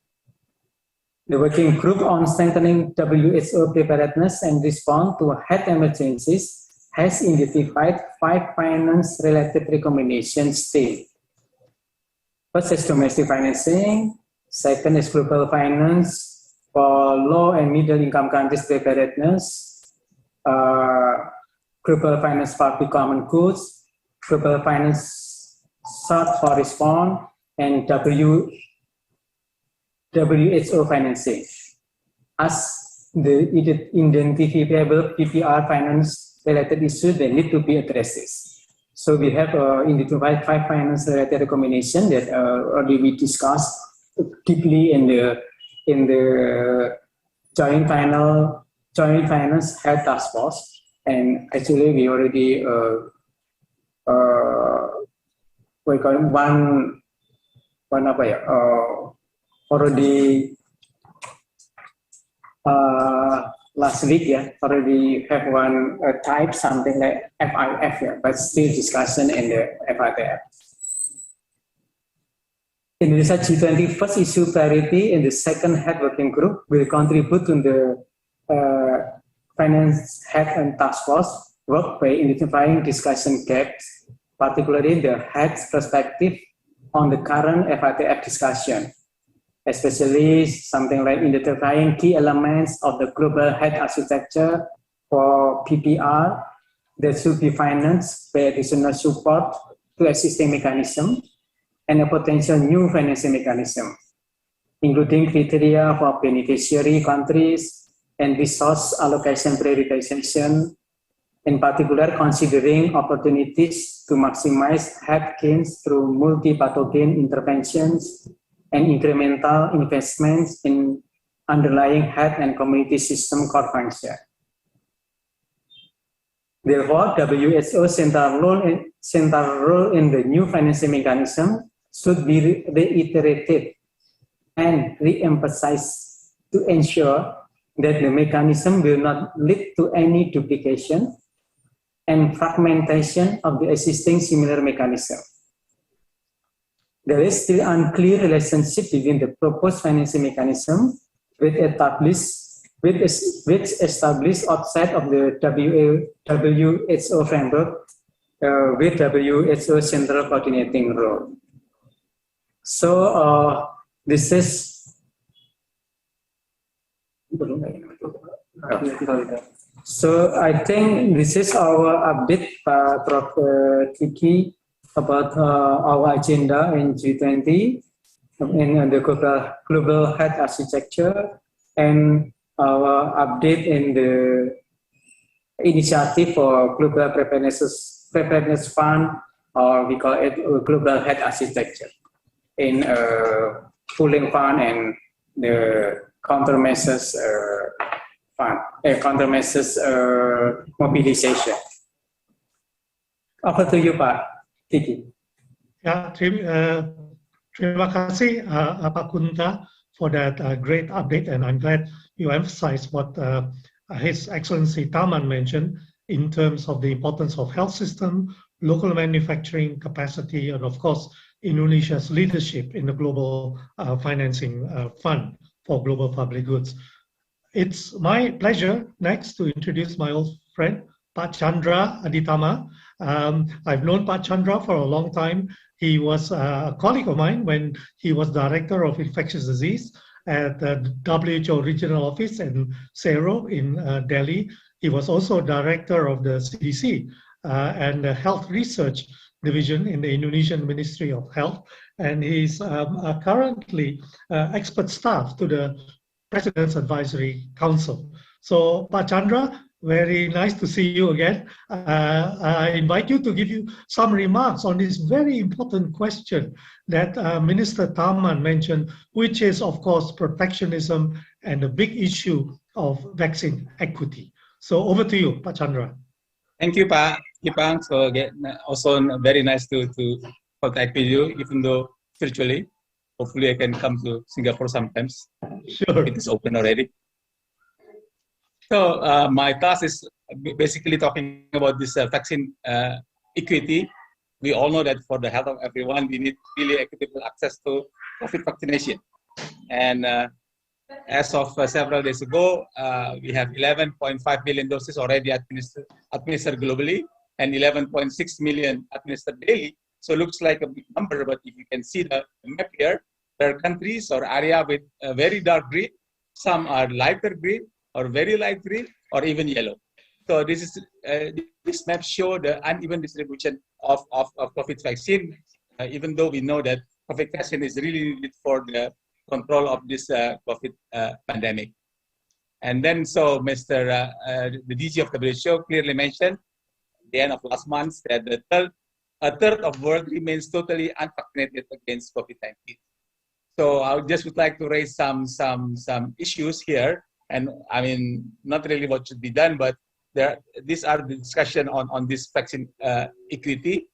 The working group on strengthening WHO preparedness and response to health emergencies has identified 5 finance-related recommendations still. First is domestic financing. Second is global finance for low and middle income countries preparedness. Global finance for common goods. Global finance for response, and WHO financing. As the identifiable PPR finance-related issues that need to be addressed. So we have identified 5 finance-related recommendations that already we discussed deeply in the joint finance head task force, and actually we already we call already last week, already have one type, something like FIF, but still discussion in the FIF. Indonesia G20 first issue priority in the second head working group will contribute to the finance head and task force work by identifying discussion gaps, particularly the head's perspective on the current FATF discussion, especially something like identifying key elements of the global head architecture for PPR that should be financed by additional support to existing mechanism and a potential new financing mechanism, including criteria for beneficiary countries and resource allocation prioritization, in particular considering opportunities to maximize head gains through multi-pathogen interventions and incremental investments in underlying health and community system core function. Therefore, WHO's central role in the new financing mechanism should be reiterated and re-emphasized to ensure that the mechanism will not lead to any duplication and fragmentation of the existing similar mechanism. There is still unclear relationship between the proposed financing mechanism which established outside of the WHO framework with WHO central coordinating role. So this is so I think this is our update, Prof. Kiki, about our agenda in G20 in the global health architecture and our update in the initiative for global preparedness fund, or we call it global health architecture, in pooling fund and the countermeasures countermeasures mobilization. Over to you, Pak Kiki. Ya, terima kasih Pak Kunta for that great update, and I'm glad you emphasized what His Excellency Taman mentioned in terms of the importance of health system, local manufacturing capacity, and of course, Indonesia's leadership in the global financing fund for global public goods. It's my pleasure next to introduce my old friend, Pak Chandra Aditama. I've known Pak Chandra for a long time. He was a colleague of mine when he was Director of Infectious Disease at the WHO Regional Office in Sero in Delhi. He was also Director of the CDC and the Health Research Division in the Indonesian Ministry of Health. And he's currently expert staff to the President's Advisory Council. So, Pak Chandra, very nice to see you again. I invite you to give you some remarks on this very important question that Minister Taman mentioned, which is, of course, protectionism and the big issue of vaccine equity. So over to you, Pak Chandra. Thank you, Pak Kipang. So again, also very nice to contact with you, even though virtually. Hopefully I can come to Singapore sometimes. Sure. It is open already. So my task is basically talking about this vaccine equity. We all know that for the health of everyone, we need really equitable access to COVID vaccination. And as of several days ago, we have 11.5 million doses already administered globally and 11.6 million administered daily. So it looks like a big number, but if you can see the map here, there are countries or area with a very dark green, some are lighter green, or very light green, or even yellow. So this is this map show the uneven distribution of COVID vaccine, even though we know that COVID vaccine is really needed for the control of this COVID pandemic. And then, so the DG of WHO clearly mentioned at the end of last month that a third of the world remains totally unvaccinated against COVID-19. So I just would like to raise some issues here. And I mean, not really what should be done, but these are the discussion on this vaccine equity.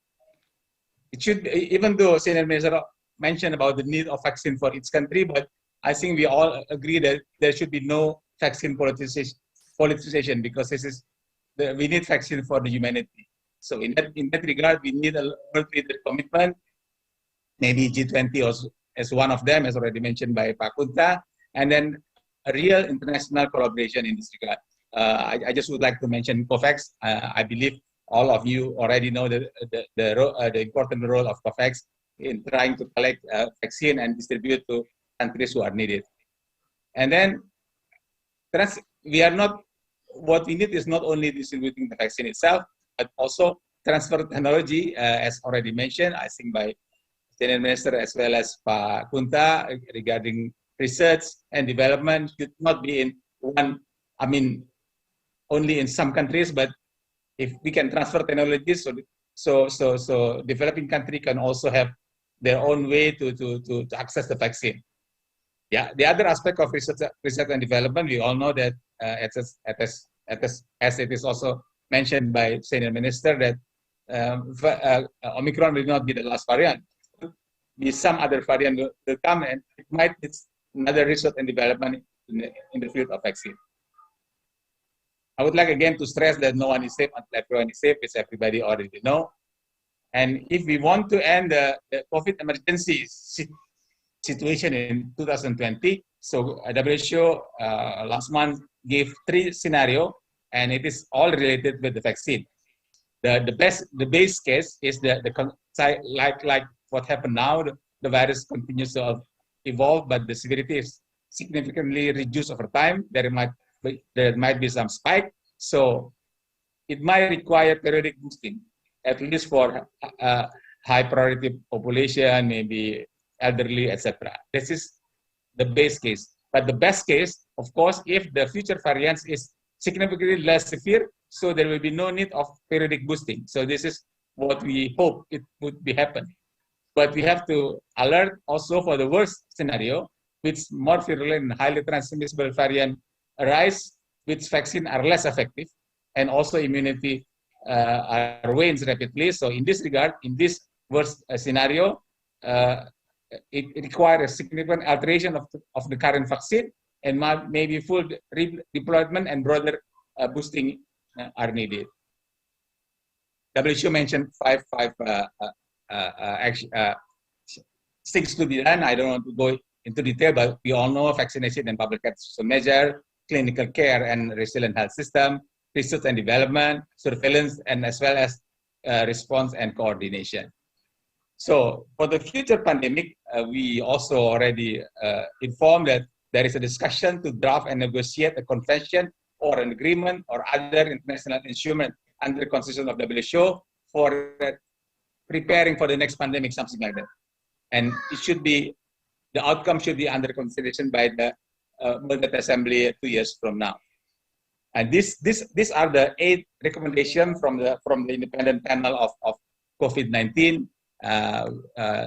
It should, even though Senior Minister mentioned about the need of vaccine for each country, but I think we all agree that there should be no vaccine politicization because we need vaccine for the humanity. So in that regard, we need a world leader commitment, maybe G20 as one of them, as already mentioned by Pak Kunta, and then a real international collaboration in this regard. I just would like to mention COVAX. I believe all of you already know the important role of COVAX in trying to collect vaccine and distribute to countries who are needed. And then what we need is not only distributing the vaccine itself, but also transfer technology, as already mentioned, I think by Senior Minister as well as Pak Kunta, regarding research and development should not be in only in some countries, but if we can transfer technologies, so developing country can also have their own way to access the vaccine. Yeah, the other aspect of research and development, we all know that as it is also mentioned by Senior Minister, that Omicron will not be the last variant. Be some other variant will come, and it might be another research and development in the field of vaccine. I would like again to stress that no one is safe until everyone is safe, as everybody already know. And if we want to end the COVID emergency situation in 2020, so WHO last month gave 3 scenarios, and it is all related with the vaccine. The base case is like what happened now. The virus continues to evolve, but the severity is significantly reduced over time. There might be some spike, so it might require periodic boosting, at least for high priority population, maybe elderly, etc. This is the base case. But the best case, of course, if the future variants is significantly less severe, so there will be no need of periodic boosting. So this is what we hope it would be happening. But we have to alert also for the worst scenario, which more virulent and highly transmissible variant arise which vaccine are less effective, and also immunity wanes rapidly. So in this regard, in this worst scenario, it requires a significant alteration of the current vaccine, and maybe full deployment and broader boosting are needed. WHO mentioned things to be done. I don't want to go into detail, but we all know vaccination and public health measure, clinical care and resilient health system, research and development, surveillance, and as well as response and coordination. So for the future pandemic, we also already informed that there is a discussion to draft and negotiate a convention or an agreement or other international instrument under the constitution of WHO for preparing for the next pandemic, something like that. And it should be, the outcome should be under consideration by the World Assembly 2 years from now. And these are the 8 recommendations from the independent panel of COVID-19.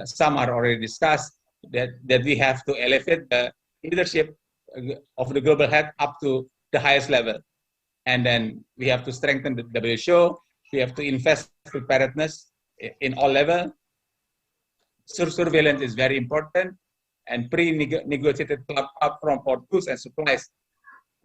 Some are already discussed, that we have to elevate the leadership of the global health up to the highest level. And then we have to strengthen the WHO. We have to invest in preparedness in all levels. Surveillance is very important, and pre-negotiated upfront for tools and supplies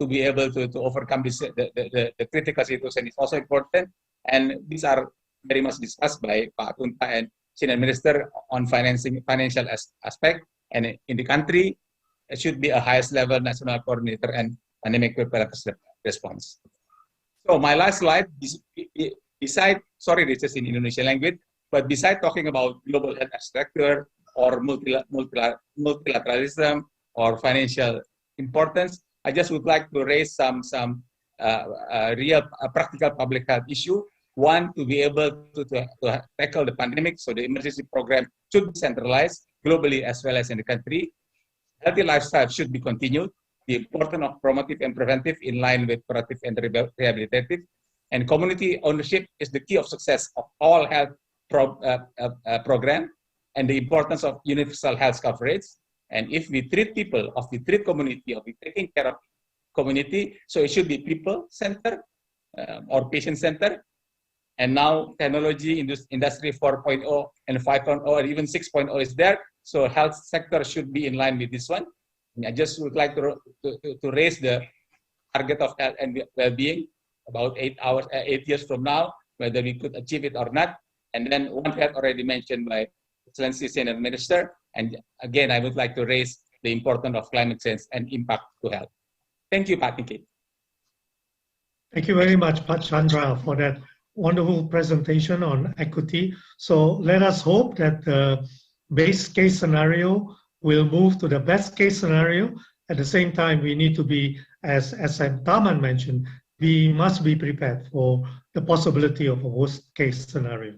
to be able to overcome this, the critical situation is also important. And these are very much discussed by Pak Tunta and Senior Minister on financial aspect. And in the country, it should be a highest level national coordinator and pandemic preparedness response. So my last slide, beside, sorry, this is in Indonesian language, but beside talking about global health structure or multilateralism or financial importance, I just would like to raise some real practical public health issue. One, to be able to tackle the pandemic, so the emergency program should be centralized globally as well as in the country. Healthy lifestyle should be continued. The importance of promotive and preventive in line with curative and rehabilitative. And community ownership is the key of success of all health program, and the importance of universal health coverage. And if we treat people, if we treat community, if we taking care of community, so it should be people-centered or patient-centered. And now technology, industry 4.0 and 5.0 or even 6.0 is there. So health sector should be in line with this one. I just would like to raise the target of health and well-being about 8 years from now, whether we could achieve it or not. And then one health already mentioned by Excellency Senior Minister. And again, I would like to raise the importance of climate change and impact to health. Thank you, Pak Niki. Thank you very much, Pak Chandra, for that wonderful presentation on equity. So let us hope that the base case scenario will move to the best case scenario. At the same time, we need to be, as SM Taman mentioned, we must be prepared for the possibility of a worst case scenario.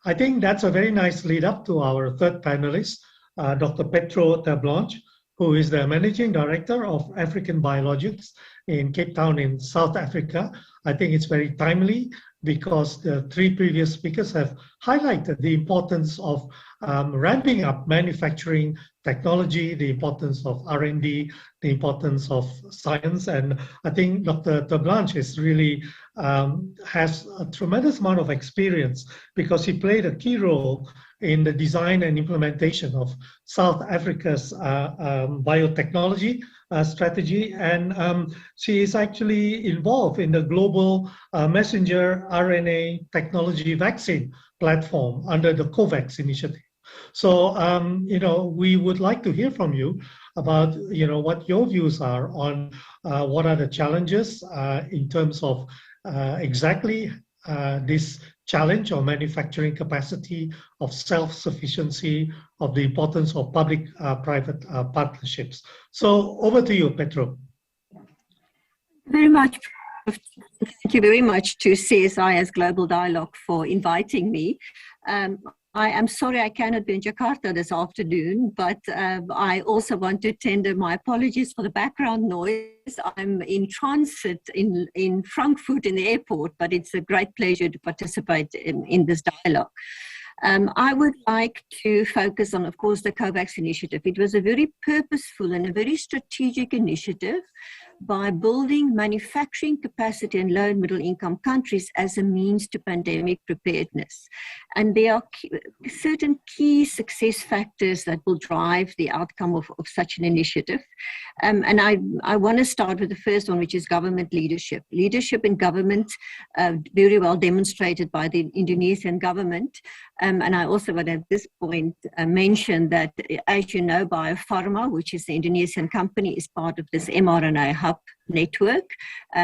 I think that's a very nice lead up to our third panelist, Dr. Petro Blanche, who is the Managing Director of African Biologics in Cape Town in South Africa. I think it's very timely because the 3 previous speakers have highlighted the importance of ramping up manufacturing technology, the importance of R&D, the importance of science. And I think Dr. Blanche is really has a tremendous amount of experience because he played a key role in the design and implementation of South Africa's biotechnology strategy. And she is actually involved in the global messenger RNA technology vaccine platform under the COVAX initiative. So, we would like to hear from you about, what your views are on what are the challenges in terms of exactly this challenge of manufacturing capacity, of self-sufficiency, of the importance of public-private partnerships. So over to you, Petro. Very much. Thank you very much to CSIS Global Dialogue for inviting me. I am sorry I cannot be in Jakarta this afternoon, but I also want to tender my apologies for the background noise. I'm in transit in Frankfurt in the airport, but it's a great pleasure to participate in this dialogue. I would like to focus on, of course, the COVAX initiative. It was a very purposeful and a very strategic initiative by building manufacturing capacity in low and middle income countries as a means to pandemic preparedness. And there are certain key success factors that will drive the outcome of such an initiative. And I want to start with the first one, which is government leadership. Leadership in government, very well demonstrated by the Indonesian government. And I also want at this point mention that, as you know, Biopharma, which is the Indonesian company, is part of this mRNA hub network.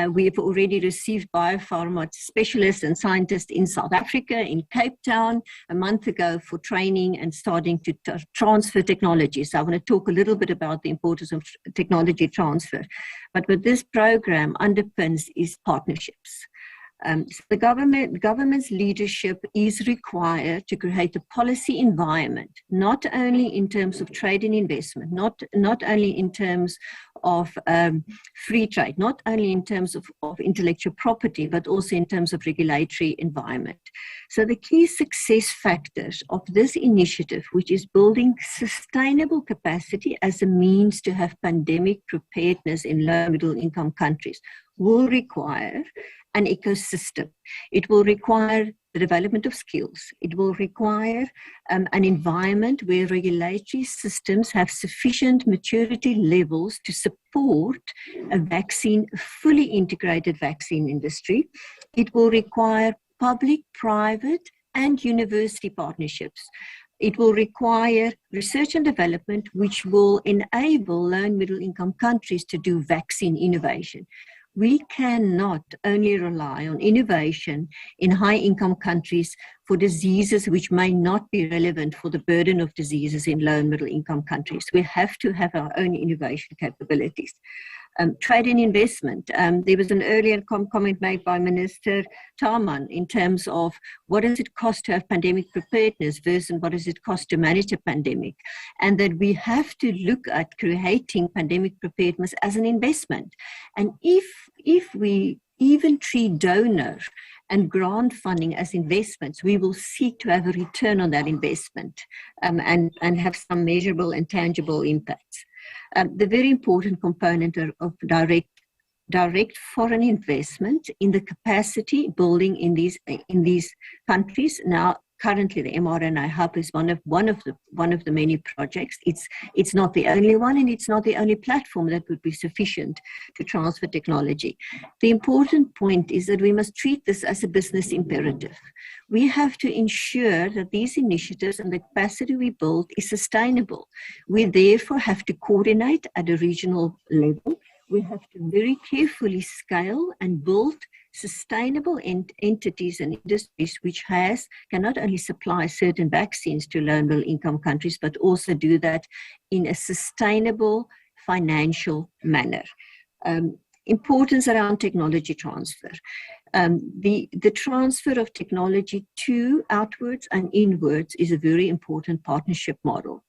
We have already received biopharma specialists and scientists in South Africa, in Cape Town, a month ago for training and starting to transfer technology. So I want to talk a little bit about the importance of technology transfer. But what this program underpins is partnerships. So the government's leadership is required to create a policy environment, not only in terms of trade and investment, not only in terms of free trade, not only in terms of intellectual property, but also in terms of regulatory environment. So the key success factors of this initiative, which is building sustainable capacity as a means to have pandemic preparedness in low and middle income countries, will require an ecosystem. It will require the development of skills. It will require an environment where regulatory systems have sufficient maturity levels to support a fully integrated vaccine industry. It will require public, private, and university partnerships. It will require research and development, which will enable low and middle income countries to do vaccine innovation. We cannot only rely on innovation in high-income countries for diseases which may not be relevant for the burden of diseases in low and middle-income countries. We have to have our own innovation capabilities. Trade and investment. There was an earlier comment made by Minister Tarman in terms of what does it cost to have pandemic preparedness versus what does it cost to manage a pandemic, and that we have to look at creating pandemic preparedness as an investment. And if we even treat donor and grant funding as investments, we will seek to have a return on that investment and have some measurable and tangible impacts. The very important component of direct foreign investment in the capacity building in these countries. Now, currently, the mRNA hub is one of the many projects. It's not the only one, and it's not the only platform that would be sufficient to transfer technology. The important point is that we must treat this as a business imperative. We have to ensure that these initiatives and the capacity we build is sustainable. We therefore have to coordinate at a regional level. We have to very carefully scale and build sustainable entities and industries which can not only supply certain vaccines to low and middle income countries, but also do that in a sustainable financial manner. Importance around technology transfer. The transfer of technology outwards and inwards is a very important partnership model.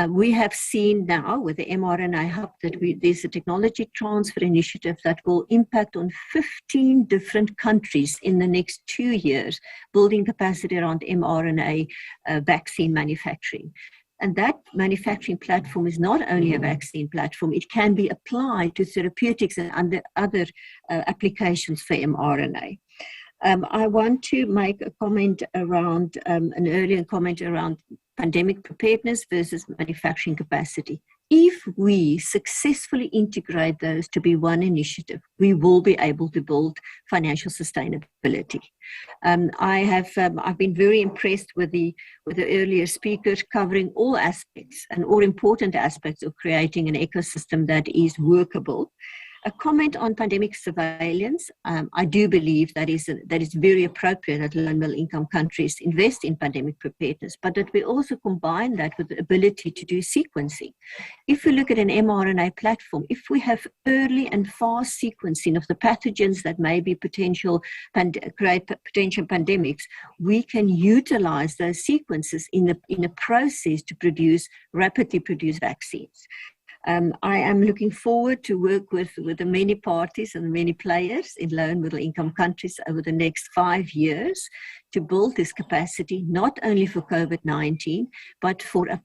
We have seen now with the mRNA hub that there's a technology transfer initiative that will impact on 15 different countries in the next 2 years, building capacity around mRNA vaccine manufacturing. And that manufacturing platform is not only a vaccine platform, it can be applied to therapeutics and other applications for mRNA. I want to make a comment around, an earlier comment around pandemic preparedness versus manufacturing capacity. If we successfully integrate those to be one initiative, we will be able to build financial sustainability. I've been very impressed with the earlier speakers covering all aspects and all important aspects of creating an ecosystem that is workable. A comment on pandemic surveillance. I do believe that is very appropriate that low and middle income countries invest in pandemic preparedness, but that we also combine that with the ability to do sequencing. If we look at an mRNA platform, if we have early and fast sequencing of the pathogens that may be create potential pandemics, we can utilize those sequences in a process to rapidly produce vaccines. I am looking forward to work with the many parties and many players in low and middle income countries over the next 5 years to build this capacity, not only for COVID-19, but for a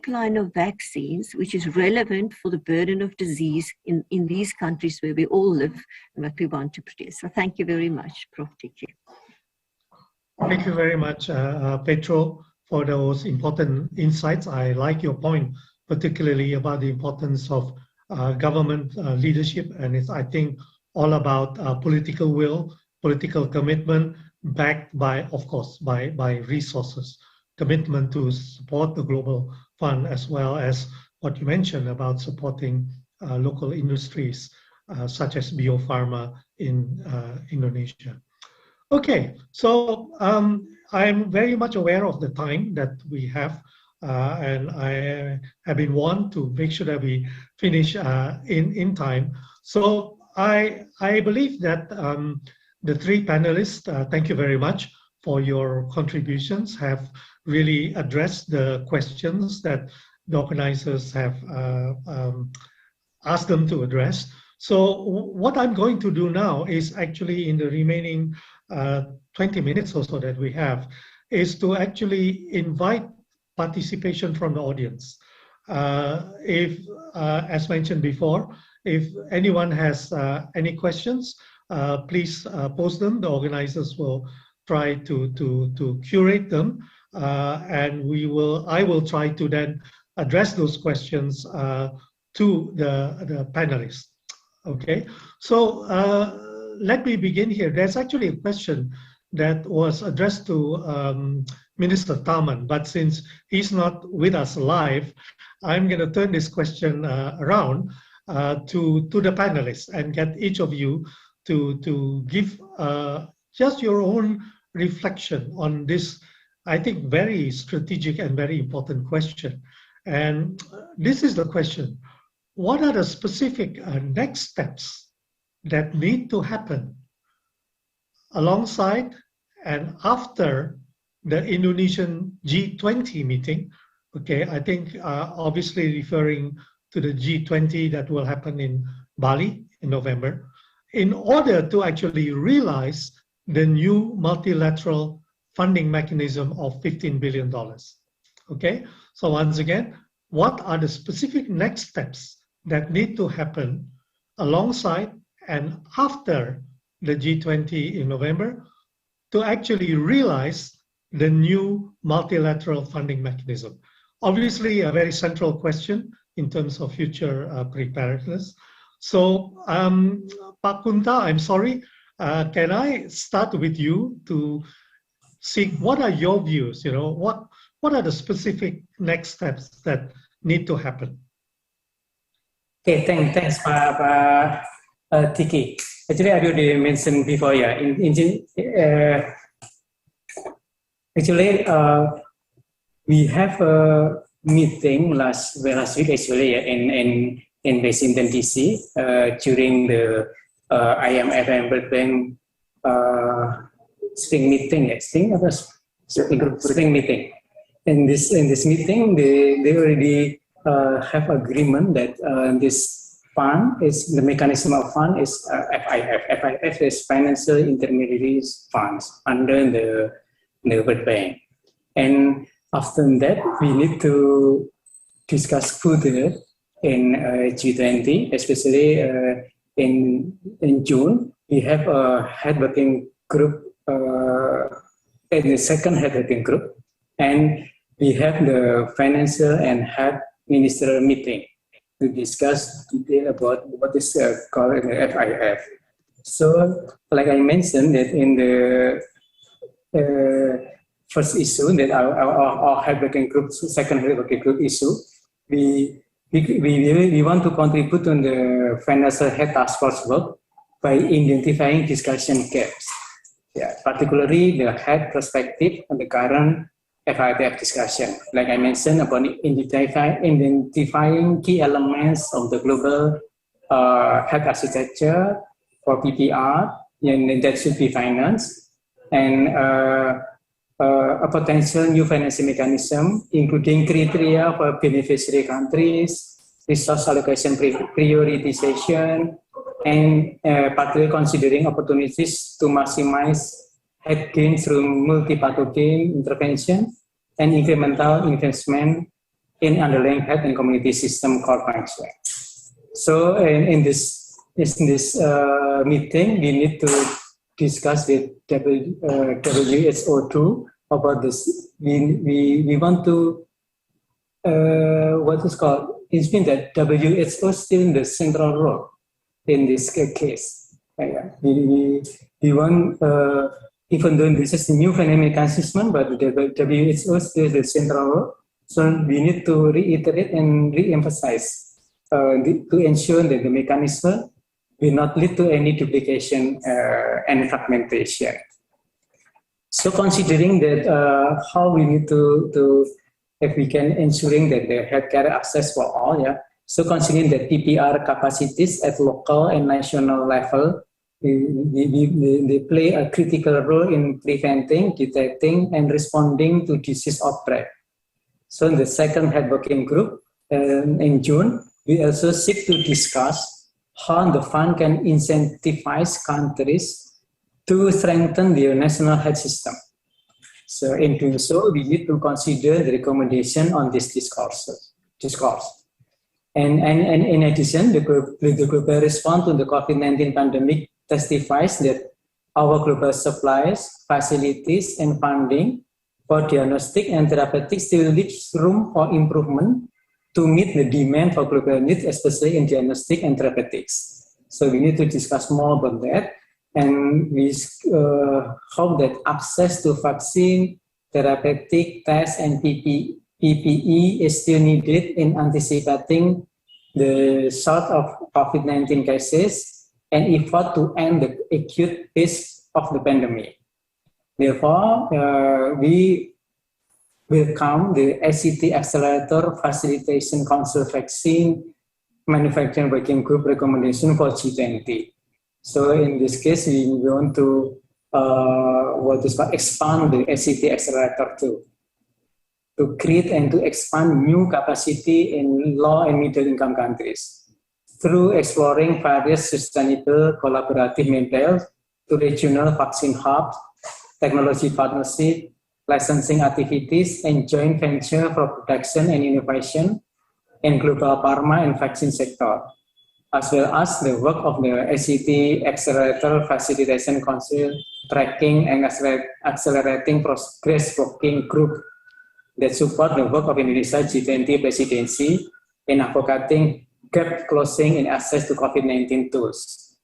pipeline of vaccines which is relevant for the burden of disease in these countries where we all live and what we want to produce. So thank you very much, Prof. Tiki. Thank you very much, Petro, for those important insights. I like your point, particularly about the importance of government leadership, and it's, I think, all about political will, political commitment, backed by, of course, by resources, commitment to support the Global Fund, as well as what you mentioned about supporting local industries such as biopharma in Indonesia. Okay, so I'm very much aware of the time that we have, and I have been warned to make sure that we finish in time. So I believe that the three panelists, thank you very much for your contributions, have really addressed the questions that the organizers have asked them to address. So what I'm going to do now is actually, in the remaining 20 minutes or so that we have, is to actually invite participation from the audience. If, as mentioned before, if anyone has any questions, please post them. The organizers will try to curate them, and I will try to then address those questions to the panelists. Okay, so let me begin here. There's actually a question that was addressed to Minister Taman, but since he's not with us live, I'm going to turn this question around to the panelists and get each of you to give just your own reflection on this, I think, very strategic and very important question. And this is the question: what are the specific next steps that need to happen alongside and after the Indonesian G20 meeting? Okay, I think obviously referring to the G20 that will happen in Bali in November, in order to actually realize the new multilateral funding mechanism of $15 billion. Okay, so once again, what are the specific next steps that need to happen alongside and after the G20 in November to actually realize the new multilateral funding mechanism? Obviously, a very central question in terms of future preparedness. So, Pak Kunta, I'm sorry, can I start with you to see what are your views? You know, what are the specific next steps that need to happen? Okay, thanks, Pak Tiki. Actually, I already mentioned before, yeah. Actually, we have a meeting last week actually, yeah, in Washington DC during the IMF and World Bank spring meeting. I think it was spring meeting. In this meeting, they already have agreement that this fund is the mechanism of fund is FIF. FIF is Financial Intermediaries Funds under the World Bank. And after that, we need to discuss further in G20, especially in June. We have a head working group, in the second head working group, and we have the financial and head ministerial meeting to discuss detail about what is called the FIF. So, like I mentioned, that in the first issue, that our head working group, second head working group issue, we want to contribute on the financial head task force work by identifying discussion gaps. Yeah, particularly the head perspective on the current FIF discussion. Like I mentioned about identifying key elements of the global health architecture for PPR, and that should be financed, and a potential new financing mechanism, including criteria for beneficiary countries, resource allocation prioritization, and particularly considering opportunities to maximize head gain through multi-pathogen intervention and incremental investment in underlying health and community system core function. So in this meeting, we need to discuss with WHO too about this. We want to what is called, it's been that WHO still in the central role in this case. We want, even though this is a new pandemic mechanism, but the WHO still the central role. So we need to reiterate and re-emphasize to ensure that the mechanism will not lead to any duplication and fragmentation. So considering that how we need to if we can ensuring that the healthcare access for all, yeah. So considering that PPR capacities at local and national level, they play a critical role in preventing, detecting, and responding to disease outbreak. So in the second health working group in June, we also seek to discuss how the fund can incentivize countries to strengthen their national health system. So in doing so, we need to consider the recommendation on this discourse. And in addition, the global response to the COVID-19 pandemic testifies that our global supplies, facilities, and funding for diagnostic and therapeutics still leaves room for improvement to meet the demand for global needs, especially in diagnostic and therapeutics. So we need to discuss more about that. And we hope that access to vaccine, therapeutic tests, and PPE is still needed in anticipating the sort of COVID-19 cases and effort to end the acute phase of the pandemic. Therefore, we welcome the ACT Accelerator Facilitation Council Vaccine Manufacturing Working Group recommendation for G20. So in this case, we want to expand the ACT Accelerator to create and to expand new capacity in low and middle income countries through exploring various sustainable collaborative models to regional vaccine hubs, technology partnership, licensing activities, and joint venture for production and innovation in global pharma and vaccine sector, as well as the work of the ACT Accelerator Facilitation Council tracking and accelerating progress working group that support the work of Indonesia G20 presidency in advocating gap closing in access to COVID-19 tools.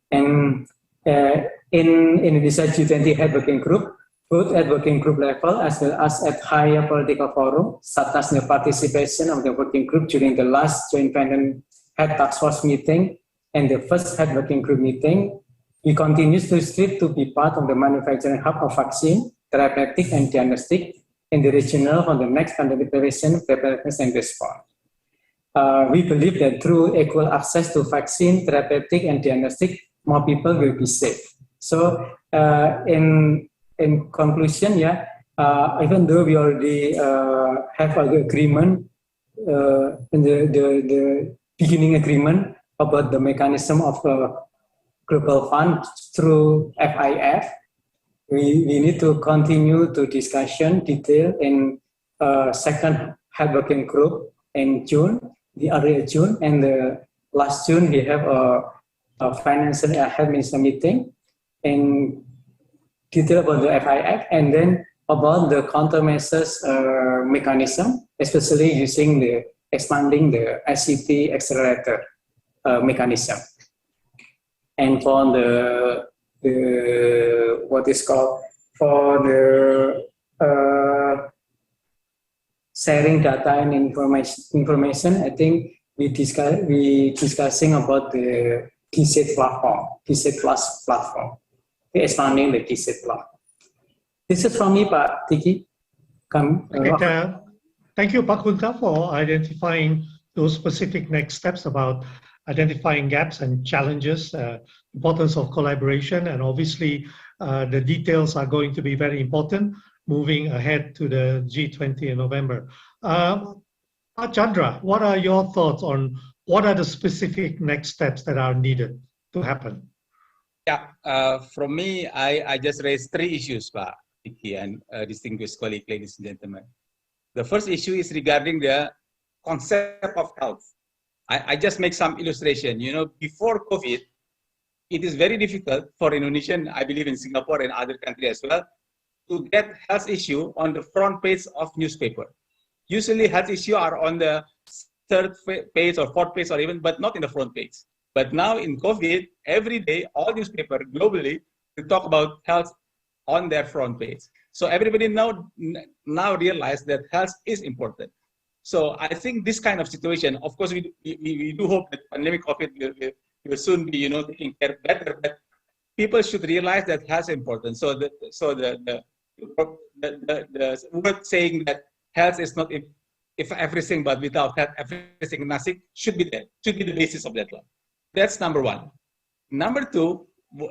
And in Indonesia G20 head working group, both at working group level as well as at higher political forum, such as the participation of the working group during the last joint pandemic head task force meeting and the first head working group meeting, we continue to strive to be part of the manufacturing hub of vaccine, therapeutic, and diagnostic in the regional for the next pandemic prevention, preparedness, and response. We believe that through equal access to vaccine, therapeutic, and diagnostic, more people will be safe. So in conclusion, yeah, even though we already have an agreement in the beginning agreement about the mechanism of global fund through FIF, we need to continue to discussion detail in second head working group in June, the earlier June, and the last June we have a financial head minister meeting in detail about the FIF, and then about the countermeasures mechanism, especially using the expanding the ACT Accelerator mechanism. And for the what is called for the sharing data and information, I think we discussing about the KISET platform, KISET Plus platform, expanding the KISET platform. This is from me, Pak Tiki. Thank you, Pak Kunta, for identifying those specific next steps about identifying gaps and challenges, importance of collaboration, and obviously the details are going to be very important moving ahead to the G20 in November. Chandra, what are your thoughts on what are the specific next steps that are needed to happen? Yeah, from me, I just raised three issues, Pak Tiki and distinguished colleagues, ladies and gentlemen. The first issue is regarding the concept of health. I just make some illustration. You know, before COVID, it is very difficult for Indonesian, I believe in Singapore and other countries as well, to get health issue on the front page of newspaper. Usually health issue are on the third page or fourth page or even, but not in the front page. But now in COVID, every day, all newspaper globally, they talk about health on their front page. So everybody now realize that health is important. So I think this kind of situation, of course, we do hope that pandemic COVID will soon be, taking care better, but people should realize that health is important. So the word saying that health is not if everything, but without health, everything, nothing, should be there, should be the basis of that one. That's number one. Number two,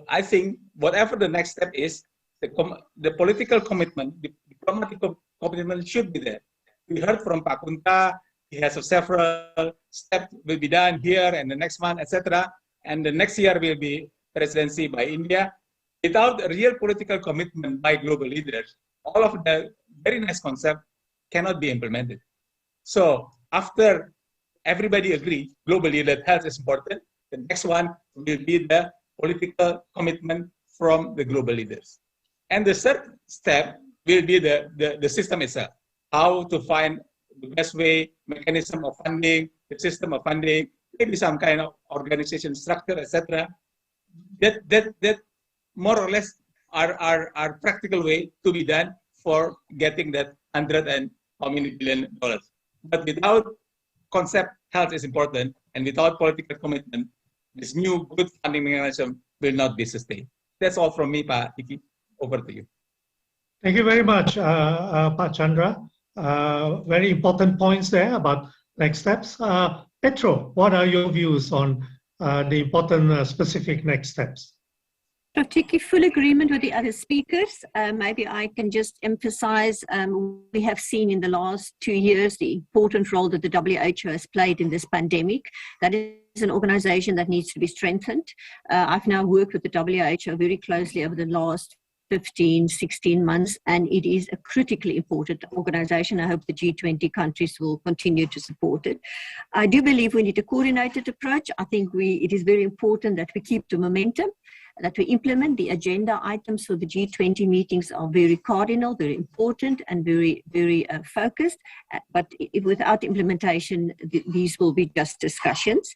I think whatever the next step is, the political commitment, the diplomatic commitment should be there. We heard from Pak Kunta, he has several steps will be done here and the next month, etc. And the next year will be presidency by India. Without a real political commitment by global leaders, all of the very nice concept cannot be implemented. So after everybody agree globally that health is important, the next one will be the political commitment from the global leaders. And the third step will be the system itself. How to find the best way, mechanism of funding, the system of funding, maybe some kind of organization structure, etc. That more or less are practical way to be done for getting that $100 and how many billion dollars. But without concept, health is important, and without political commitment, this new good funding mechanism will not be sustained. That's all from me, Pak Iki. Over to you. Thank you very much, Pak Chandra. Very important points there about next steps. Petro, what are your views on the important specific next steps? Dr. full agreement with the other speakers. Maybe I can just emphasize we have seen in the last 2 years the important role that the WHO has played in this pandemic. That is an organization that needs to be strengthened. I've now worked with the WHO very closely over the last 15, 16 months, and it is a critically important organization. I hope the G20 countries will continue to support it. I do believe we need a coordinated approach. I think it is very important that we keep the momentum, that we implement the agenda items for the G20 meetings are very cardinal, very important, and very, very focused. But without implementation, these will be just discussions.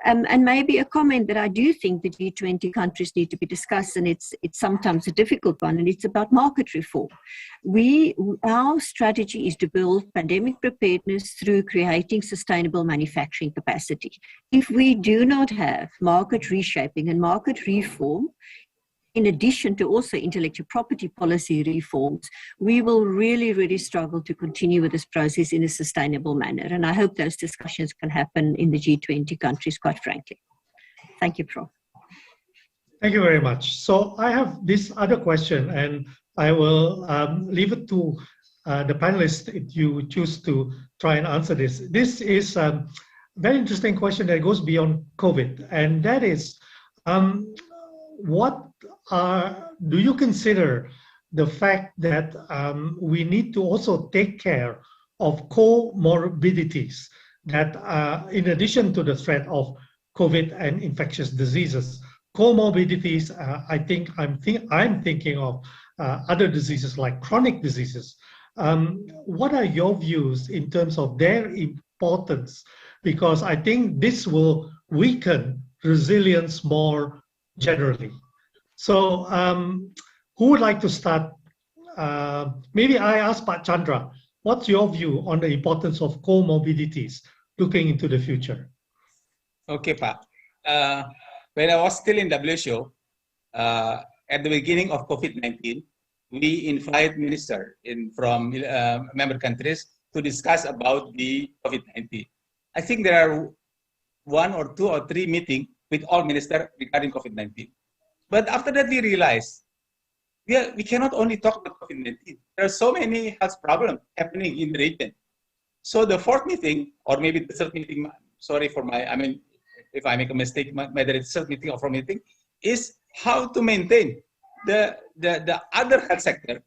And maybe a comment that I do think the G20 countries need to be discussed, and it's sometimes a difficult one, and it's about market reform. Our strategy is to build pandemic preparedness through creating sustainable manufacturing capacity. If we do not have market reshaping and market reform, in addition to also intellectual property policy reforms, we will really, really struggle to continue with this process in a sustainable manner. And I hope those discussions can happen in the G20 countries, quite frankly. Thank you, Prof. Thank you very much. So I have this other question, and I will leave it to the panelists if you choose to try and answer this. This is a very interesting question that goes beyond COVID, and that is, do you consider the fact that we need to also take care of comorbidities that in addition to the threat of COVID and infectious diseases, comorbidities, I'm thinking of other diseases like chronic diseases. What are your views in terms of their importance? Because I think this will weaken resilience more generally. So who would like to start? Maybe I ask Pak Chandra, what's your view on the importance of comorbidities looking into the future? Okay, Pak. When I was still in WHO, at the beginning of COVID-19, we invite ministers from member countries to discuss about the COVID-19. I think there are 1 or 2 or 3 meetings with all ministers regarding COVID-19. But after that, we realized we cannot only talk about COVID-19. There are so many health problems happening in the region. So the 4th meeting, or maybe the 3rd meeting, sorry for if I make a mistake, whether it's 3rd meeting or 4th meeting, is how to maintain the other health sector,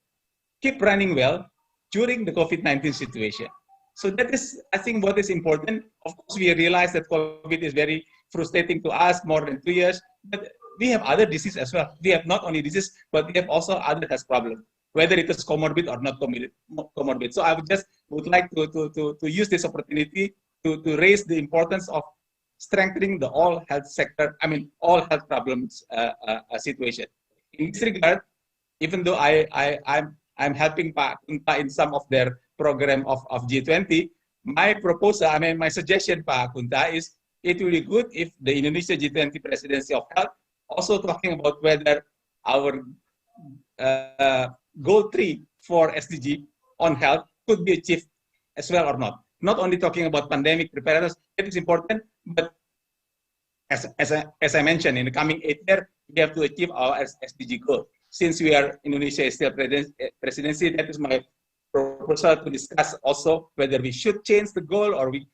keep running well, during the COVID-19 situation. So that is, I think, what is important. Of course, we realize that COVID is very frustrating to us, more than 2 years, but we have other diseases as well. We have not only disease, but we have also other health problems, whether it is comorbid or not comorbid. So I would like to use this opportunity to raise the importance of strengthening the all health sector, all health problems situation. In this regard, even though I'm helping Pak Kunta in some of their program of G20, my proposal, my suggestion, Pak Kunta, is it will be good if the Indonesia G20 Presidency of Health also talking about whether our goal 3 for SDG on health could be achieved as well or not. Not only talking about pandemic preparedness, it is important, but as I mentioned, in the coming 8 years, we have to achieve our SDG goal. Since we are Indonesia is still presidency, that is my proposal to discuss also whether we should change the goal or we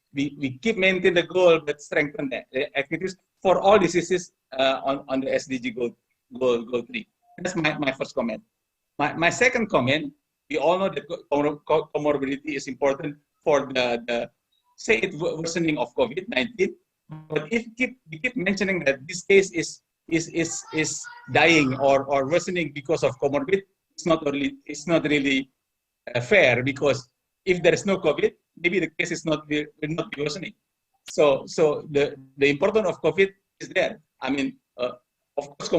keep maintain the goal but strengthen the activities for all diseases on the SDG goal 3. That's my first comment. My second comment, we all know that comorbidity is important for the say it worsening of COVID-19. But if we keep mentioning that this case is dying or worsening because of comorbid, it's not really fair, because if there is no COVID, maybe the case will not be worsening. So the importance of COVID is there. Of course,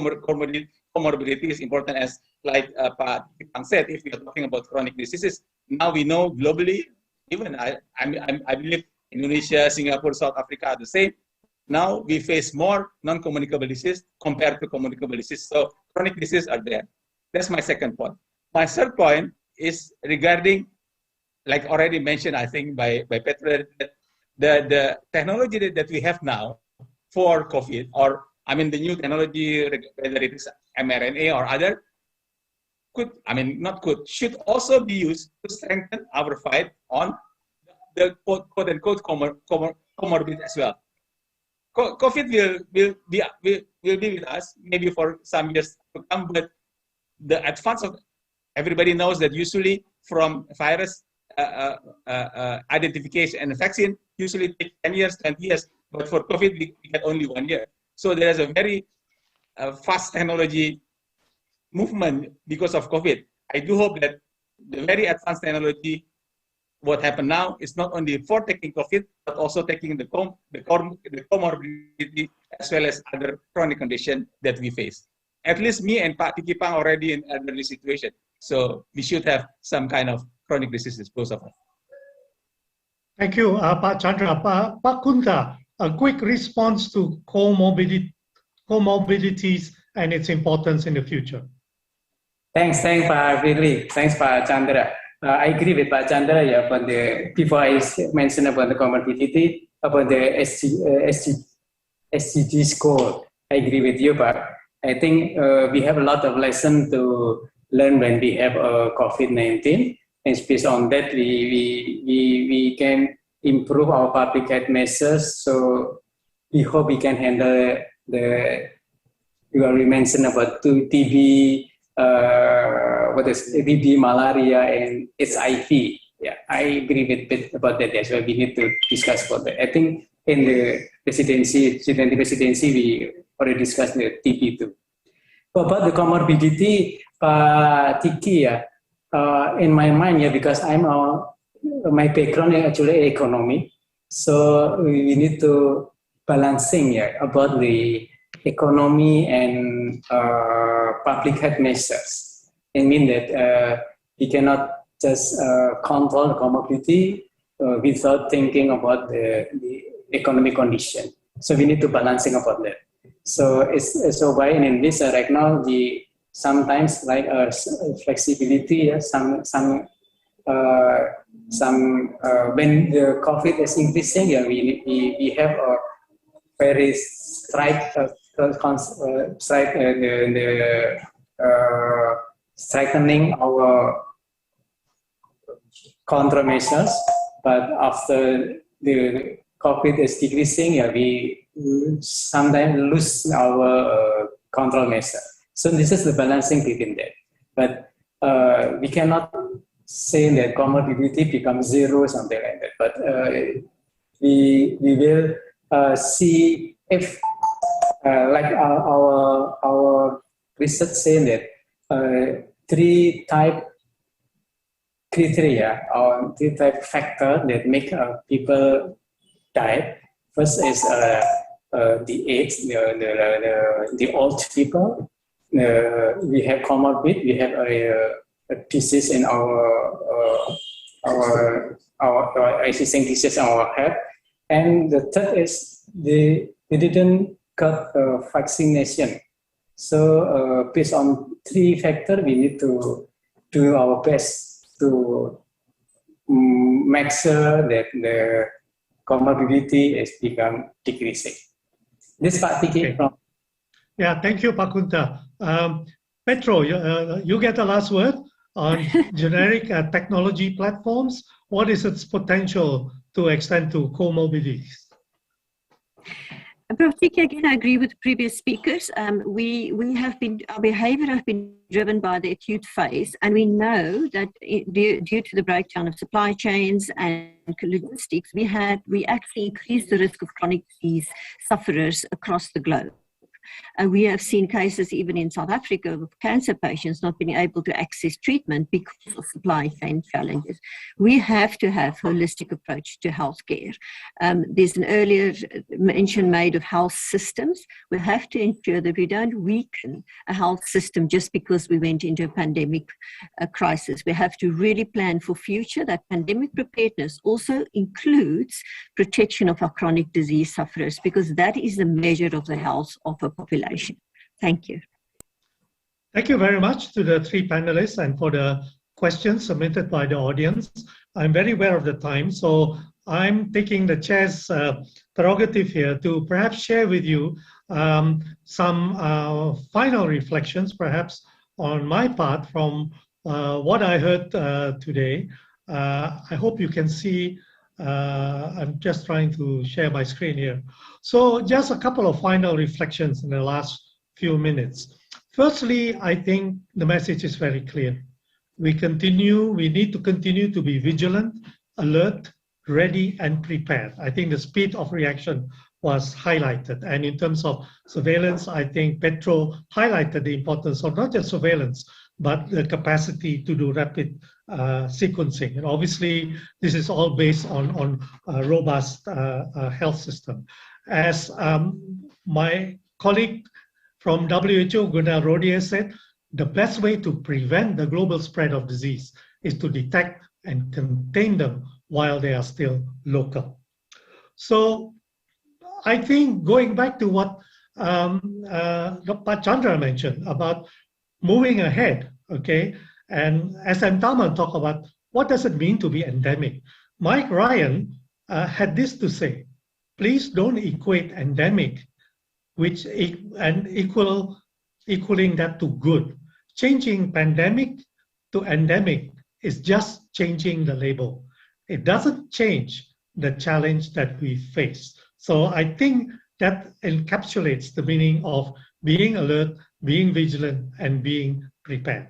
comorbidity is important, as like Pak Kipang said. If we are talking about chronic diseases, now we know globally, even I believe Indonesia, Singapore, South Africa are the same. Now we face more non-communicable disease compared to communicable disease. So chronic diseases are there. That's my second point. My third point is regarding, like already mentioned, I think by Petro, the technology that we have now for COVID, or the new technology, whether it is mRNA or other, should also be used to strengthen our fight on the quote-unquote comorbid as well. COVID will be with us maybe for some years to come, but the advance of everybody knows that usually from virus identification and vaccine usually take 10 years, 20 years, but for COVID we get only 1 year. So there is a very fast technology movement because of COVID. I do hope that the very advanced technology, what happened now, is not only for taking COVID, but also taking the comorbidity as well as other chronic condition that we face. At least me and Pak Kipang already in elderly situation. So we should have some kind of chronic diseases, both of us. Thank you, Pak Chandra. Pak Kunta, a quick response to comorbidities and its importance in the future. Thanks, Pak Firly. Thanks, Pak Chandra. I agree with Pak Chandra about before I mentioned about the comorbidity, about the SDGs goal. I agree with you, but I think we have a lot of lessons to learn when we have COVID-19, and based on that, we can improve our public health measures. So we hope we can handle you already mentioned about TB, TB, malaria, and HIV. Yeah, I agree with about that as well. We need to discuss about that. I think in the G20 presidency, we already discussed the TB too. About the comorbidity, Tiki, in my mind, because my background is actually economy, so we need to balancing about the economy and public health measures. It means that we cannot just control the comorbidity without thinking about the economic condition. So we need to balancing about that. So so why in Indonesia right now sometimes like flexibility, some when the COVID is increasing, we have a very strengthening our countermeasures, but after the COVID is decreasing, we sometimes lose our control measure. So this is the balancing between that. But we cannot saying that comorbidity becomes zero, something like that. But we will see if, like our research saying that 3 type criteria or 3 type factor that make people die. First is the age, the old people. We have comorbid. We have a disease in our existing disease in our head. And the third is they didn't got vaccination. So based on 3 factors, we need to do our best to make sure that the comorbidity is become decreasing. This part taking from. Yeah, thank you, Pak Kunta. Petro, you get the last word on generic technology platforms. What is its potential to extend to comorbidities? Particularly, again, I agree with the previous speakers. Our behavior has been driven by the acute phase, and we know that due to the breakdown of supply chains and logistics, we actually increased the risk of chronic disease sufferers across the globe. We have seen cases even in South Africa of cancer patients not being able to access treatment because of supply chain challenges. We have to have a holistic approach to healthcare. There's an earlier mention made of health systems. We have to ensure that we don't weaken a health system just because we went into a pandemic crisis. We have to really plan for future. That pandemic preparedness also includes protection of our chronic disease sufferers, because that is the measure of the health of a population. Thank you. Thank you very much to the 3 panelists and for the questions submitted by the audience. I'm very aware of the time, so I'm taking the chair's prerogative here to perhaps share with you some final reflections, perhaps on my part, from what I heard today. I hope you can see. I'm just trying to share my screen here. So just a couple of final reflections in the last few minutes. Firstly, I think the message is very clear. We need to continue to be vigilant, alert, ready, and prepared. I think the speed of reaction was highlighted. And in terms of surveillance, I think Petro highlighted the importance of not just surveillance, but the capacity to do rapid sequencing. And obviously, this is all based on a robust health system. As my colleague from WHO, Gunnar Rodier, said, the best way to prevent the global spread of disease is to detect and contain them while they are still local. So I think going back to what Pak Chandra mentioned about moving ahead, okay, and SM Tharman talked about what does it mean to be endemic. Mike Ryan had this to say: please don't equate endemic equaling that to good. Changing pandemic to endemic is just changing the label. It doesn't change the challenge that we face. So I think that encapsulates the meaning of being alert, being vigilant, and being prepared.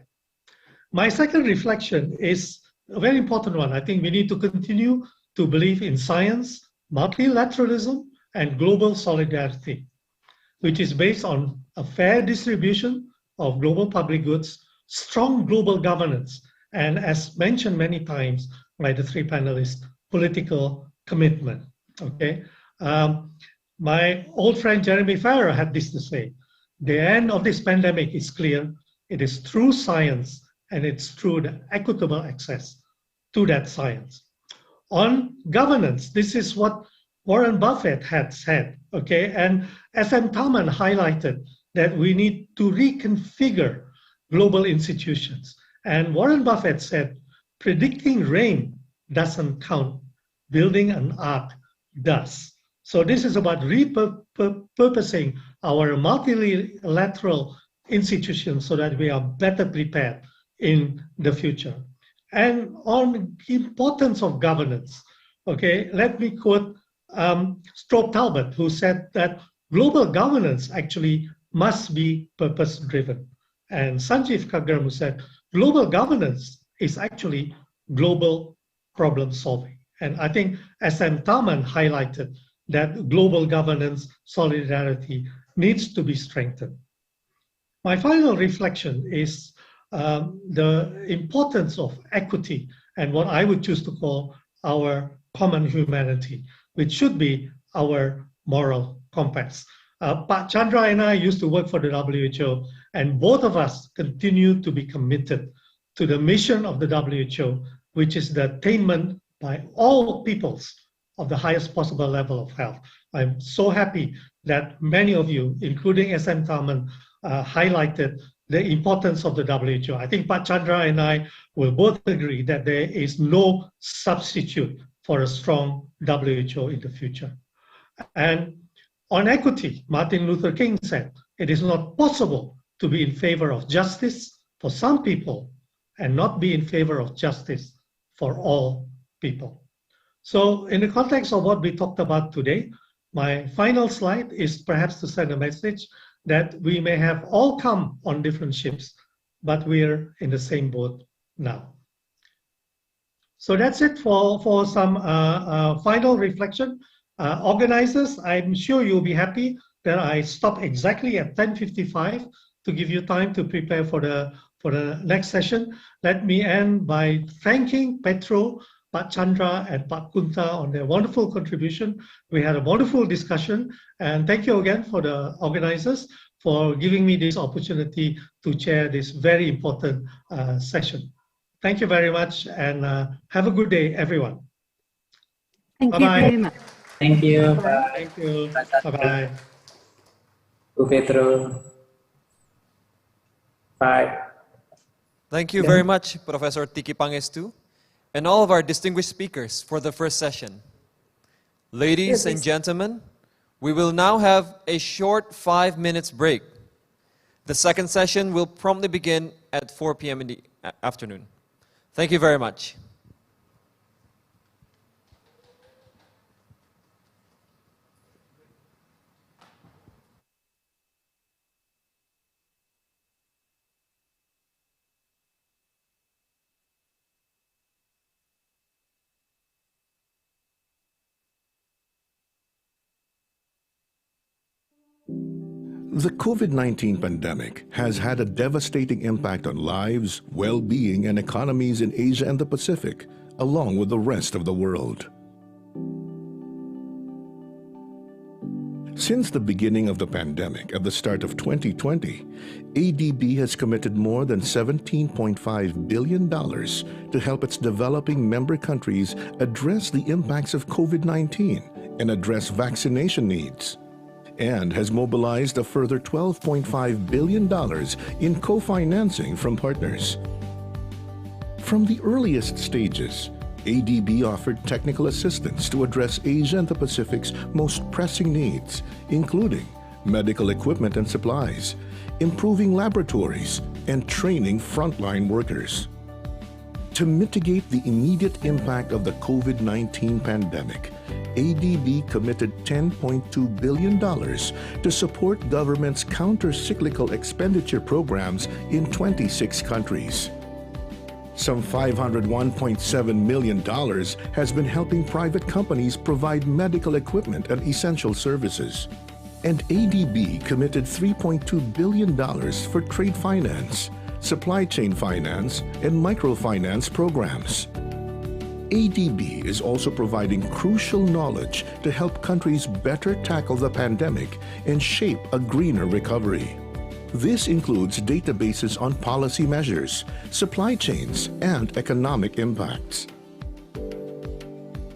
My second reflection is a very important one. I think we need to continue to believe in science, multilateralism, and global solidarity, which is based on a fair distribution of global public goods, strong global governance, and, as mentioned many times by the 3 panelists, political commitment. Okay, my old friend Jeremy Farrar had this to say: the end of this pandemic is clear. It is through science, and it's through the equitable access to that science. On governance, this is what Warren Buffett had said, okay? And SM Tharman highlighted that we need to reconfigure global institutions. And Warren Buffett said, predicting rain doesn't count, building an ark does. So this is about repurposing our multilateral institutions so that we are better prepared in the future. And on the importance of governance, okay, let me quote Strobe Talbot, who said that global governance actually must be purpose-driven. And Sanjeev Kagram, who said global governance is actually global problem solving. And I think SM Tharman highlighted that global governance solidarity needs to be strengthened. My final reflection is the importance of equity and what I would choose to call our common humanity, which should be our moral compass. Pak Chandra and I used to work for the WHO, and both of us continue to be committed to the mission of the WHO, which is the attainment by all peoples of the highest possible level of health. I'm so happy that many of you, including SM Tharman, highlighted the importance of the WHO. I think Pak Chandra and I will both agree that there is no substitute for a strong WHO in the future. And on equity, Martin Luther King said, it is not possible to be in favor of justice for some people and not be in favor of justice for all people. So in the context of what we talked about today, my final slide is perhaps to send a message that we may have all come on different ships, but we're in the same boat now. So that's it for some final reflection. Organizers, I'm sure you'll be happy that I stop exactly at 10:55 to give you time to prepare for the next session. Let me end by thanking Petro, Pak Chandra, and Pak Kunta on their wonderful contribution. We had a wonderful discussion, and thank you again for the organizers for giving me this opportunity to chair this very important session. Thank you very much, and have a good day, everyone. Thank you very much. Thank you. Bye. Thank you. Bye-bye. Petro. Bye. Thank you very much, Professor Tiki Pangestu, and all of our distinguished speakers for the first session. Ladies and gentlemen, we will now have a short 5 minutes break. The second session will promptly begin at 4 p.m. in the afternoon. Thank you very much. The COVID-19 pandemic has had a devastating impact on lives, well-being, and economies in Asia and the Pacific, along with the rest of the world. Since the beginning of the pandemic at the start of 2020, ADB has committed more than $17.5 billion to help its developing member countries address the impacts of COVID-19 and address vaccination needs, and has mobilized a further $12.5 billion in co-financing from partners. From the earliest stages, ADB offered technical assistance to address Asia and the Pacific's most pressing needs, including medical equipment and supplies, improving laboratories, and training frontline workers. To mitigate the immediate impact of the COVID-19 pandemic, ADB committed $10.2 billion to support governments' counter-cyclical expenditure programs in 26 countries. Some $501.7 million has been helping private companies provide medical equipment and essential services. And ADB committed $3.2 billion for trade finance, supply chain finance, and microfinance programs. ADB is also providing crucial knowledge to help countries better tackle the pandemic and shape a greener recovery. This includes databases on policy measures, supply chains, and economic impacts.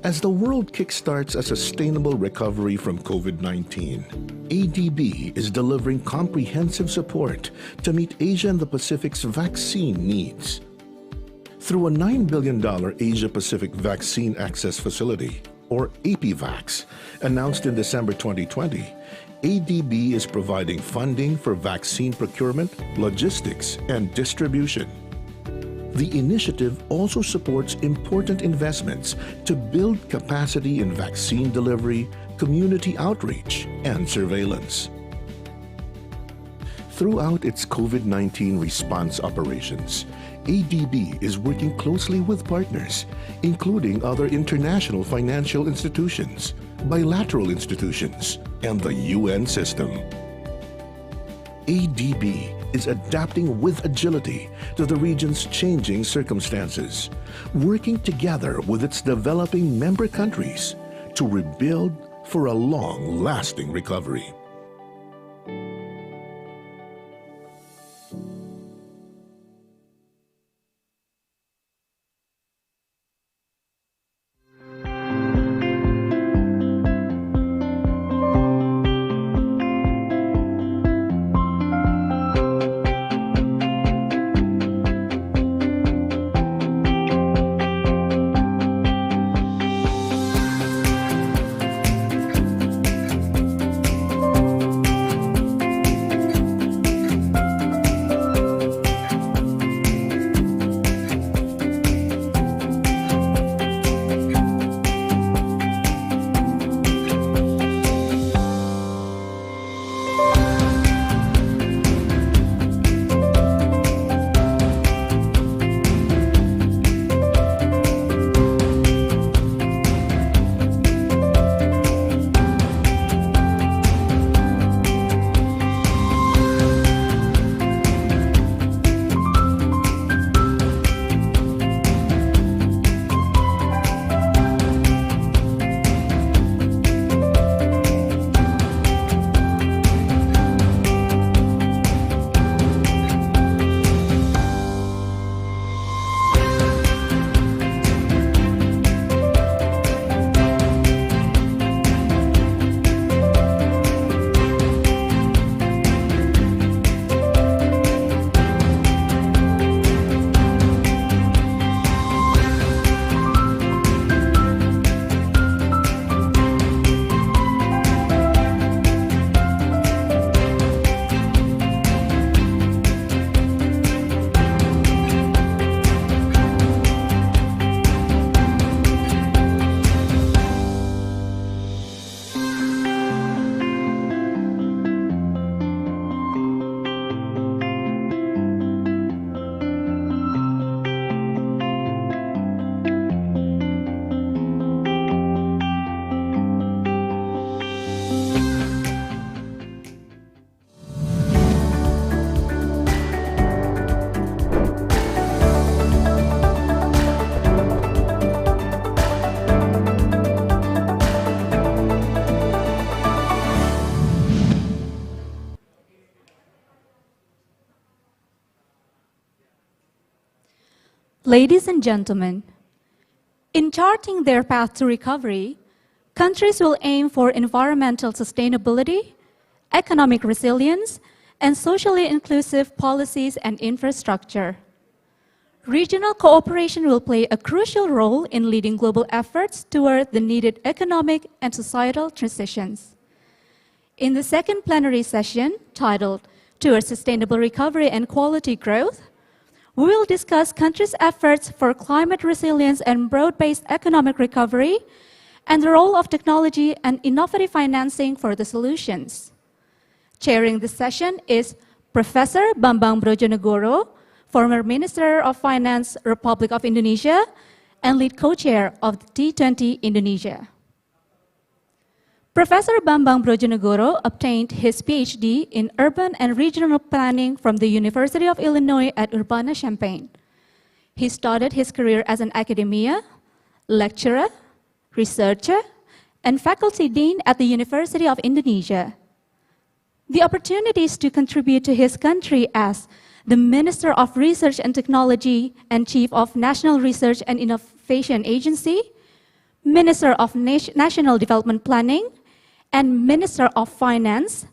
As the world kickstarts a sustainable recovery from COVID-19, ADB is delivering comprehensive support to meet Asia and the Pacific's vaccine needs. Through a $9 billion Asia-Pacific Vaccine Access Facility, or APVAX, announced in December 2020, ADB is providing funding for vaccine procurement, logistics, and distribution. The initiative also supports important investments to build capacity in vaccine delivery, community outreach, and surveillance. Throughout its COVID-19 response operations, ADB is working closely with partners, including other international financial institutions, bilateral institutions, and the UN system. ADB is adapting with agility to the region's changing circumstances, working together with its developing member countries to rebuild for a long-lasting recovery. Ladies and gentlemen, in charting their path to recovery, countries will aim for environmental sustainability, economic resilience, and socially inclusive policies and infrastructure. Regional cooperation will play a crucial role in leading global efforts toward the needed economic and societal transitions. In the second plenary session, titled Towards Sustainable Recovery and Quality Growth, we will discuss countries' efforts for climate resilience and broad-based economic recovery and the role of technology and innovative financing for the solutions. Chairing this session is Professor Bambang Brojonegoro, former Minister of Finance, Republic of Indonesia, and lead co-chair of the G20 Indonesia. Professor Bambang Brojonegoro obtained his PhD in Urban and Regional Planning from the University of Illinois at Urbana-Champaign. He started his career as an academia, lecturer, researcher, and faculty dean at the University of Indonesia. The opportunities to contribute to his country as the Minister of Research and Technology and Chief of National Research and Innovation Agency, Minister of National Development Planning, and Minister of Finance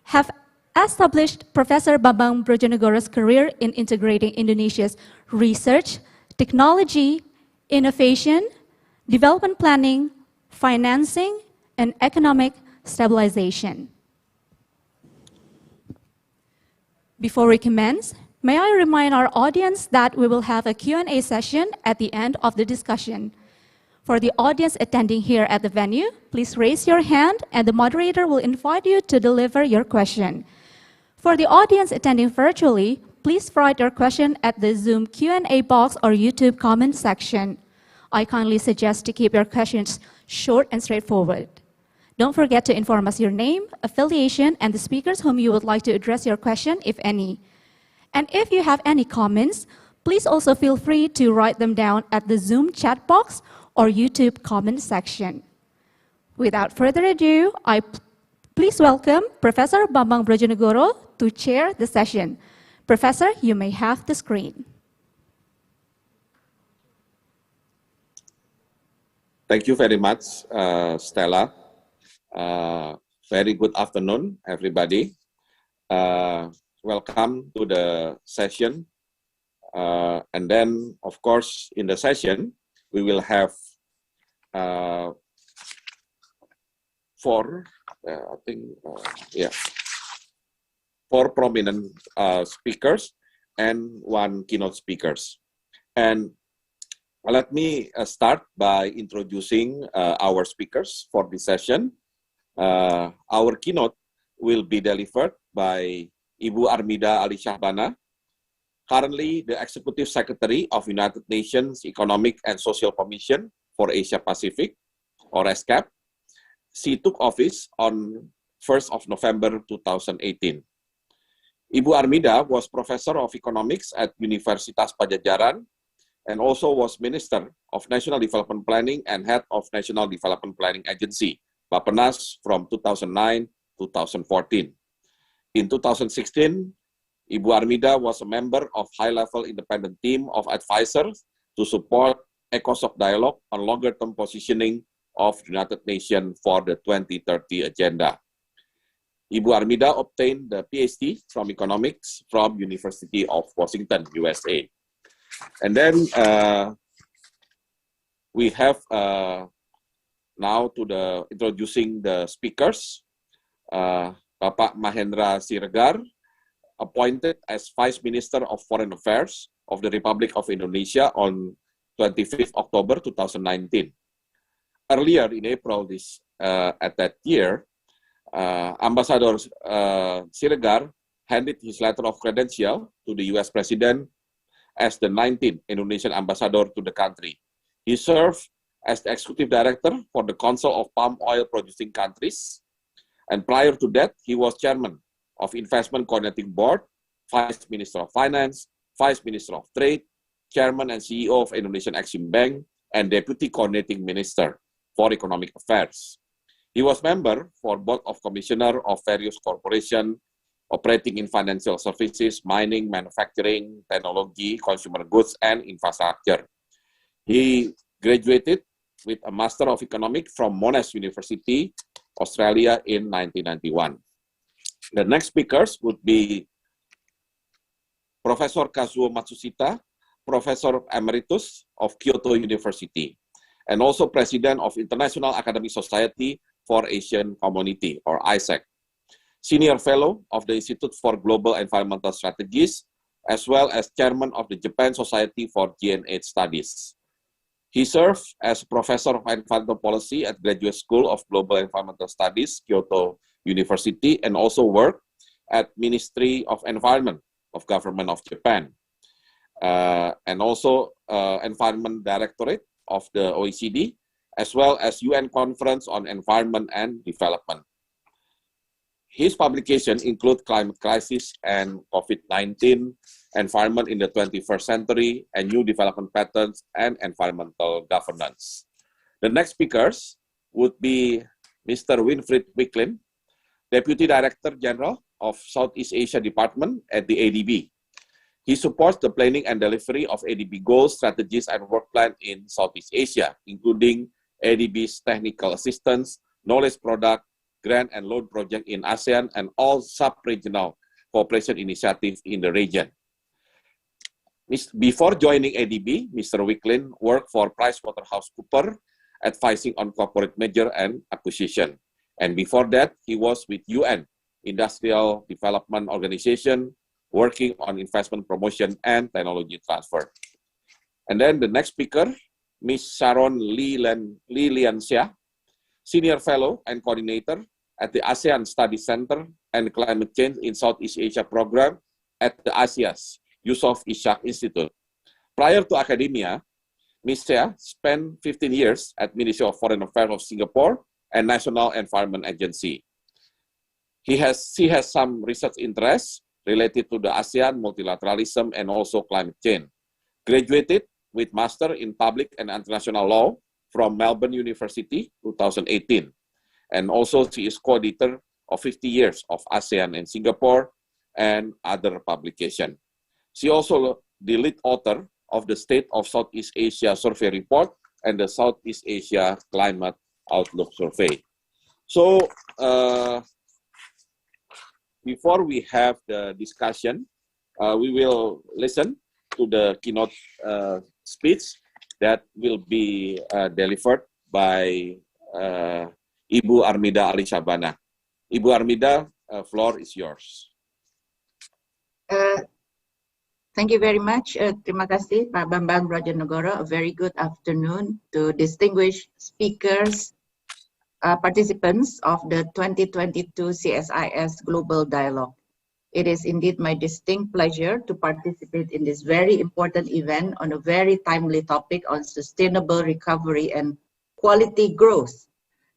have established Professor Bambang Brojonegoro's career in integrating Indonesia's research, technology, innovation, development planning, financing, and economic stabilization. Before we commence, may I remind our audience that we will have a Q&A session at the end of the discussion. For the audience attending here at the venue, please raise your hand and the moderator will invite you to deliver your question. For the audience attending virtually, please write your question at the Zoom Q&A box or YouTube comment section. I kindly suggest to keep your questions short and straightforward. Don't forget to inform us your name, affiliation, and the speakers whom you would like to address your question, if any. And if you have any comments, please also feel free to write them down at the Zoom chat box or YouTube comment section. Without further ado, please welcome Professor Bambang Brojonegoro to chair the session. Professor, you may have the screen. Thank you very much, Stella. Very good afternoon, everybody. Welcome to the session. And then, of course, in the session, we will have four prominent speakers and one keynote speakers. And let me start by introducing our speakers for this session. Our keynote will be delivered by Ibu Armida Ali Shahbana, currently the Executive Secretary of United Nations Economic and Social Commission for Asia Pacific, or ESCAP. She took office on 1st of November 2018. Ibu Armida was Professor of Economics at Universitas Padjadjaran and also was Minister of National Development Planning and Head of National Development Planning Agency, Bappenas, from 2009-2014. In 2016, Ibu Armida was a member of high-level independent team of advisors to support ECOSOC dialogue on longer-term positioning of United Nations for the 2030 agenda. Ibu Armida obtained the PhD from economics from University of Washington, USA. And then we have now introducing the speakers. Bapak Mahendra Siregar, appointed as Vice Minister of Foreign Affairs of the Republic of Indonesia on 25th October 2019. Earlier in April at that year, Ambassador Siregar handed his letter of credential to the US President as the 19th Indonesian ambassador to the country. He served as the Executive Director for the Council of Palm Oil Producing Countries, and prior to that, he was Chairman of Investment Coordinating Board, Vice Minister of Finance, Vice Minister of Trade, Chairman and CEO of Indonesian Exim Bank, and Deputy Coordinating Minister for Economic Affairs. He was member for Board of Commissioner of various corporations operating in financial services, mining, manufacturing, technology, consumer goods, and infrastructure. He graduated with a Master of Economics from Monash University, Australia in 1991. The next speakers would be Professor Kazuo Matsushita, Professor Emeritus of Kyoto University, and also President of International Academic Society for Asian Community, or ISAC, Senior Fellow of the Institute for Global Environmental Strategies, as well as Chairman of the Japan Society for G&H Studies. He served as Professor of Environmental Policy at Graduate School of Global Environmental Studies, Kyoto University, and also worked at Ministry of Environment of Government of Japan, and also Environment Directorate of the OECD, as well as UN Conference on Environment and Development. His publications include Climate Crisis and COVID-19, Environment in the 21st Century, and New Development Patterns and Environmental Governance. The next speakers would be Mr. Winfried Wicklin, Deputy Director General of Southeast Asia Department at the ADB. He supports the planning and delivery of ADB goals, strategies, and work plan in Southeast Asia, including ADB's technical assistance, knowledge product, grant and loan project in ASEAN, and all sub-regional cooperation initiatives in the region. Before joining ADB, Mr. Wicklin worked for PricewaterhouseCoopers, advising on corporate merger and acquisition. And before that, he was with UN, Industrial Development Organization, working on investment promotion and technology transfer. And then the next speaker, Ms. Sharon Lee Lian Xia, Senior Fellow and Coordinator at the ASEAN Study Center and Climate Change in Southeast Asia program at the CSIS Yusof Ishak Institute. Prior to academia, Ms. Seah spent 15 years at Ministry of Foreign Affairs of Singapore and National Environment Agency. She has some research interests related to the ASEAN, multilateralism, and also climate change. Graduated with Master in Public and International Law from Melbourne University, 2018. And also she is co-editor of 50 years of ASEAN and Singapore and other publications. She also the lead author of the State of Southeast Asia Survey Report and the Southeast Asia Climate Outlook Survey. So, before we have the discussion, we will listen to the keynote speech that will be delivered by Ibu Armida Ali Shabana. Ibu Armida, floor is yours. Thank you very much. Terima kasih, Pak Bambang Brojonegoro. A very good afternoon to distinguished speakers, participants of the 2022 CSIS Global Dialogue. It is indeed my distinct pleasure to participate in this very important event on a very timely topic on sustainable recovery and quality growth.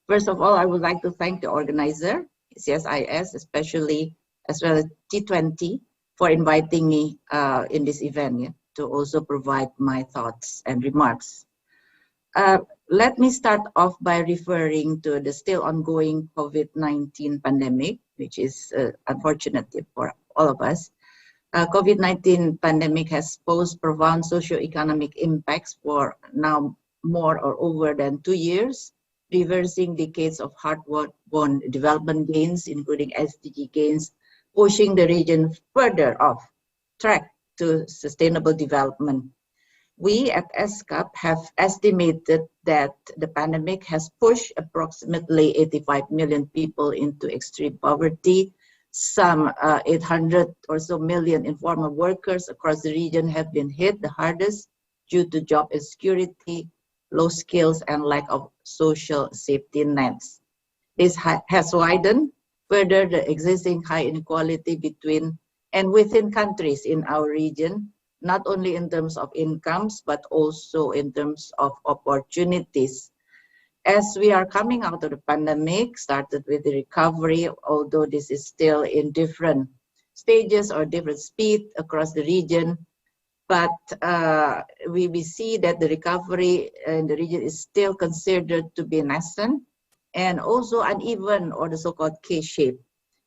First of all, I would like to thank the organizer, CSIS, especially as well as G20, for inviting me in this event to also provide my thoughts and remarks. Let me start off by referring to the still ongoing COVID-19 pandemic, which is unfortunate for all of us. COVID-19 pandemic has posed profound socio-economic impacts for now more or over than 2 years, reversing decades of hard-won development gains, including SDG gains, pushing the region further off track to sustainable development. We at ESCAP have estimated that the pandemic has pushed approximately 85 million people into extreme poverty. Some 800 or so million informal workers across the region have been hit the hardest due to job insecurity, low skills, and lack of social safety nets. This has widened further the existing high inequality between and within countries in our region, not only in terms of incomes, but also in terms of opportunities. As we are coming out of the pandemic, started with the recovery, although this is still in different stages or different speed across the region, but we see that the recovery in the region is still considered to be nascent and also uneven, or the so-called K-shape.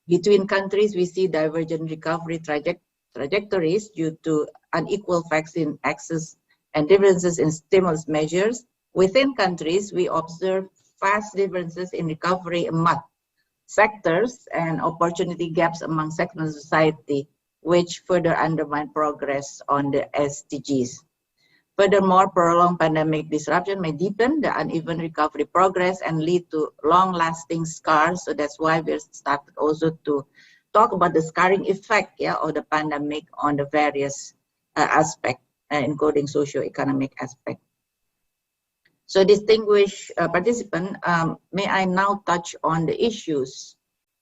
Between countries, we see divergent recovery trajectories due to unequal vaccine access and differences in stimulus measures. Within countries, we observe vast differences in recovery among sectors and opportunity gaps among segments of society, which further undermine progress on the SDGs. Furthermore, prolonged pandemic disruption may deepen the uneven recovery progress and lead to long-lasting scars. So that's why we started also to talk about the scarring effect of the pandemic on the various aspects, including socio-economic aspect. So distinguished participant, may I now touch on the issues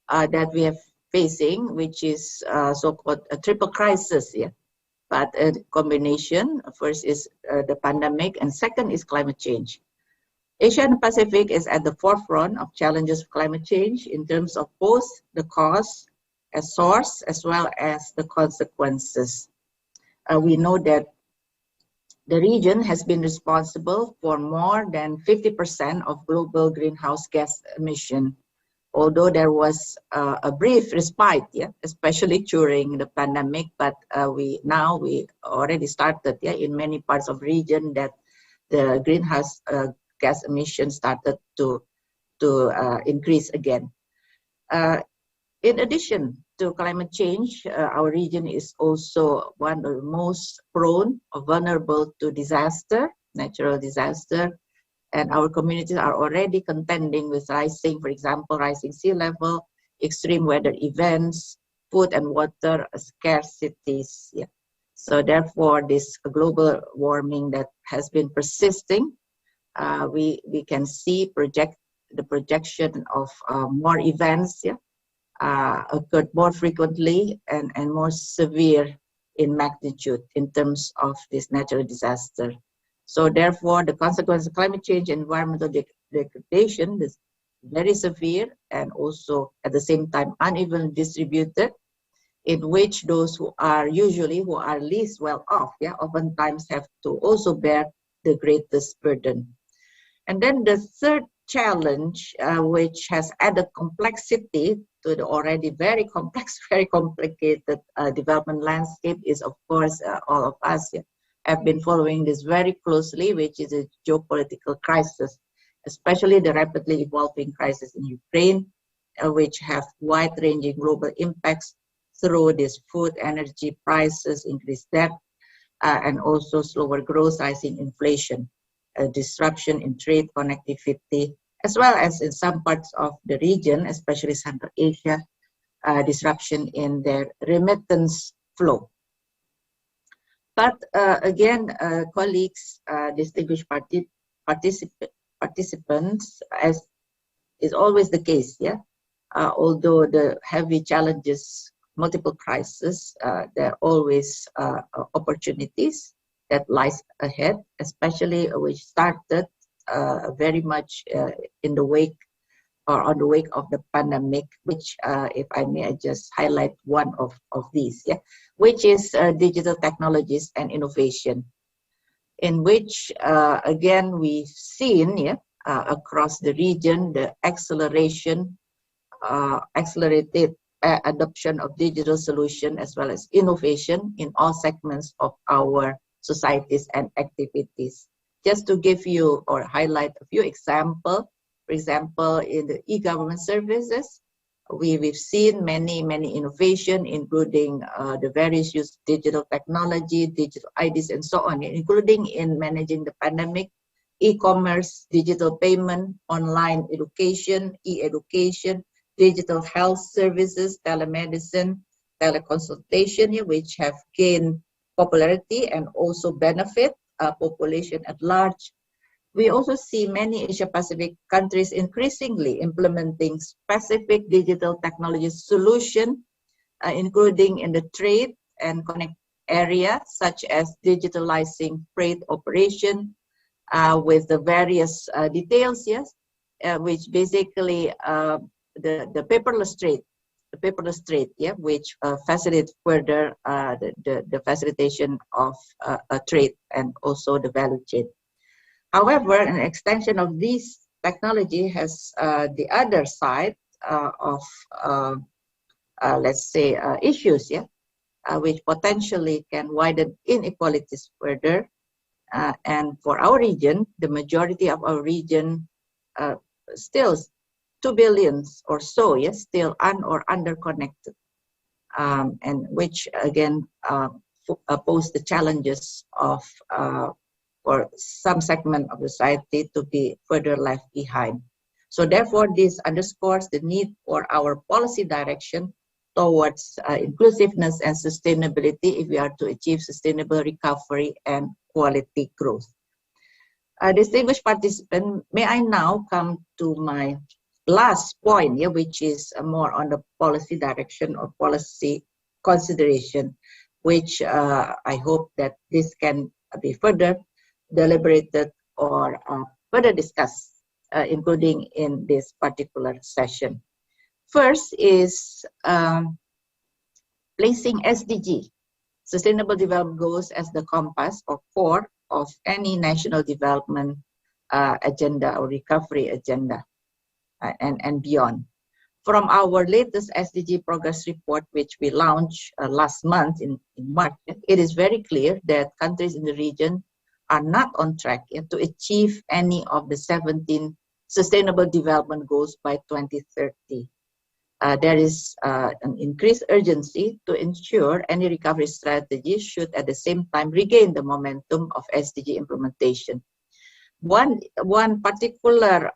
that we are facing, which is so-called a triple crisis. But a combination. First is the pandemic, and second is climate change. Asia and Pacific is at the forefront of challenges of climate change in terms of both the cause, as source, as well as the consequences. We know that the region has been responsible for more than 50% of global greenhouse gas emission. Although there was a brief respite, especially during the pandemic, but we already started in many parts of the region that the greenhouse gas emissions started to increase again. In addition to climate change, our region is also one of the most prone or vulnerable to disaster, natural disaster. And our communities are already contending with rising, for example, rising sea level, extreme weather events, food and water scarcities. So therefore, this global warming that has been persisting, we can see the projection of more events occurred more frequently and more severe in magnitude in terms of this natural disaster. So therefore, the consequence of climate change and environmental degradation is very severe and also at the same time unevenly distributed, in which those who are least well off, oftentimes have to also bear the greatest burden. And then the third challenge, which has added complexity to the already very complex, very complicated development landscape, is of course all of us have been following this very closely, which is a geopolitical crisis, especially the rapidly evolving crisis in Ukraine, which have wide-ranging global impacts through this food, energy prices, increased debt, and also slower growth, rising inflation, disruption in trade connectivity, as well as in some parts of the region, especially Central Asia, disruption in their remittance flow. But again, colleagues, distinguished participants, as is always the case, although the heavy challenges, multiple crises, there are always opportunities that lies ahead, especially which started very much in the wake or on the wake of the pandemic, which, if I may, I just highlight one of these, which is digital technologies and innovation, in which, again, we've seen across the region the accelerated adoption of digital solution as well as innovation in all segments of our societies and activities. Just to give you or highlight a few examples, for example, in the e-government services, we've seen many innovation, including the various use of digital technology, digital IDs, and so on, including in managing the pandemic, e-commerce, digital payment, online education, e-education, digital health services, telemedicine, teleconsultation, which have gained popularity and also benefit population at large. We also see many Asia-Pacific countries increasingly implementing specific digital technology solutions, including in the trade and connect area, such as digitalizing freight operation with the various details, which basically the paperless trade, which facilitates further the facilitation of trade and also the value chain. However, an extension of this technology has the other side of, let's say, issues, which potentially can widen inequalities further. And for our region, the majority of our region still 2 billion or so, still or underconnected, and which again pose the challenges of for some segment of society to be further left behind. So therefore, this underscores the need for our policy direction towards inclusiveness and sustainability if we are to achieve sustainable recovery and quality growth. Distinguished participants, may I now come to my last point, which is more on the policy direction or policy consideration, which I hope that this can be further deliberated or further discussed, including in this particular session. First is placing SDG, Sustainable Development Goals, as the compass or core of any national development agenda or recovery agenda and beyond. From our latest SDG progress report, which we launched last month in March, it is very clear that countries in the region are not on track to achieve any of the 17 Sustainable Development Goals by 2030. There is an increased urgency to ensure any recovery strategy should at the same time regain the momentum of SDG implementation. One particular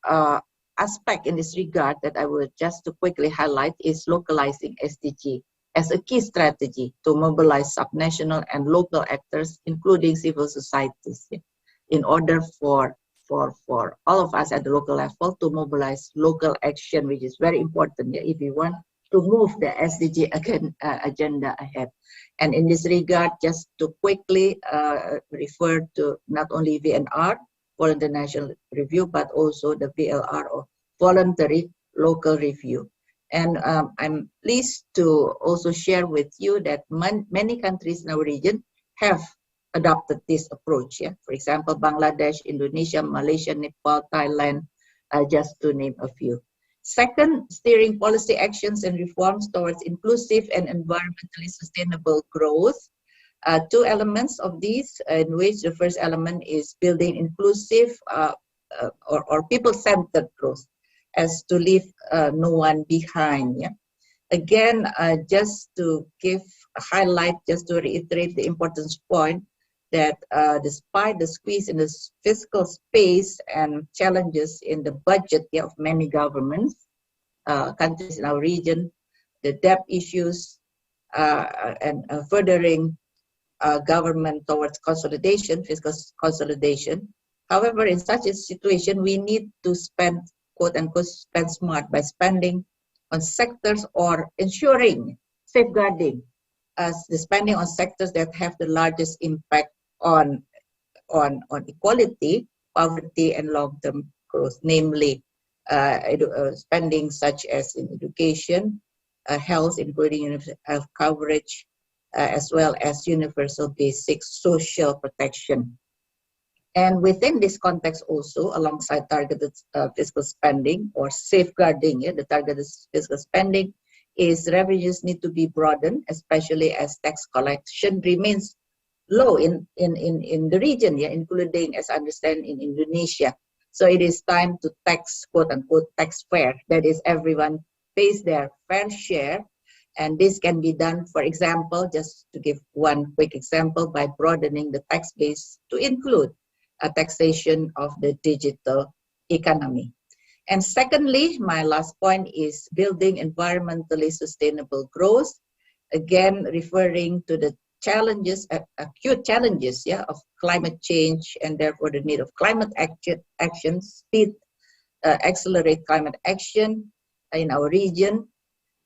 aspect in this regard that I will just to quickly highlight is localizing SDG as a key strategy to mobilize subnational and local actors, including civil societies, in order for for all of us at the local level to mobilize local action, which is very important if we want to move the SDG agenda ahead. And in this regard, just to quickly refer to not only VNR, Voluntary National Review, but also the VLR, or Voluntary Local Review. And I'm pleased to also share with you that many countries in our region have adopted this approach. Yeah? For example, Bangladesh, Indonesia, Malaysia, Nepal, Thailand, just to name a few. Second, steering policy actions and reforms towards inclusive and environmentally sustainable growth. Two elements of these, in which the first element is building inclusive or people-centered growth, as to leave no one behind. Yeah? Again, just to give a highlight, just to reiterate the importance point, that despite the squeeze in the fiscal space and challenges in the budget of many governments, countries in our region, the debt issues, and furthering government towards consolidation, fiscal consolidation. However, in such a situation, we need to spend, quote unquote, spend smart by spending on sectors or ensuring, safeguarding the spending on sectors that have the largest impact on equality, poverty, and long-term growth, namely spending such as in education, health, including health coverage, as well as universal basic social protection. And within this context also, alongside targeted fiscal spending or safeguarding the targeted fiscal spending, is revenues need to be broadened, especially as tax collection remains low in the region, including, as I understand, in Indonesia. So it is time to tax, quote unquote, tax fair. That is, everyone pays their fair share. And this can be done, for example, just to give one quick example, by broadening the tax base to include a taxation of the digital economy. And secondly, my last point is building environmentally sustainable growth. Again, referring to the challenges, acute challenges, of climate change, and therefore the need of climate action, speed, accelerate climate action in our region.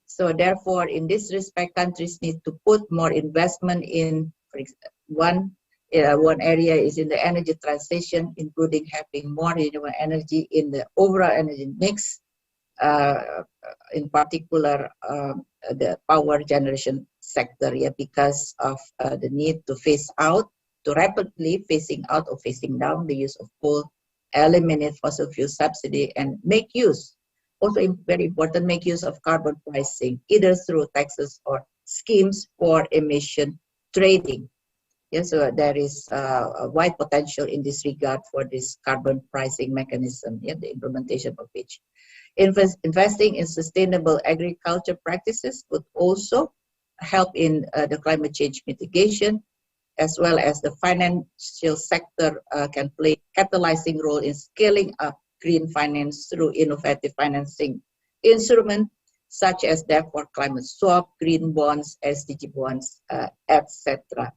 So therefore, in this respect, countries need to put more investment in, for example, one area is in the energy transition, including having more renewable energy in the overall energy mix, in particular the power generation sector, because of the need to rapidly phasing out or phasing down the use of coal, eliminate fossil fuel subsidy, and make use, also very important, make use of carbon pricing, either through taxes or schemes for emission trading. So there is a wide potential in this regard for this carbon pricing mechanism, the implementation of which. Investing in sustainable agriculture practices would also help in the climate change mitigation, as well as the financial sector can play a catalyzing role in scaling up green finance through innovative financing instruments such as debt for climate swap, green bonds, SDG bonds, etc.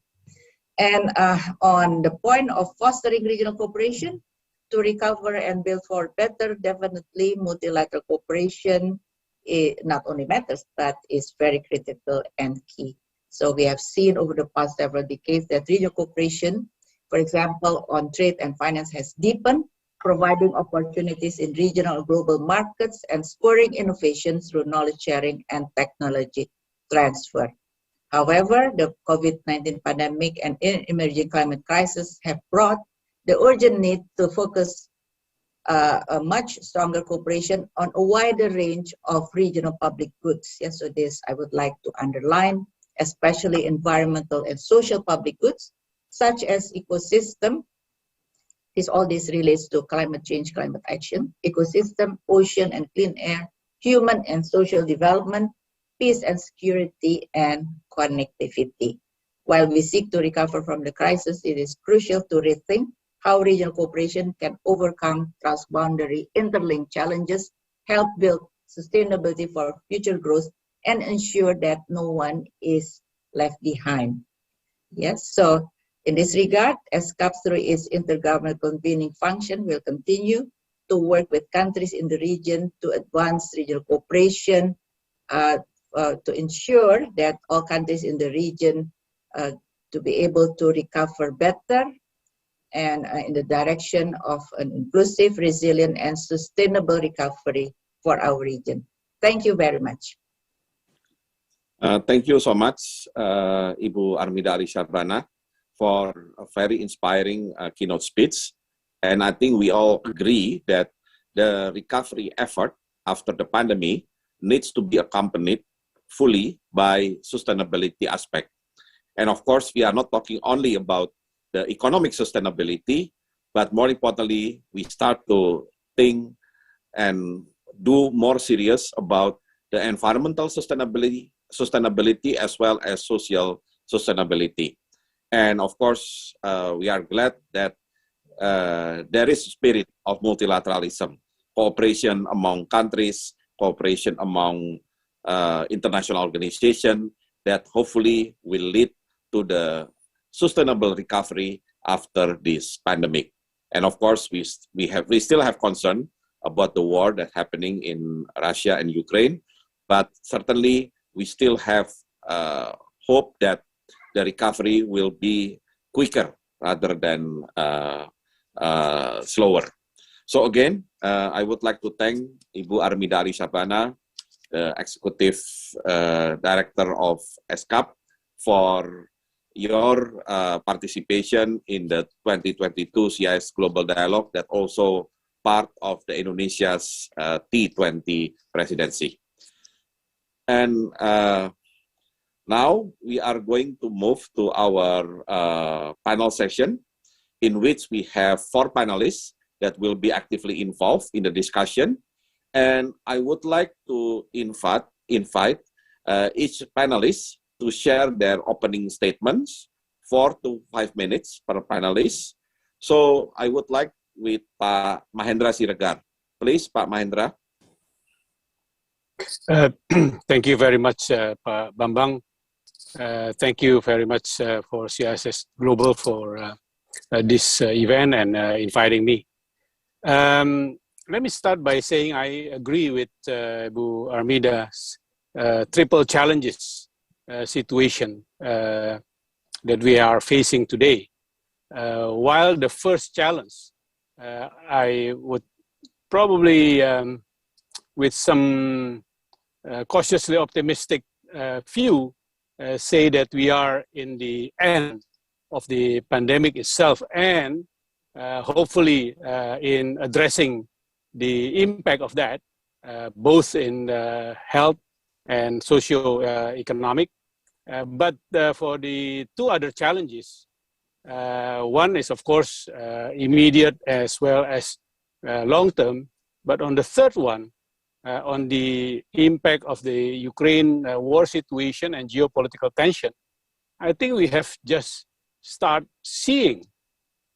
And on the point of fostering regional cooperation to recover and build for better, definitely multilateral cooperation not only matters, but is very critical and key. So we have seen over the past several decades that regional cooperation, for example, on trade and finance has deepened, providing opportunities in regional and global markets and spurring innovation through knowledge sharing and technology transfer. However, the COVID-19 pandemic and emerging climate crisis have brought the urgent need to focus a much stronger cooperation on a wider range of regional public goods. So this I would like to underline, especially environmental and social public goods, such as ecosystem. All this relates to climate change, climate action, ecosystem, ocean and clean air, human and social development, peace and security, and connectivity. While we seek to recover from the crisis, it is crucial to rethink how regional cooperation can overcome transboundary interlinked challenges, help build sustainability for future growth, and ensure that no one is left behind. So In this regard, ESCAP through its intergovernmental convening function will continue to work with countries in the region to advance regional cooperation to ensure that all countries in the region to be able to recover better and in the direction of an inclusive, resilient, and sustainable recovery for our region. Thank you very much. Thank you so much, Ibu Armida Arysyarbana, for a very inspiring keynote speech. And I think we all agree that the recovery effort after the pandemic needs to be accompanied fully by sustainability aspect. And of course, we are not talking only about the economic sustainability, but more importantly, we start to think and do more serious about the environmental sustainability as well as social sustainability. And of course, we are glad that there is a spirit of multilateralism, cooperation among countries, cooperation among international organizations that hopefully will lead to the sustainable recovery after this pandemic. And of course, we still have concern about the war that's happening in Russia and Ukraine, but certainly we still have hope that the recovery will be quicker rather than slower. So again, I would like to thank Ibu Armida Arysyarbana, the Executive Director of ESCAP, for your participation in the 2022 CSIS Global Dialogue that also part of the Indonesia's T20 presidency. And now we are going to move to our panel session, in which we have 4 panelists that will be actively involved in the discussion. And I would like to invite each panelist to share their opening statements, 4 to 5 minutes per panelist. So I would like with Pak Mahendra Siregar. Please, Pak Mahendra. Thank you very much, Pak Bambang. Thank you very much for CSIS Global for this event and inviting me. Let me start by saying I agree with Bu Armida's triple challenges situation that we are facing today. While the first challenge, I would probably, with some cautiously optimistic view, say that we are in the end of the pandemic itself, and hopefully in addressing the impact of that, both in health and socio-economic. But for the 2 other challenges, one is of course immediate as well as long-term, but on the third one, on the impact of the Ukraine war situation and geopolitical tension, I think we have just start seeing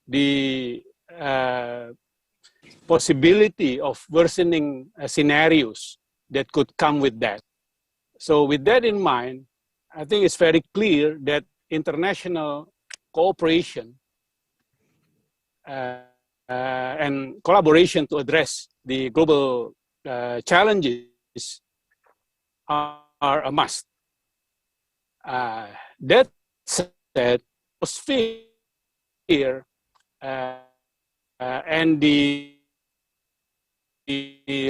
the possibility of worsening scenarios that could come with that. So with that in mind, I think it's very clear that international cooperation and collaboration to address the global challenges are a must. That said, atmosphere and the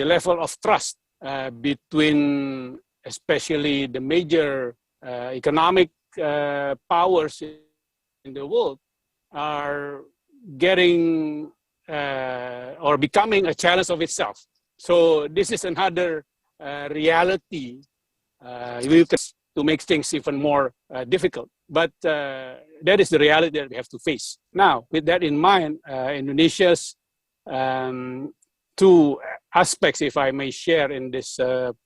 level of trust between especially the major economic powers in the world are getting or becoming a challenge of itself. So this is another reality to make things even more difficult. But that is the reality that we have to face. Now, with that in mind, Indonesia's 2 aspects, if I may share in this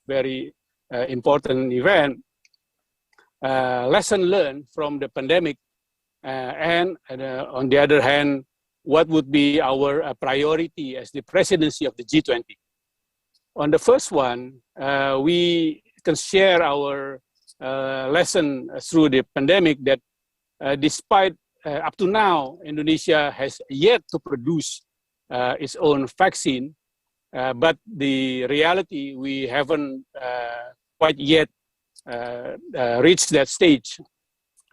very important event, lesson learned from the pandemic, and on the other hand, what would be our priority as the presidency of the G20. On the first one, we can share our lesson through the pandemic that despite up to now, Indonesia has yet to produce its own vaccine, but the reality, we haven't quite yet reached that stage.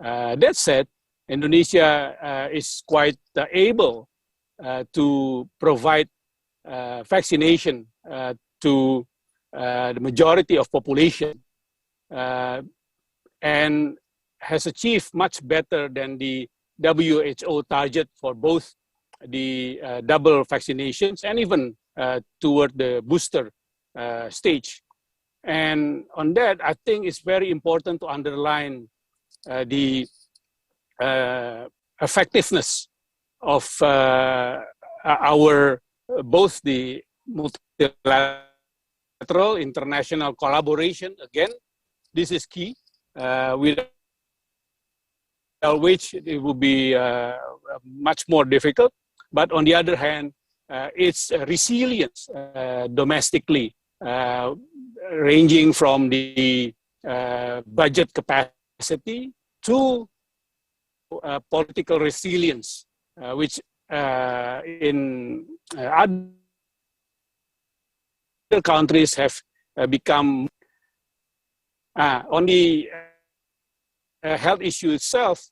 That said, Indonesia is quite able to provide vaccination to the majority of population, and has achieved much better than the WHO target for both the double vaccinations and even toward the booster stage. And on that, I think it's very important to underline the effectiveness of our both the multilateral international collaboration. Again, this is key, without which it will be much more difficult. But on the other hand, its resilience domestically, ranging from the budget capacity to political resilience, which in other countries have become on the health issue itself.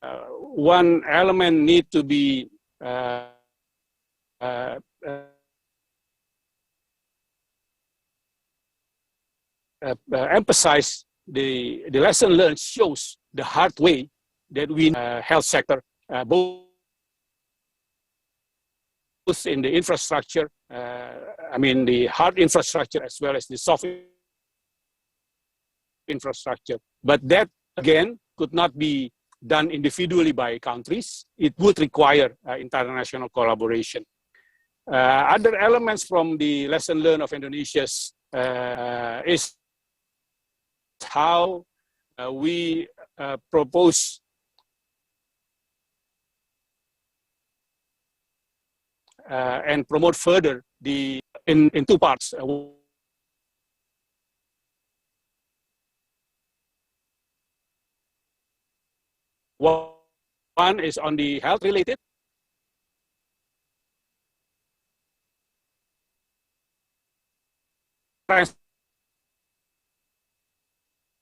One element need to be emphasized. The lesson learned shows the hard way that we health sector, both in the infrastructure, I mean the hard infrastructure as well as the soft infrastructure. But that again could not be done individually by countries. It would require international collaboration. Other elements from the lesson learned of Indonesia's is how we propose and promote further the in two parts. One is on the health related.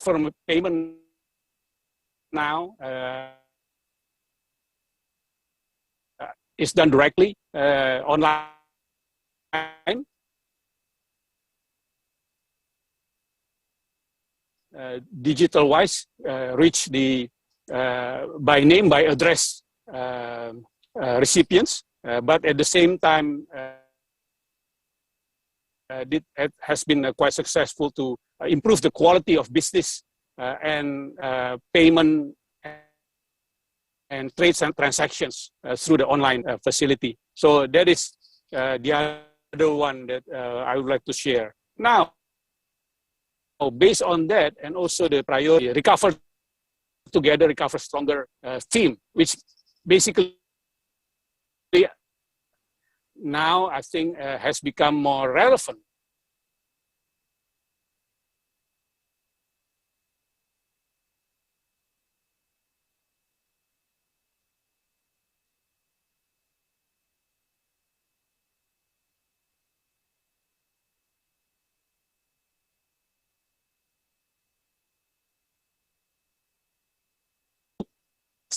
From payment now is done directly online. Digital wise, reach the by name, by address recipients, but at the same time it has been quite successful to improve the quality of business and payment and trades and transactions through the online facility. So that is the other one that I would like to share. Now, based on that, and also the priority, recover together, recover stronger theme, which basically now I think has become more relevant.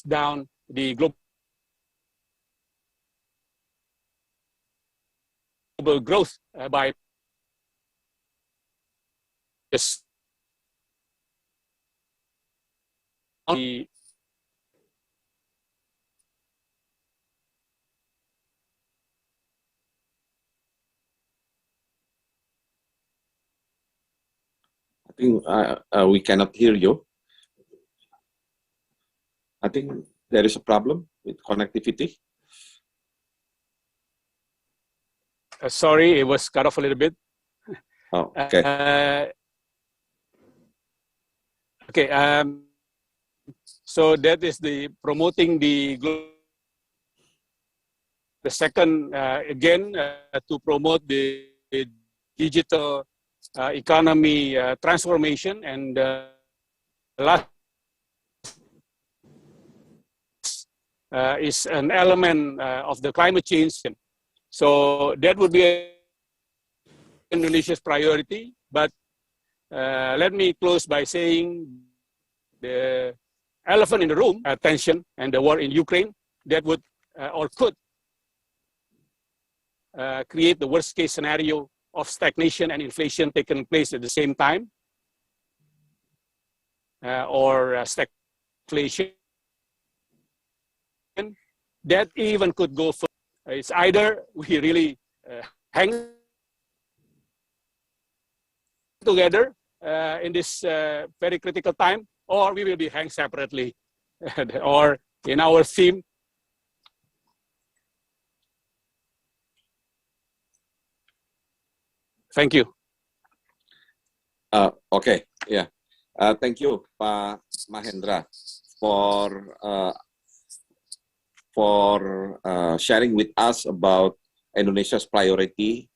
Down the global growth by just the I think we cannot hear you. I think there is a problem with connectivity. Sorry, it was cut off a little bit. Oh, okay. Okay. So that is the promoting the second again to promote the digital economy transformation and last is an element of the climate change. So that would be Indonesia's priority. But let me close by saying the elephant in the room, tension and the war in Ukraine, that would or could create the worst case scenario of stagnation and inflation taking place at the same time, or stagflation. That even could go further. It's either we really hang together in this very critical time, or we will be hanged separately. Or in our theme, thank you. Okay, yeah. Thank you, Pak Mahendra, for sharing with us about Indonesia's priority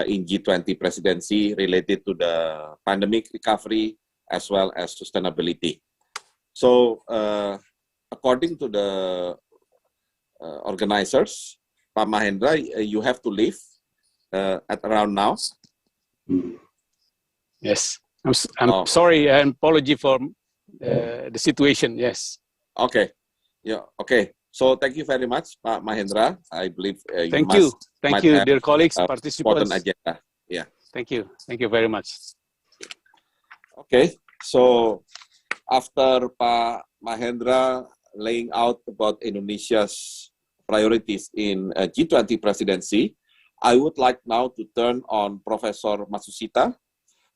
in G20 presidency related to the pandemic recovery as well as sustainability. So, according to the organizers, Pak Mahendra, you have to leave at around now. Yes, I'm sorry and apology for the situation. Yes. Okay. Yeah. Okay. So thank you very much, Pak Mahendra. I believe thank you, dear colleagues, participants. Agenda. Yeah. Thank you very much. Okay. So after Pak Mahendra laying out about Indonesia's priorities in G20 presidency, I would like now to turn on Professor Matsushita.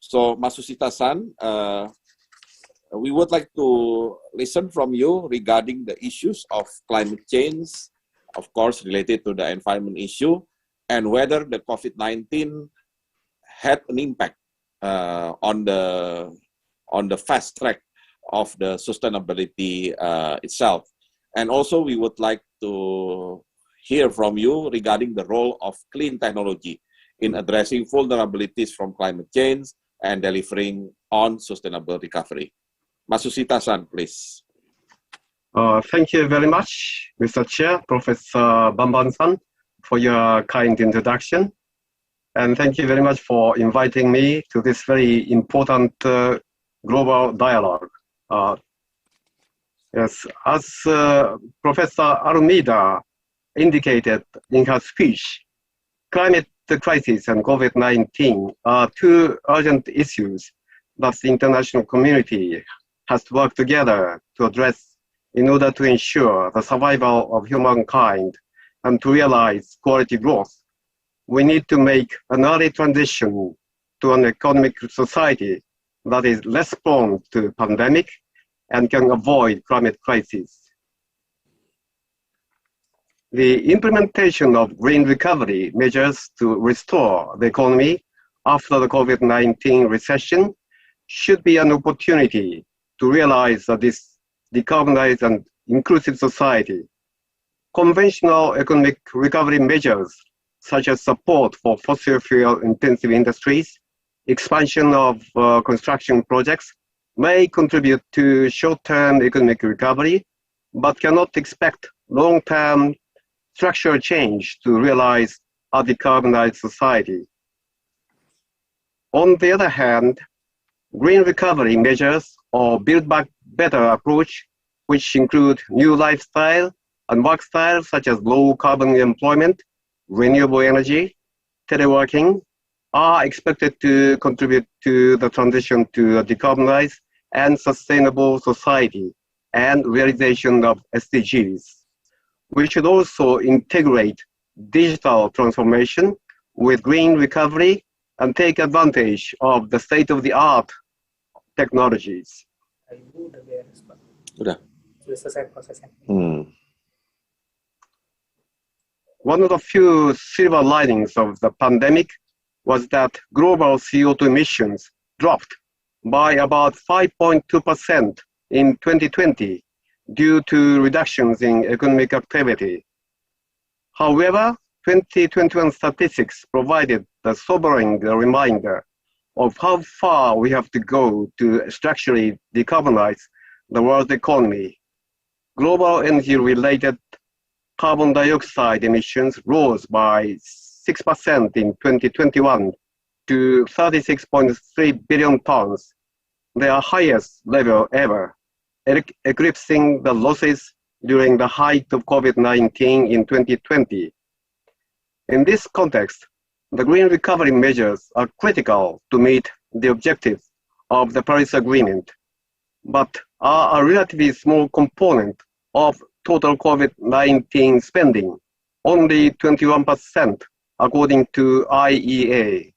So Matsushita-san, we would like to listen from you regarding the issues of climate change, of course, related to the environment issue, and whether the COVID-19 had an impact on the fast track of the sustainability itself. And also, we would like to hear from you regarding the role of clean technology in addressing vulnerabilities from climate change and delivering on sustainable recovery. Matsushita-san, please. Thank you very much, Mr. Chair, Professor Bambang-san, for your kind introduction. And thank you very much for inviting me to this very important global dialogue. Yes, as Professor Almeida indicated in her speech, climate crisis and COVID-19 are two urgent issues that the international community has to work together to address in order to ensure the survival of humankind and to realize quality growth. We need to make an early transition to an economic society that is less prone to pandemic and can avoid climate crisis. The implementation of green recovery measures to restore the economy after the COVID-19 recession should be an opportunity to realize this decarbonized and inclusive society. Conventional economic recovery measures, such as support for fossil fuel intensive industries, expansion of construction projects, may contribute to short-term economic recovery, but cannot expect long-term structural change to realize a decarbonized society. On the other hand, green recovery measures or build back better approach, which include new lifestyle and work styles such as low carbon employment, renewable energy, teleworking, are expected to contribute to the transition to a decarbonized and sustainable society and realization of SDGs. We should also integrate digital transformation with green recovery and take advantage of the state-of-the-art technologies. One of the few silver linings of the pandemic was that global CO2 emissions dropped by about 5.2% in 2020 due to reductions in economic activity. However, 2021 statistics provided the sobering reminder of how far we have to go to structurally decarbonize the world economy. Global energy-related carbon dioxide emissions rose by 6% in 2021 to 36.3 billion tons, their highest level ever, eclipsing the losses during the height of COVID-19 in 2020. In this context, the green recovery measures are critical to meet the objectives of the Paris Agreement, but are a relatively small component of total COVID-19 spending, only 21% according to IEA.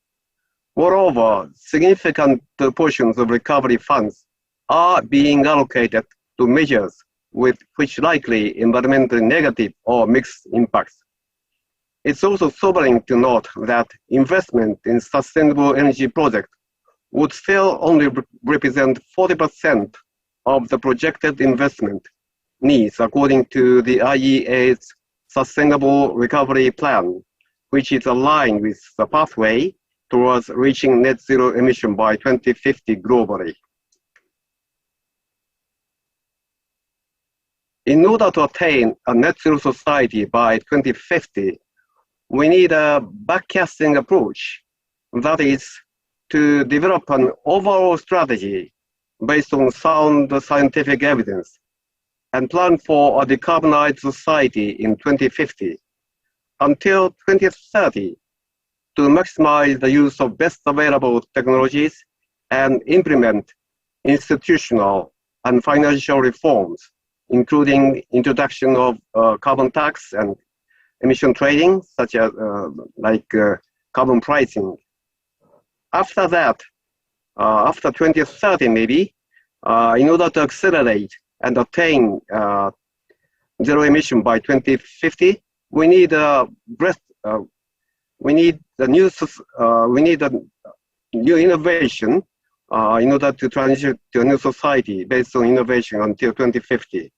Moreover, significant portions of recovery funds are being allocated to measures with which likely environmentally negative or mixed impacts. It's also sobering to note that investment in sustainable energy projects would still only represent 40% of the projected investment needs according to the IEA's Sustainable Recovery Plan, which is aligned with the pathway towards reaching net zero emission by 2050 globally. In order to attain a net zero society by 2050, we need a backcasting approach, that is, to develop an overall strategy based on sound scientific evidence and plan for a decarbonized society in 2050 until 2030 to maximize the use of best available technologies and implement institutional and financial reforms, including introduction of carbon tax and emission trading, such as carbon pricing. After that, after 2030 maybe, in order to accelerate and attain zero emission by 2050, we need a new innovation in order to transition to a new society based on innovation until 2050.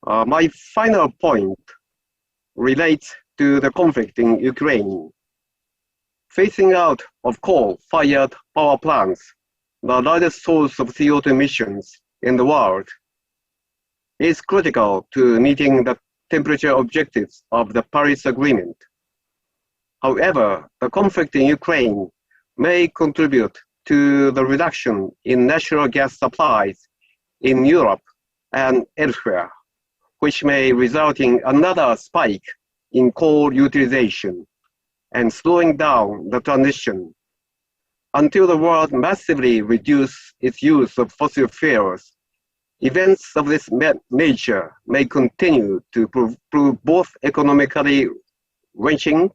My final point relates to the conflict in Ukraine. Phasing out of coal-fired power plants, the largest source of CO2 emissions in the world, is critical to meeting the temperature objectives of the Paris Agreement. However, the conflict in Ukraine may contribute to the reduction in natural gas supplies in Europe and elsewhere, which may result in another spike in coal utilization and slowing down the transition. Until the world massively reduces its use of fossil fuels, events of this nature may continue to prove both economically wrenching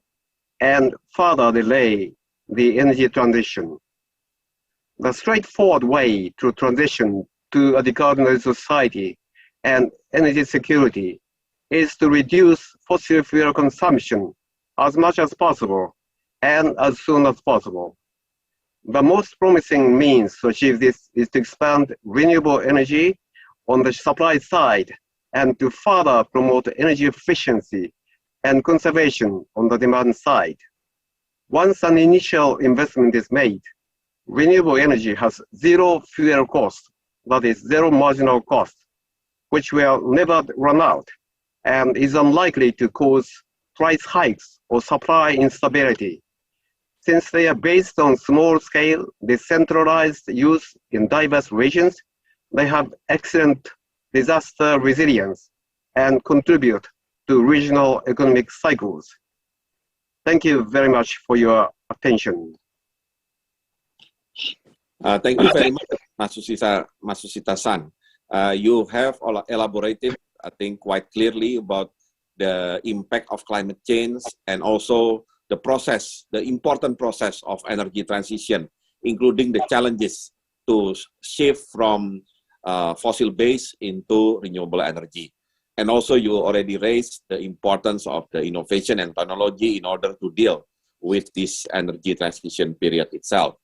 and further delay the energy transition. The straightforward way to transition to a decarbonized society and energy security is to reduce fossil fuel consumption as much as possible and as soon as possible. The most promising means to achieve this is to expand renewable energy on the supply side and to further promote energy efficiency and conservation on the demand side. Once an initial investment is made, renewable energy has zero fuel cost, that is zero marginal cost, which will never run out and is unlikely to cause price hikes or supply instability. Since they are based on small-scale, decentralized use in diverse regions, they have excellent disaster resilience and contribute to regional economic cycles. Thank you very much for your attention. Thank you very much, Matsushita-san. You have elaborated, I think, quite clearly about the impact of climate change and also the process, the important process of energy transition, including the challenges to shift from fossil-based into renewable energy. And also you already raised the importance of the innovation and technology in order to deal with this energy transition period itself.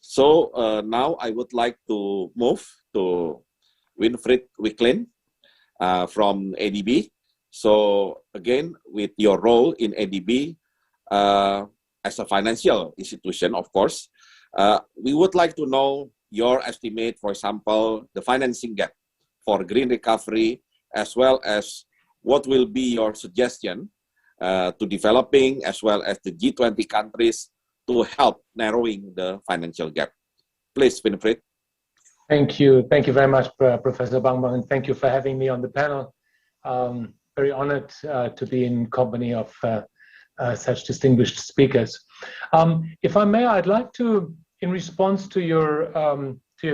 So now I would like to move to Winfried Wicklin from ADB. So again, with your role in ADB as a financial institution, of course, We would like to know your estimate, for example, the financing gap for green recovery, as well as what will be your suggestion to developing as well as the G20 countries to help narrowing the financial gap. Please, Winfried. Thank you. Thank you very much, Professor Bangbang, and thank you for having me on the panel. Very honored to be in company of such distinguished speakers. If I may, I'd like to, in response to your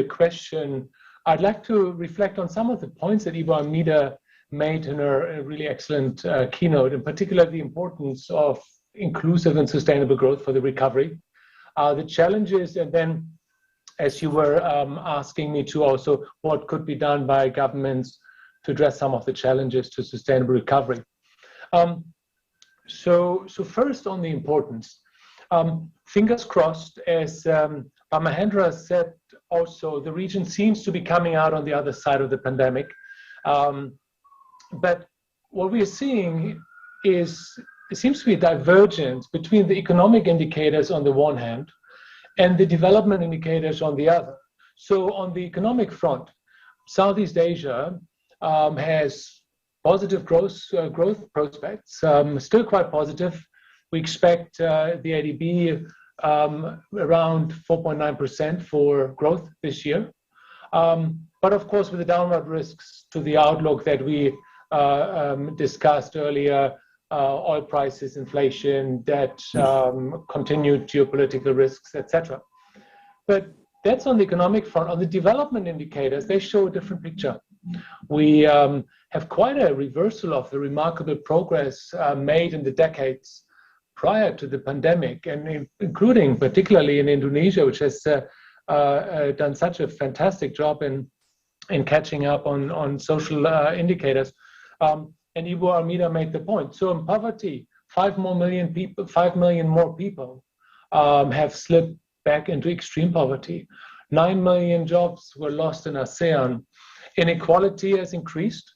question, I'd like to reflect on some of the points that Ibu Armida made in her really excellent keynote, in particular the importance of inclusive and sustainable growth for the recovery, the challenges, and then, as you were asking me to also, what could be done by governments to address some of the challenges to sustainable recovery. So first on the importance, fingers crossed, as Mahendra said also, the region seems to be coming out on the other side of the pandemic. But what we are seeing is, it seems to be a divergence between the economic indicators on the one hand and the development indicators on the other. So on the economic front, Southeast Asia has positive growth prospects, still quite positive. We expect the ADB around 4.9% for growth this year. But of course, with the downward risks to the outlook that we discussed earlier, oil prices, inflation, debt, continued geopolitical risks, etc. But that's on the economic front. On the development indicators, they show a different picture. We have quite a reversal of the remarkable progress made in the decades prior to the pandemic, and including particularly in Indonesia, which has done such a fantastic job in catching up on social indicators. And Ibu Armida made the point. So in poverty, 5 million more people have slipped back into extreme poverty. 9 million jobs were lost in ASEAN. Inequality has increased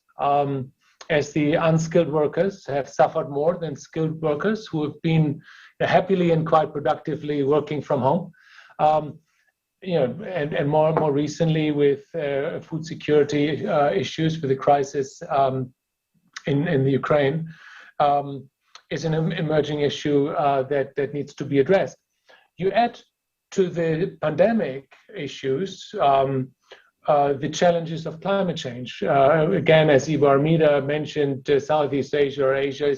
as the unskilled workers have suffered more than skilled workers who have been happily and quite productively working from home. And more recently with food security issues with the crisis in the Ukraine, is an emerging issue that needs to be addressed. You add to the pandemic issues the challenges of climate change. Again, as Ibu Armida mentioned, Southeast Asia or Asia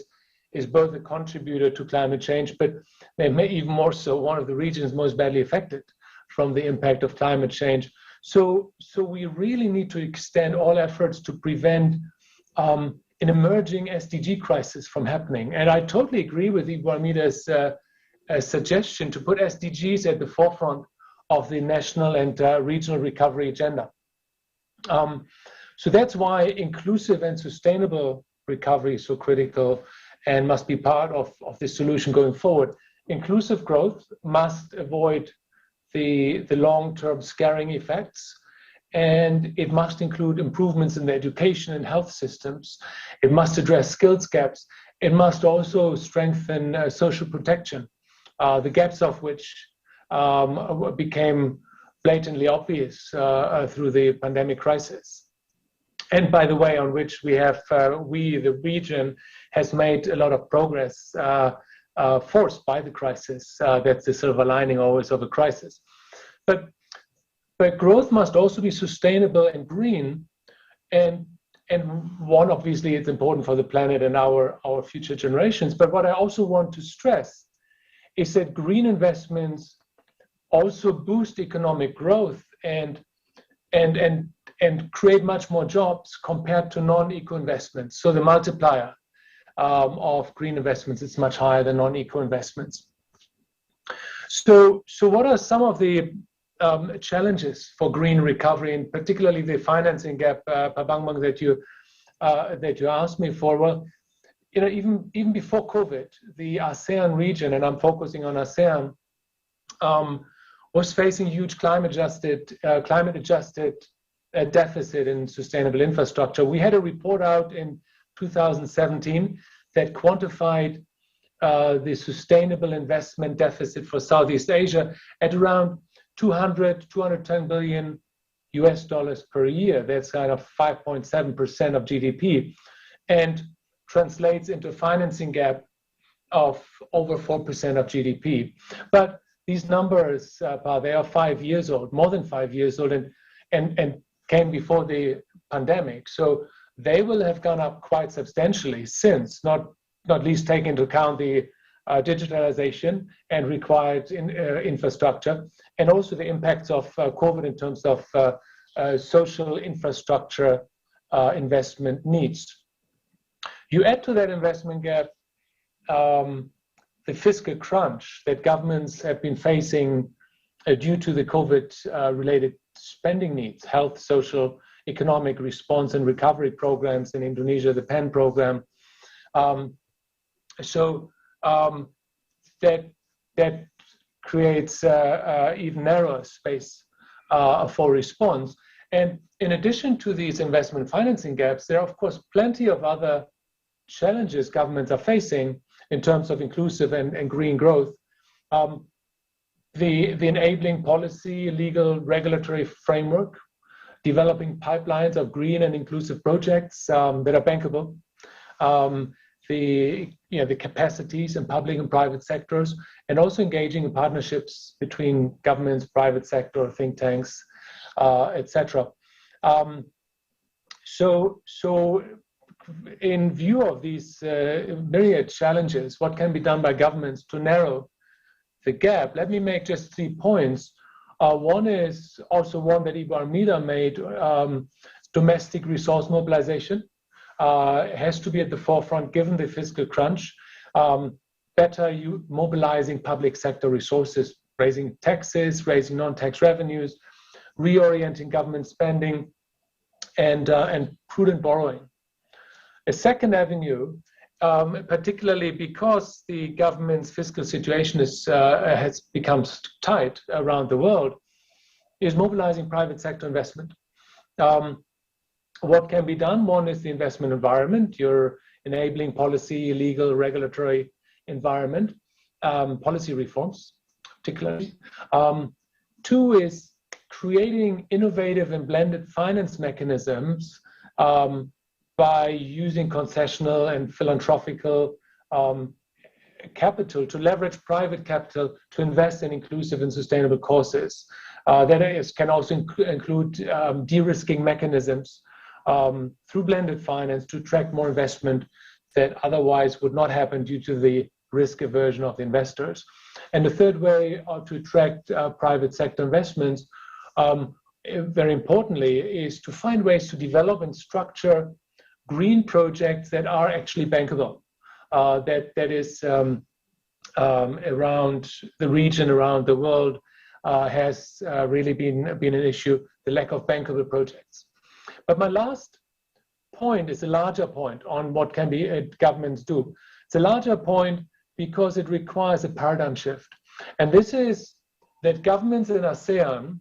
is both a contributor to climate change, but they may even more so one of the regions most badly affected from the impact of climate change. So we really need to extend all efforts to prevent an emerging SDG crisis from happening. And I totally agree with Ibu Armida's suggestion to put SDGs at the forefront of the national and regional recovery agenda. So that's why inclusive and sustainable recovery is so critical and must be part of the solution going forward. Inclusive growth must avoid the long-term scarring effects, and it must include improvements in the education and health systems. It must address skills gaps. It must also strengthen social protection, the gaps of which became blatantly obvious through the pandemic crisis. And by the way, on which we have, the region, has made a lot of progress forced by the crisis. That's the silver lining always of a crisis. But growth must also be sustainable and green, and one, obviously, it's important for the planet and our future generations. But what I also want to stress is that green investments also boost economic growth and create much more jobs compared to non-eco investments. So the multiplier of green investments is much higher than non-eco investments. So what are some of the challenges for green recovery, and particularly the financing gap, Pak Bangbang, that you asked me for? Well, even before COVID, the ASEAN region, and I'm focusing on ASEAN, was facing huge climate-adjusted deficit in sustainable infrastructure. We had a report out in 2017 that quantified the sustainable investment deficit for Southeast Asia at around 210 billion US dollars per year. That's kind of 5.7% of GDP, and translates into financing gap of over 4% of GDP. But these numbers, they are 5 years old, more than 5 years old, and came before the pandemic. So they will have gone up quite substantially since, not least taking into account the digitalization and required infrastructure, and also the impacts of COVID in terms of social infrastructure investment needs. You add to that investment gap the fiscal crunch that governments have been facing due to the COVID-related spending needs, health, social, economic response and recovery programs in Indonesia, the PEN program. That creates even narrower space for response. And in addition to these investment financing gaps, there are, of course, plenty of other challenges governments are facing in terms of inclusive and green growth. The enabling policy, legal, regulatory framework, developing pipelines of green and inclusive projects that are bankable, the capacities in public and private sectors, and also engaging in partnerships between governments, private sector, think tanks, etc. So in view of these myriad challenges, what can be done by governments to narrow the gap? Let me make just 3 points. One is also one that Ibu Armida made, domestic resource mobilization. Has to be at the forefront given the fiscal crunch. Better mobilizing public sector resources, raising taxes, raising non-tax revenues, reorienting government spending, and prudent borrowing. A second avenue, particularly because the government's fiscal situation has become tight around the world, is mobilizing private sector investment. What can be done? One is the investment environment. You're enabling policy, legal, regulatory environment, policy reforms, particularly. 2 is creating innovative and blended finance mechanisms by using concessional and philanthropical capital to leverage private capital to invest in inclusive and sustainable causes. That can also include de-risking mechanisms through blended finance to attract more investment that otherwise would not happen due to the risk aversion of the investors. And the third way to attract private sector investments, very importantly, is to find ways to develop and structure green projects that are actually bankable. That is around the region, around the world, has really been an issue, the lack of bankable projects. But my last point is a larger point on what can governments do. It's a larger point because it requires a paradigm shift. And this is that governments in ASEAN,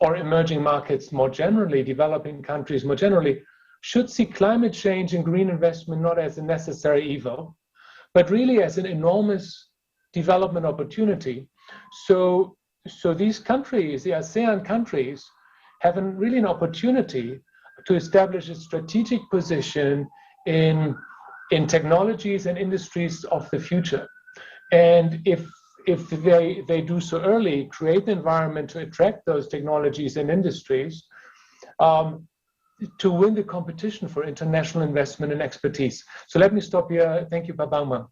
or emerging markets more generally, developing countries more generally, should see climate change and green investment not as a necessary evil, but really as an enormous development opportunity. So these countries, the ASEAN countries, have really an opportunity to establish a strategic position in technologies and industries of the future. And if they do so early, create the environment to attract those technologies and industries, to win the competition for international investment and expertise. So let me stop here. Thank you, Pak Bambang.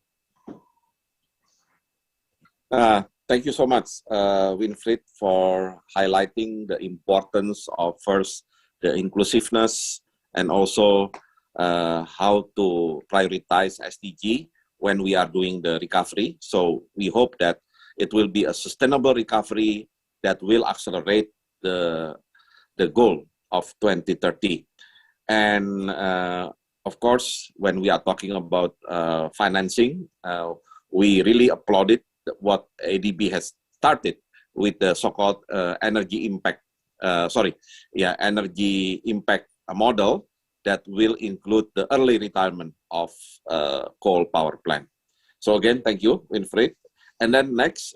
Thank you so much, Winfried, for highlighting the importance of first the inclusiveness and also how to prioritize SDG when we are doing the recovery. So we hope that it will be a sustainable recovery that will accelerate the goal of 2030. And of course, when we are talking about financing, we really applauded what ADB has started with the so-called energy impact model that will include the early retirement of coal power plant. So again, thank you, Winfried. And then next,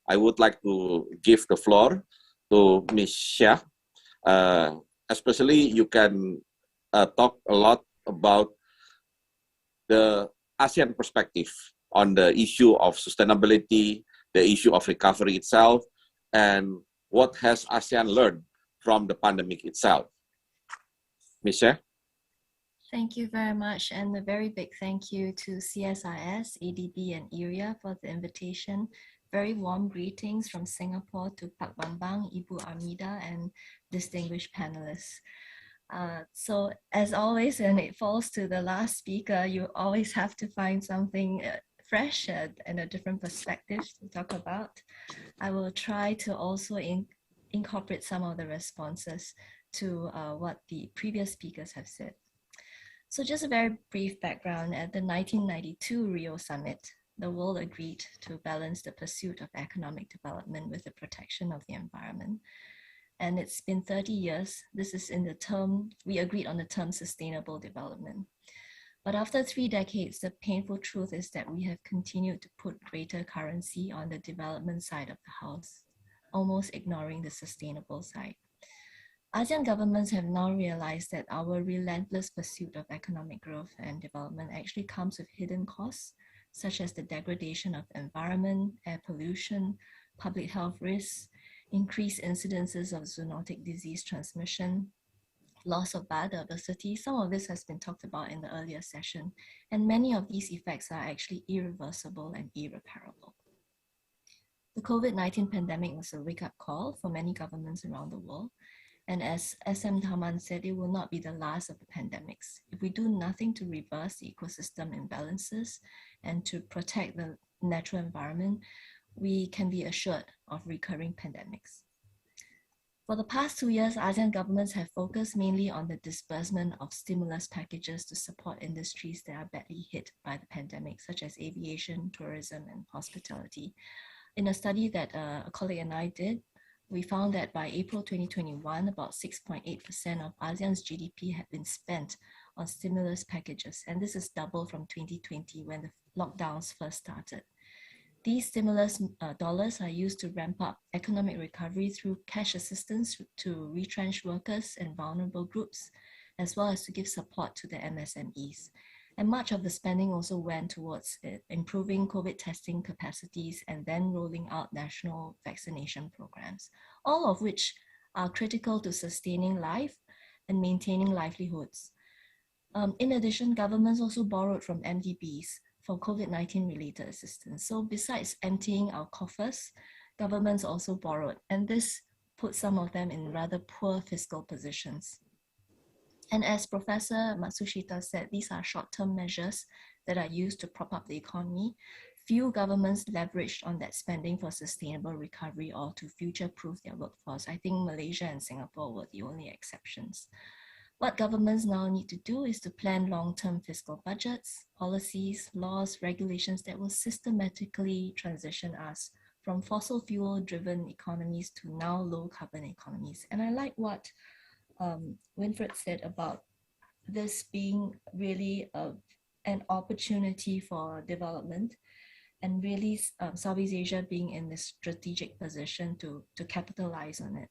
I would like to give the floor to Ms. Shah. Especially, you can talk a lot about the ASEAN perspective on the issue of sustainability, the issue of recovery itself, and what has ASEAN learned from the pandemic itself. Ms. Shah? Thank you very much, and a very big thank you to CSIS, ADB, and IRIA for the invitation. Very warm greetings from Singapore to Pak Bambang, Ibu Armida, and distinguished panelists. So as always, when it falls to the last speaker, you always have to find something fresh and a different perspective to talk about. I will try to also incorporate some of the responses to what the previous speakers have said. So just a very brief background. At the 1992 Rio Summit, the world agreed to balance the pursuit of economic development with the protection of the environment. And it's been 30 years. This is in the term, we agreed on the term sustainable development. But after 3 decades, the painful truth is that we have continued to put greater currency on the development side of the house, almost ignoring the sustainable side. ASEAN governments have now realized that our relentless pursuit of economic growth and development actually comes with hidden costs, such as the degradation of environment, air pollution, public health risks, increased incidences of zoonotic disease transmission, loss of biodiversity. Some of this has been talked about in the earlier session, and many of these effects are actually irreversible and irreparable. The COVID-19 pandemic was a wake-up call for many governments around the world. And as SM Tharman said, it will not be the last of the pandemics. If we do nothing to reverse the ecosystem imbalances and to protect the natural environment, we can be assured of recurring pandemics. For the past 2 years, ASEAN governments have focused mainly on the disbursement of stimulus packages to support industries that are badly hit by the pandemic, such as aviation, tourism, and hospitality. In a study that a colleague and I did, we found that by April 2021, about 6.8% of ASEAN's GDP had been spent on stimulus packages, and this is double from 2020 when the lockdowns first started. These stimulus dollars are used to ramp up economic recovery through cash assistance to retrenched workers and vulnerable groups, as well as to give support to the MSMEs. And much of the spending also went towards improving COVID testing capacities and then rolling out national vaccination programs, all of which are critical to sustaining life and maintaining livelihoods. In addition, governments also borrowed from MDBs for COVID-19 related assistance. So besides emptying our coffers, governments also borrowed, and this put some of them in rather poor fiscal positions. And as Professor Matsushita said, these are short-term measures that are used to prop up the economy. Few governments leveraged on that spending for sustainable recovery or to future-proof their workforce. I think Malaysia and Singapore were the only exceptions. What governments now need to do is to plan long-term fiscal budgets, policies, laws, regulations that will systematically transition us from fossil fuel-driven economies to now low-carbon economies. And I like what Winfred said about this being really an opportunity for development, and really Southeast Asia being in this strategic position to capitalize on it.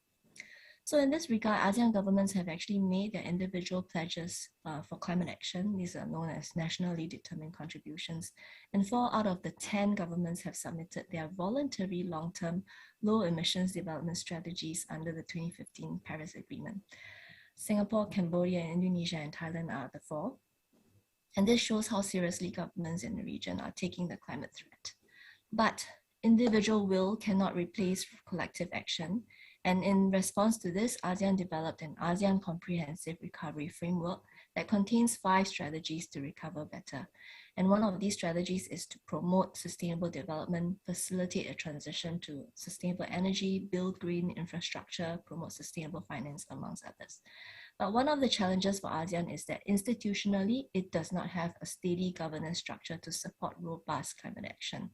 So in this regard, ASEAN governments have actually made their individual pledges for climate action. These are known as nationally determined contributions. And 4 out of the 10 governments have submitted their voluntary long-term low emissions development strategies under the 2015 Paris Agreement. Singapore, Cambodia, Indonesia, and Thailand are the 4. And this shows how seriously governments in the region are taking the climate threat. But individual will cannot replace collective action. And in response to this, ASEAN developed an ASEAN Comprehensive Recovery Framework that contains 5 strategies to recover better. And one of these strategies is to promote sustainable development, facilitate a transition to sustainable energy, build green infrastructure, promote sustainable finance, amongst others. But one of the challenges for ASEAN is that institutionally, it does not have a steady governance structure to support robust climate action.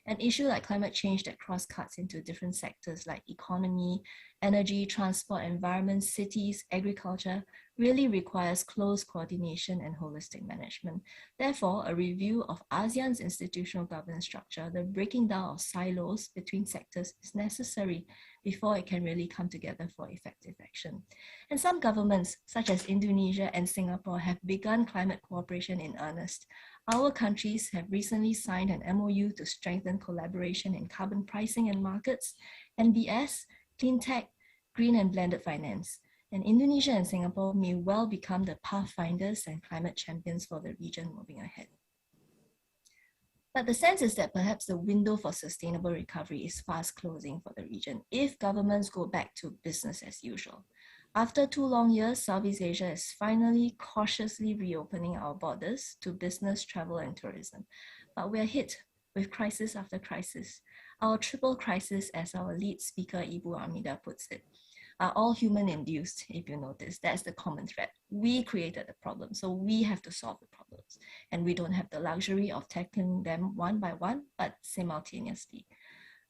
An issue like climate change that cross-cuts into different sectors like economy, energy, transport, environment, cities, agriculture really requires close coordination and holistic management. Therefore, a review of ASEAN's institutional governance structure, the breaking down of silos between sectors, is necessary before it can really come together for effective action. And some governments, such as Indonesia and Singapore, have begun climate cooperation in earnest. Our countries have recently signed an MOU to strengthen collaboration in carbon pricing and markets, NBS, clean tech, green and blended finance. And Indonesia and Singapore may well become the pathfinders and climate champions for the region moving ahead. But the sense is that perhaps the window for sustainable recovery is fast closing for the region if governments go back to business as usual. After 2 long years, Southeast Asia is finally cautiously reopening our borders to business, travel, and tourism. But we are hit with crisis after crisis. Our triple crisis, as our lead speaker, Ibu Armida, puts it, are all human-induced, if you notice. That's the common thread. We created the problem, so we have to solve the problems. And we don't have the luxury of tackling them one by one, but simultaneously.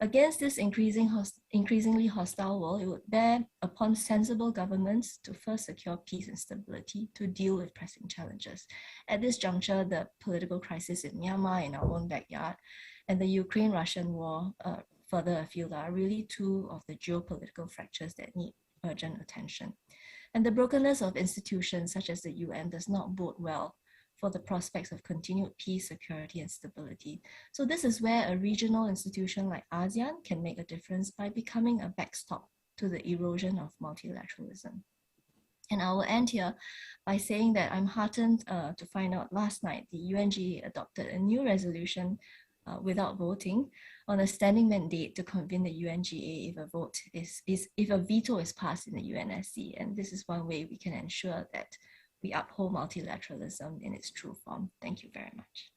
Against this increasingly hostile world, it would bear upon sensible governments to first secure peace and stability to deal with pressing challenges. At this juncture, the political crisis in Myanmar, in our own backyard, and the Ukraine-Russian war further afield are really 2 of the geopolitical fractures that need urgent attention. And the brokenness of institutions such as the UN does not bode well for the prospects of continued peace, security, and stability. So this is where a regional institution like ASEAN can make a difference by becoming a backstop to the erosion of multilateralism. And I will end here by saying that I'm heartened to find out last night the UNGA adopted a new resolution without voting on a standing mandate to convene the UNGA if a veto is passed in the UNSC. And this is one way we can ensure that we uphold multilateralism in its true form. Thank you very much.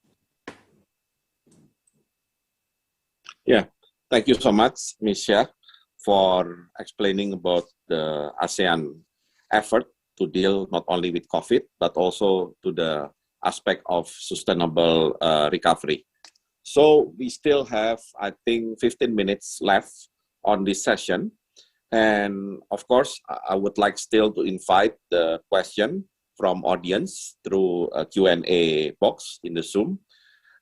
Yeah, thank you so much, Ms. Shah, for explaining about the ASEAN effort to deal not only with COVID, but also to the aspect of sustainable recovery. So we still have, I think, 15 minutes left on this session. And of course, I would like still to invite the question from audience through a Q&A box in the Zoom.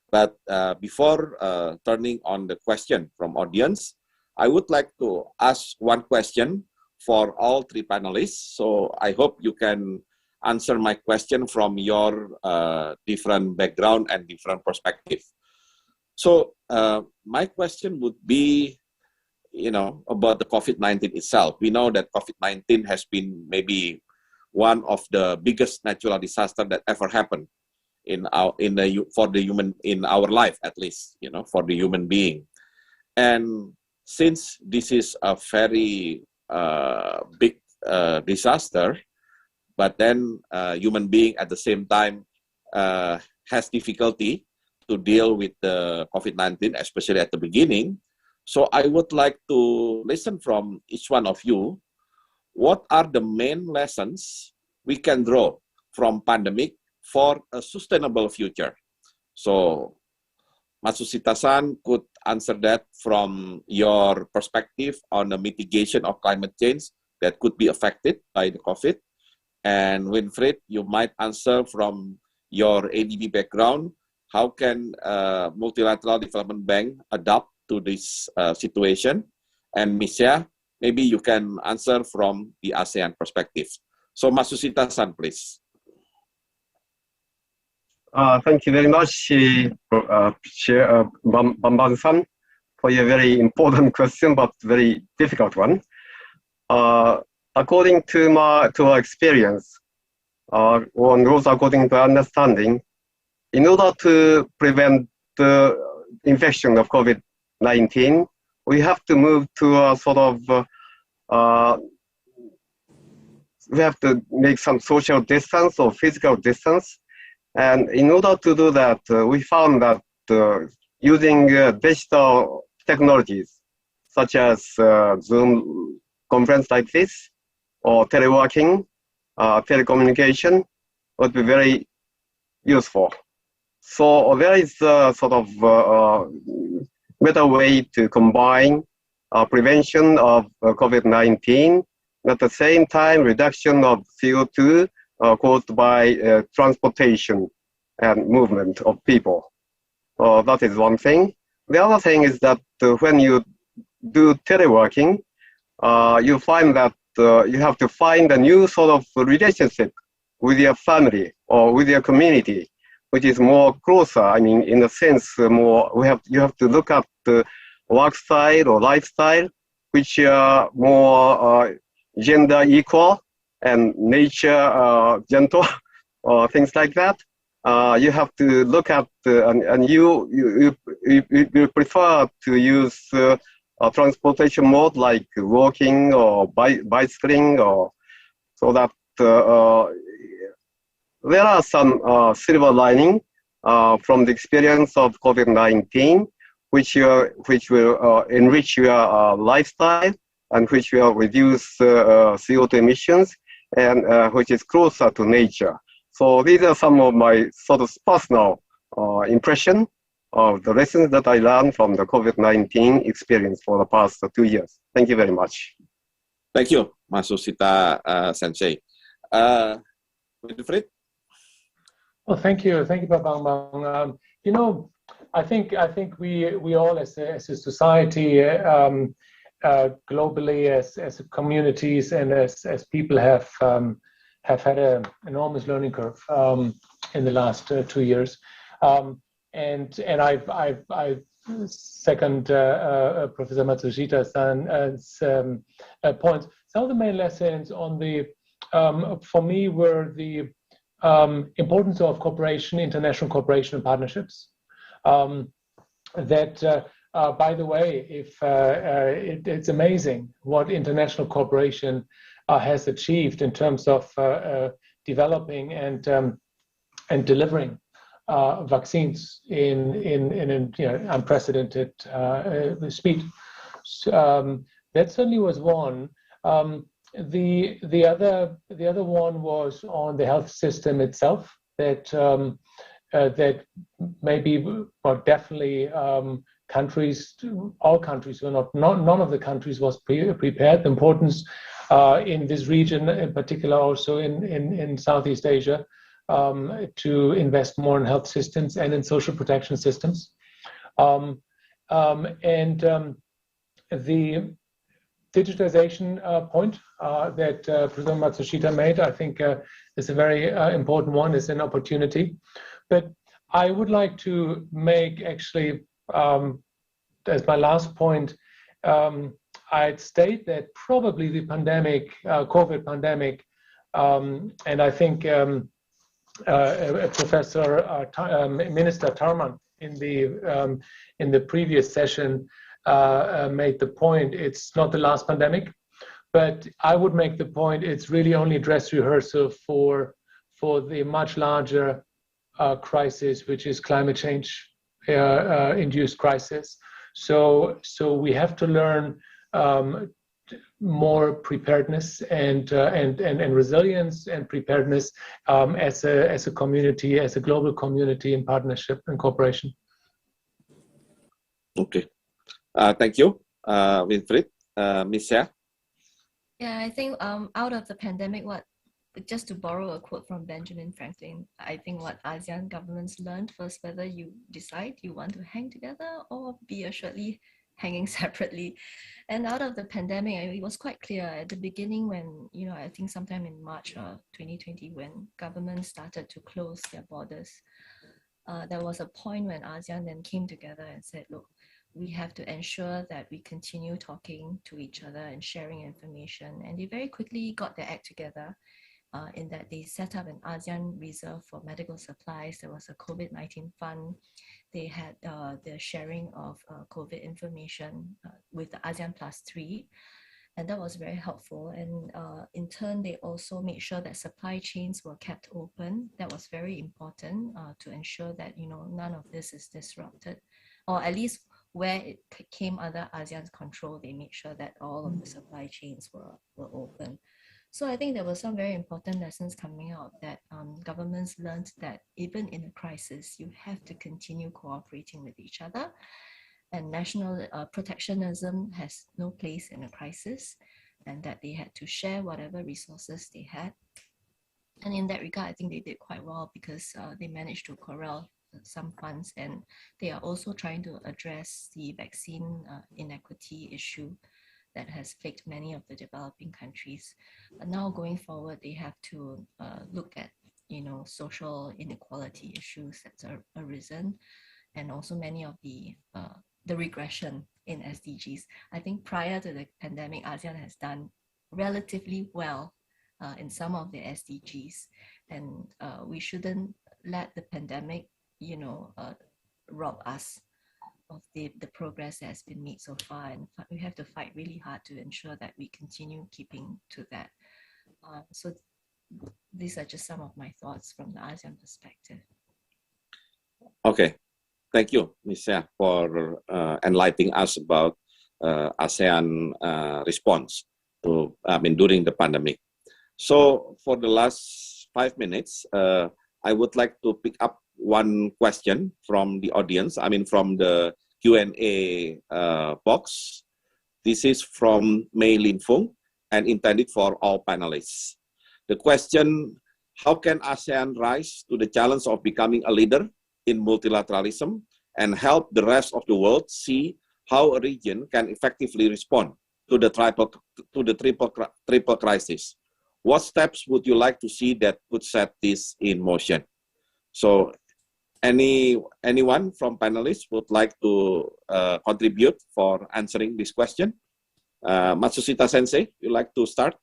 But before turning on the question from audience, I would like to ask one question for all 3 panelists. So I hope you can answer my question from your different background and different perspective. So my question would be, about the COVID-19 itself. We know that COVID-19 has been maybe one of the biggest natural disaster that ever happened in our life, at least, for the human being. And since this is a very big disaster, but then human being at the same time has difficulty to deal with the COVID-19, especially at the beginning. So I would like to listen from each one of you. What are the main lessons we can draw from pandemic for a sustainable future? So Matsushita-san could answer that from your perspective on the mitigation of climate change that could be affected by the COVID. And Winfried, you might answer from your ADB background. How can Multilateral Development Bank adapt to this situation? And Misha, maybe you can answer from the ASEAN perspective. So Matsushita-san, please. Thank you very much, Bambang-san, for your very important question, but very difficult one. According to our experience, and also according to understanding, in order to prevent the infection of COVID-19, we have to move to a sort of, we have to make some social distance or physical distance. And in order to do that, we found that using digital technologies, such as Zoom conference like this, or teleworking, telecommunication, would be very useful. So there is a sort of better way to combine prevention of COVID-19, at the same time reduction of CO2 caused by transportation and movement of people. That is one thing. The other thing is that when you do teleworking, you find that you have to find a new sort of relationship with your family or with your community, which is more closer. I mean, in a sense, more you have to look at the work style or lifestyle, which are more gender equal and nature gentle, or things like that. You have to look at and you prefer to use a transportation mode like walking or bicycling, or so that there are some silver lining from the experience of COVID-19, which will enrich your lifestyle and which will reduce CO2 emissions, and which is closer to nature. So these are some of my sort of personal impression of the lessons that I learned from the COVID-19 experience for the past 2 years. Thank you very much. Thank you, Masushita Sensei. Winfried? Well, thank you, Bang. You know, I think we all as a society, globally, as communities and as people have had an enormous learning curve in the last 2 years, and I second Professor Matsushita's points. Some of the main lessons on the for me were the importance of cooperation, international cooperation and partnerships. By the way, it's amazing what international cooperation has achieved in terms of developing and delivering vaccines in unprecedented speed. That certainly was one. The other one was on the health system itself. That maybe, well, definitely all countries were not. None of the countries was prepared. The importance in this region, in particular, also in Southeast Asia, to invest more in health systems and in social protection systems. The digitization point that Professor Matsushita made, I think, is a very important one. It's an opportunity. But I would like to make, actually, as my last point, I'd state that probably the pandemic, COVID pandemic, and I think Professor Minister Tarman in the previous session made the point, it's not the last pandemic, but I would make the point it's really only a dress rehearsal for the much larger crisis, which is climate change induced crisis. So we have to learn more preparedness and resilience and preparedness as a community, as a global community in partnership and cooperation. Okay, thank you, Winfried. Ms. Xia? Yeah, I think out of the pandemic, just to borrow a quote from Benjamin Franklin, I think what ASEAN governments learned first, whether you decide you want to hang together or be assuredly hanging separately. And out of the pandemic, it was quite clear at the beginning when, I think sometime in March 2020, when governments started to close their borders, there was a point when ASEAN then came together and said, look, we have to ensure that we continue talking to each other and sharing information. And they very quickly got their act together. In that they set up an ASEAN reserve for medical supplies. There was a COVID-19 fund. They had the sharing of COVID information with the ASEAN +3, and that was very helpful. And in turn, they also made sure that supply chains were kept open. That was very important to ensure that none of this is disrupted, or at least where it came under ASEAN's control, they made sure that all of the supply chains were open. So I think there were some very important lessons coming out that governments learned that even in a crisis, you have to continue cooperating with each other, and national protectionism has no place in a crisis, and that they had to share whatever resources they had And in that regard, I think they did quite well because they managed to corral some funds, and they are also trying to address the vaccine inequity issue that has plagued many of the developing countries. But now going forward, they have to look at social inequality issues that are arisen, and also many of the regression in SDGs. I think prior to the pandemic, ASEAN has done relatively well in some of the SDGs, and we shouldn't let the pandemic, rob us of the progress that has been made so far, and we have to fight really hard to ensure that we continue keeping to that. So these are just some of my thoughts from the ASEAN perspective. Okay, thank you, Ms. Seah, for enlightening us about ASEAN response to, during the pandemic. So for the last 5 minutes, I would like to pick up one question from the audience, from the Q&A box. This is from Mei Lin Fung and intended for all panelists. The question, how can ASEAN rise to the challenge of becoming a leader in multilateralism and help the rest of the world see how a region can effectively respond to the triple crisis? What steps would you like to see that could set this in motion? So anyone from panelists would like to contribute for answering this question? Matsushita Sensei, you like to start?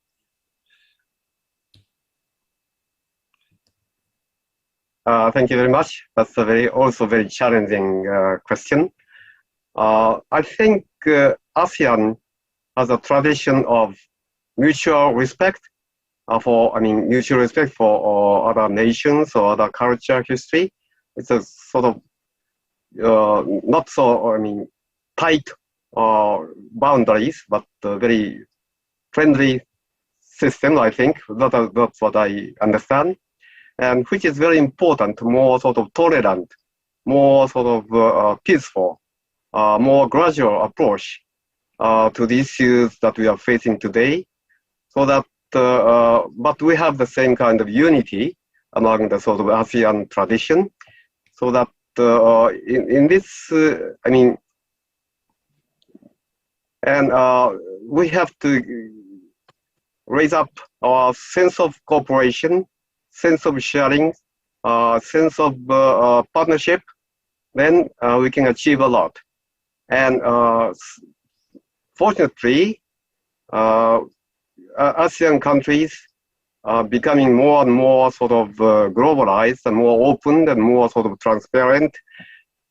Thank you very much. That's a also very challenging question. I think ASEAN has a tradition of mutual respect mutual respect for other nations or other culture history. It's a sort of not so tight boundaries, but a very friendly system. I think that's what I understand, and which is very important. More sort of tolerant, more sort of peaceful, more gradual approach to the issues that we are facing today, so that. But we have the same kind of unity among the sort of ASEAN tradition, so that in this, we have to raise up our sense of cooperation, sense of sharing, sense of partnership. Then we can achieve a lot. And fortunately, ASEAN countries are becoming more and more sort of globalized and more open and more sort of transparent,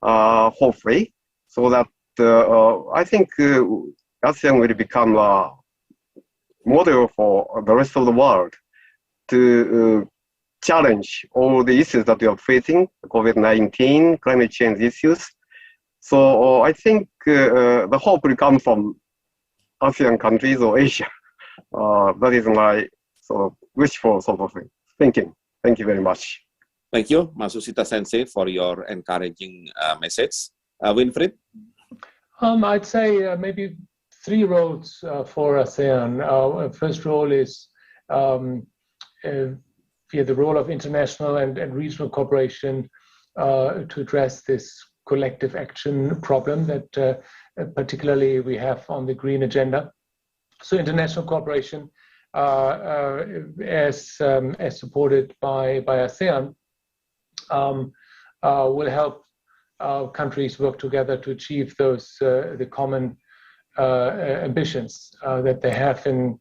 hopefully, so that I think ASEAN will become a model for the rest of the world to challenge all the issues that we are facing, COVID-19, climate change issues. So I think the hope will come from ASEAN countries or Asia. That is my sort of wishful sort of thinking. Thank you very much. Thank you, Matsushita Sensei, for your encouraging message. Winfried? I'd say maybe 3 roles for ASEAN. First role is via the role of international and regional cooperation to address this collective action problem that particularly we have on the green agenda. So international cooperation, as supported by ASEAN, will help countries work together to achieve those the common ambitions that they have in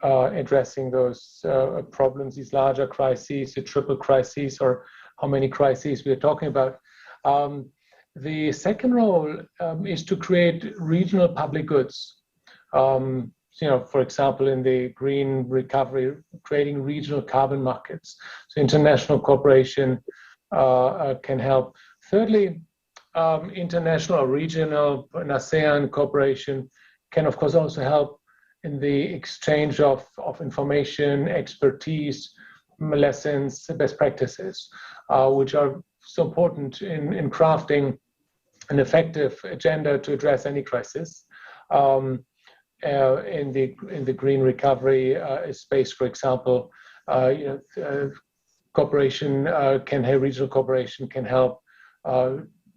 addressing those problems, these larger crises, the triple crises, or how many crises we're talking about. The second role is to create regional public goods. For example, in the green recovery, creating regional carbon markets. So international cooperation can help. Thirdly, international or regional and ASEAN cooperation can, of course, also help in the exchange of information, expertise, lessons, best practices, which are so important in crafting an effective agenda to address any crisis. In the green recovery space, for example, cooperation regional cooperation can help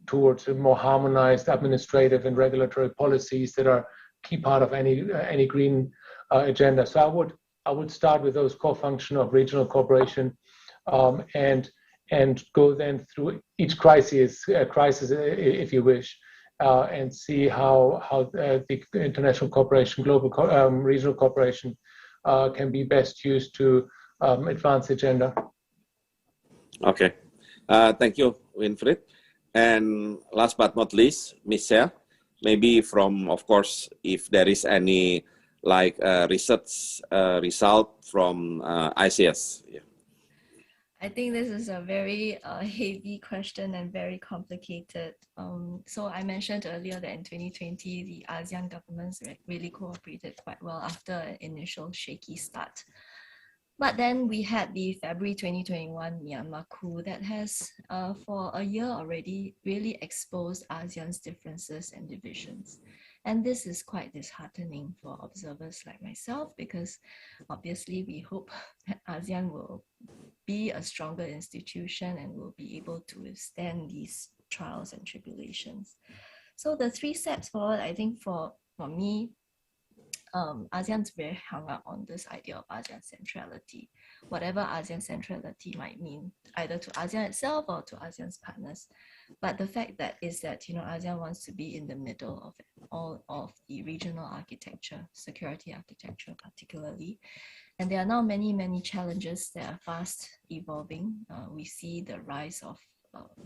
towards a more harmonized administrative and regulatory policies that are key part of any green agenda. So I would start with those core functions of regional cooperation, and go then through each crisis, if you wish, and see how the international cooperation, regional cooperation, can be best used to advance the agenda. Okay, thank you, Winfried. And last but not least, Michelle, maybe from, of course, if there is any research result from ICS. Yeah. I think this is a very heavy question and very complicated. So I mentioned earlier that in 2020, the ASEAN governments really cooperated quite well after an initial shaky start. But then we had the February 2021 Myanmar coup that has, for a year already, really exposed ASEAN's differences and divisions. And this is quite disheartening for observers like myself, because obviously we hope that ASEAN will be a stronger institution and will be able to withstand these trials and tribulations. So the 3 steps forward, I think for me, ASEAN's very hung up on this idea of ASEAN centrality, whatever ASEAN centrality might mean, either to ASEAN itself or to ASEAN's partners. But the fact that is that, ASEAN wants to be in the middle of all of the regional architecture, security architecture particularly. And there are now many, many challenges that are fast evolving. We see the rise of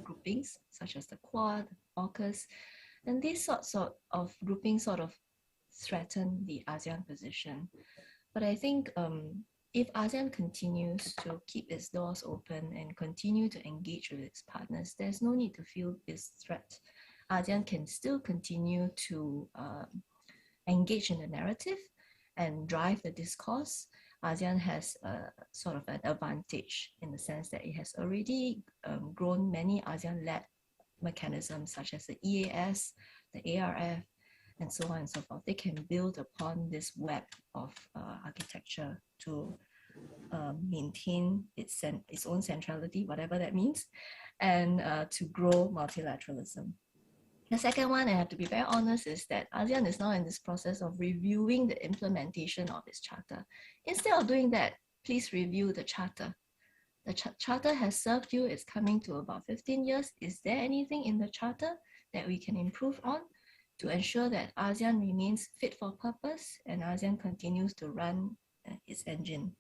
groupings such as the Quad, AUKUS, and these sorts of groupings sort of threaten the ASEAN position. But I think if ASEAN continues to keep its doors open and continue to engage with its partners, there's no need to feel this threat. ASEAN can still continue to engage in the narrative and drive the discourse. ASEAN has sort of an advantage in the sense that it has already grown many ASEAN-led mechanisms such as the EAS, the ARF, and so on and so forth. They can build upon this web of architecture to maintain its own centrality, whatever that means, and to grow multilateralism. The second one, I have to be very honest, is that ASEAN is now in this process of reviewing the implementation of its charter. Instead of doing that, please review the charter. The charter has served you, it's coming to about 15 years. Is there anything in the charter that we can improve on to ensure that ASEAN remains fit for purpose and ASEAN continues to run its engine?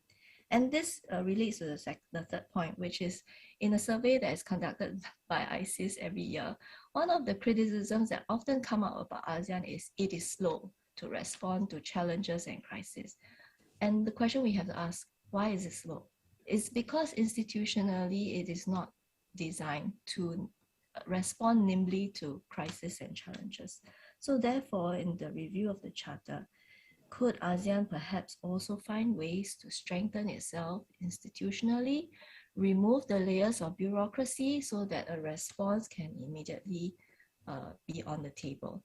And this relates to the third point, which is in a survey that is conducted by ICIS every year, one of the criticisms that often come out about ASEAN is it is slow to respond to challenges and crises. And the question we have to ask, why is it slow? It's because institutionally it is not designed to respond nimbly to crises and challenges. So therefore, in the review of the charter, could ASEAN perhaps also find ways to strengthen itself institutionally, remove the layers of bureaucracy so that a response can immediately be on the table?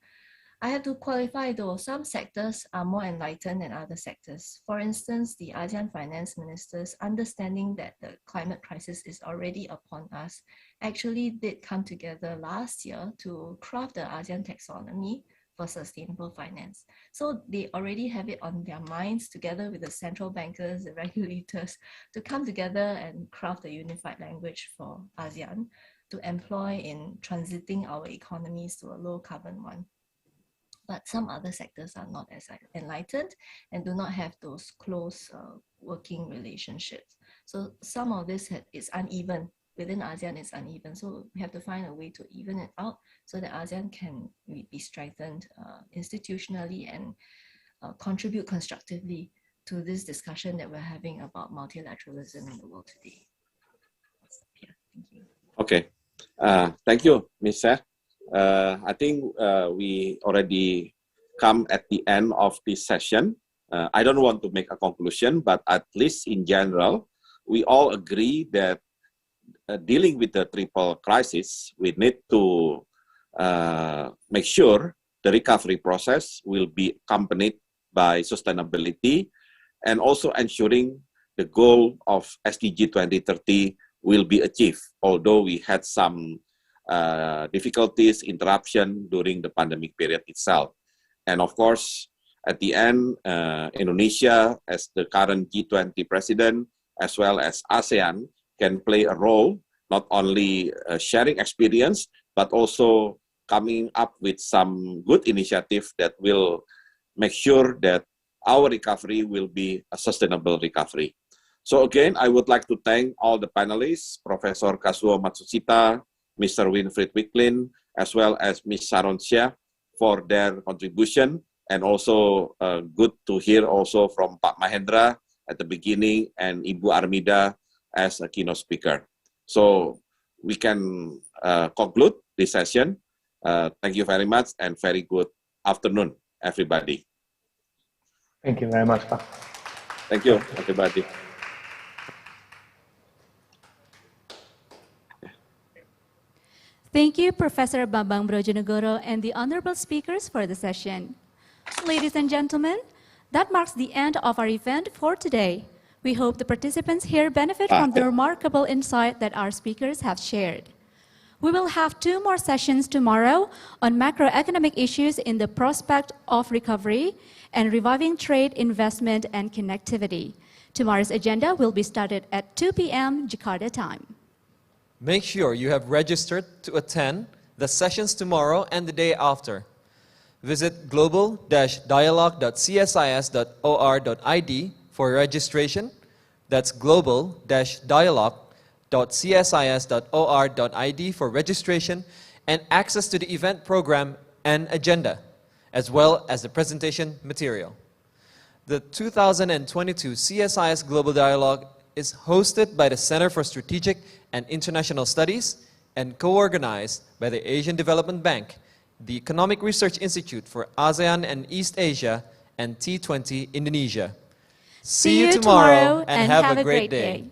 I have to qualify though, some sectors are more enlightened than other sectors. For instance, the ASEAN finance ministers, understanding that the climate crisis is already upon us, actually did come together last year to craft the ASEAN taxonomy for sustainable finance. So they already have it on their minds together with the central bankers, the regulators, to come together and craft a unified language for ASEAN to employ in transiting our economies to a low carbon one. But some other sectors are not as enlightened and do not have those close working relationships. So some of this is uneven. Within ASEAN, it's uneven. So we have to find a way to even it out so that ASEAN can be strengthened institutionally and contribute constructively to this discussion that we're having about multilateralism in the world today. Yeah, thank you. Okay, thank you, Ms. Seh. I think we already come at the end of this session. I don't want to make a conclusion, but at least in general, we all agree that dealing with the triple crisis, we need to make sure the recovery process will be accompanied by sustainability and also ensuring the goal of SDG 2030 will be achieved, although we had some difficulties, interruption during the pandemic period itself. And of course, at the end, Indonesia, as the current G20 president, as well as ASEAN, can play a role, not only sharing experience, but also coming up with some good initiative that will make sure that our recovery will be a sustainable recovery. So again, I would like to thank all the panelists, Professor Kazuo Matsushita, Mr. Winfried Wicklin, as well as Ms. Sharon Xia for their contribution. And also good to hear also from Pak Mahendra at the beginning and Ibu Armida as a keynote speaker. So we can conclude this session. Thank you very much and very good afternoon, everybody. Thank you very much, Pak. Thank you, everybody. Thank you, Professor Bambang Brojonegoro and the honorable speakers for the session. Ladies and gentlemen, that marks the end of our event for today. We hope the participants here benefit from the remarkable insight that our speakers have shared. We will have 2 more sessions tomorrow on macroeconomic issues in the prospect of recovery and reviving trade, investment, and connectivity. Tomorrow's agenda will be started at 2 p.m. Jakarta time. Make sure you have registered to attend the sessions tomorrow and the day after. Visit global-dialogue.csis.or.id for registration. That's global-dialogue.csis.or.id for registration and access to the event program and agenda, as well as the presentation material. The 2022 CSIS Global Dialogue is hosted by the Center for Strategic and International Studies and co-organized by the Asian Development Bank, the Economic Research Institute for ASEAN and East Asia, and G20 Indonesia. See you tomorrow and have a great day.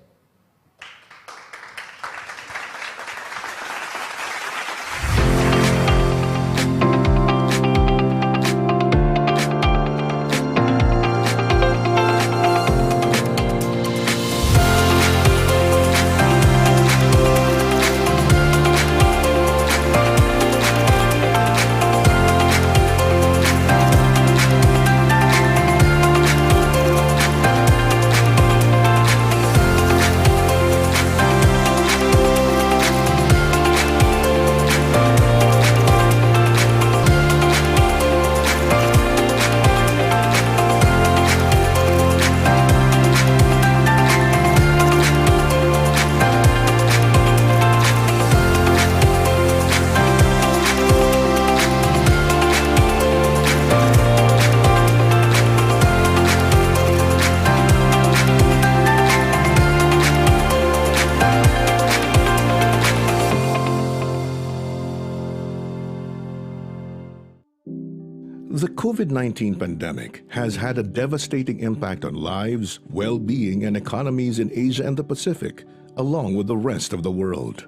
The COVID-19 pandemic has had a devastating impact on lives, well-being, and economies in Asia and the Pacific, along with the rest of the world.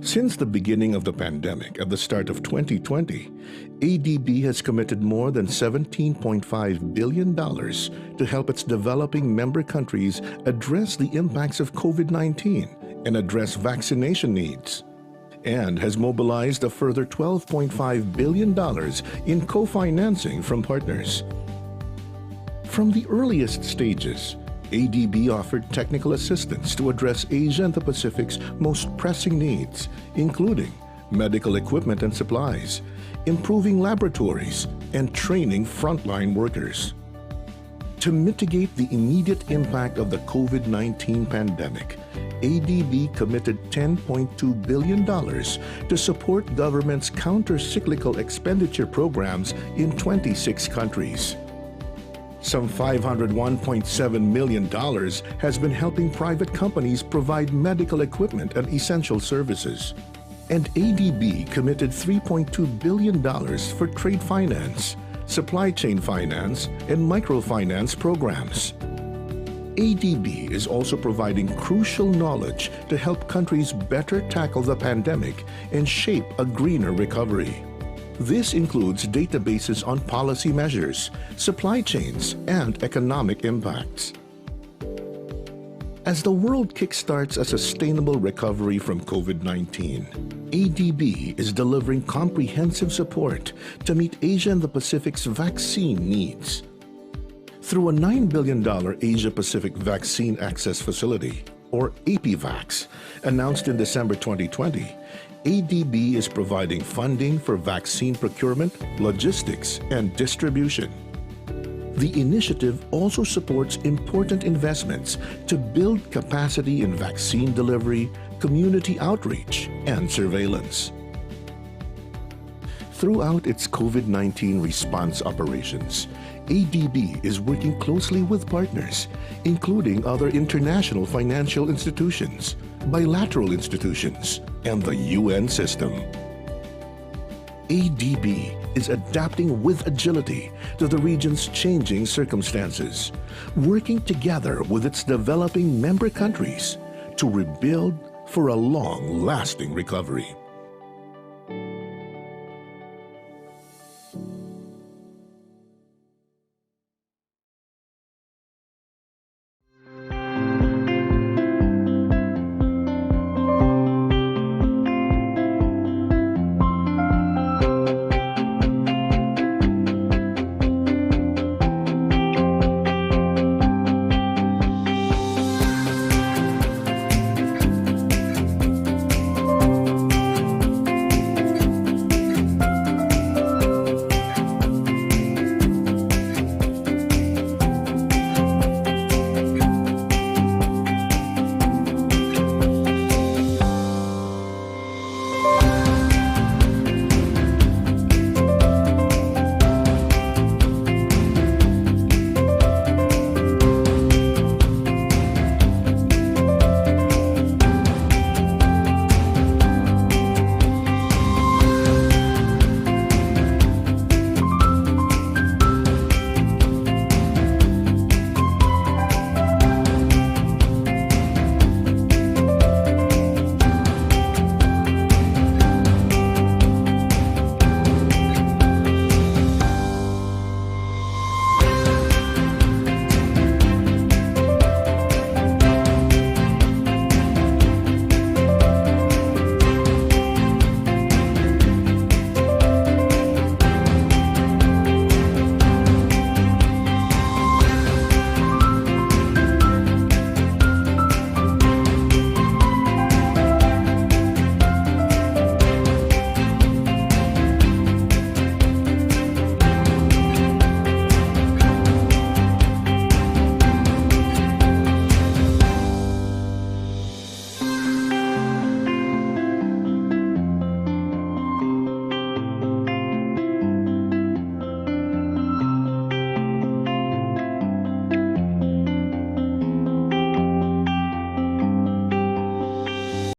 Since the beginning of the pandemic at the start of 2020, ADB has committed more than $17.5 billion to help its developing member countries address the impacts of COVID-19 and address vaccination needs, and has mobilized a further $12.5 billion in co-financing from partners. From the earliest stages, ADB offered technical assistance to address Asia and the Pacific's most pressing needs, including medical equipment and supplies, improving laboratories, and training frontline workers. To mitigate the immediate impact of the COVID-19 pandemic, ADB committed $10.2 billion to support governments' counter-cyclical expenditure programs in 26 countries. Some $501.7 million has been helping private companies provide medical equipment and essential services. And ADB committed $3.2 billion for trade finance, supply chain finance, and microfinance programs. ADB is also providing crucial knowledge to help countries better tackle the pandemic and shape a greener recovery. This includes databases on policy measures, supply chains, and economic impacts. As the world kickstarts a sustainable recovery from COVID-19, ADB is delivering comprehensive support to meet Asia and the Pacific's vaccine needs. Through a $9 billion Asia-Pacific Vaccine Access Facility, or APVAX, announced in December 2020, ADB is providing funding for vaccine procurement, logistics, and distribution. The initiative also supports important investments to build capacity in vaccine delivery, community outreach, and surveillance. Throughout its COVID-19 response operations, ADB is working closely with partners, including other international financial institutions, bilateral institutions, and the UN system. ADB is adapting with agility to the region's changing circumstances, working together with its developing member countries to rebuild for a long-lasting recovery.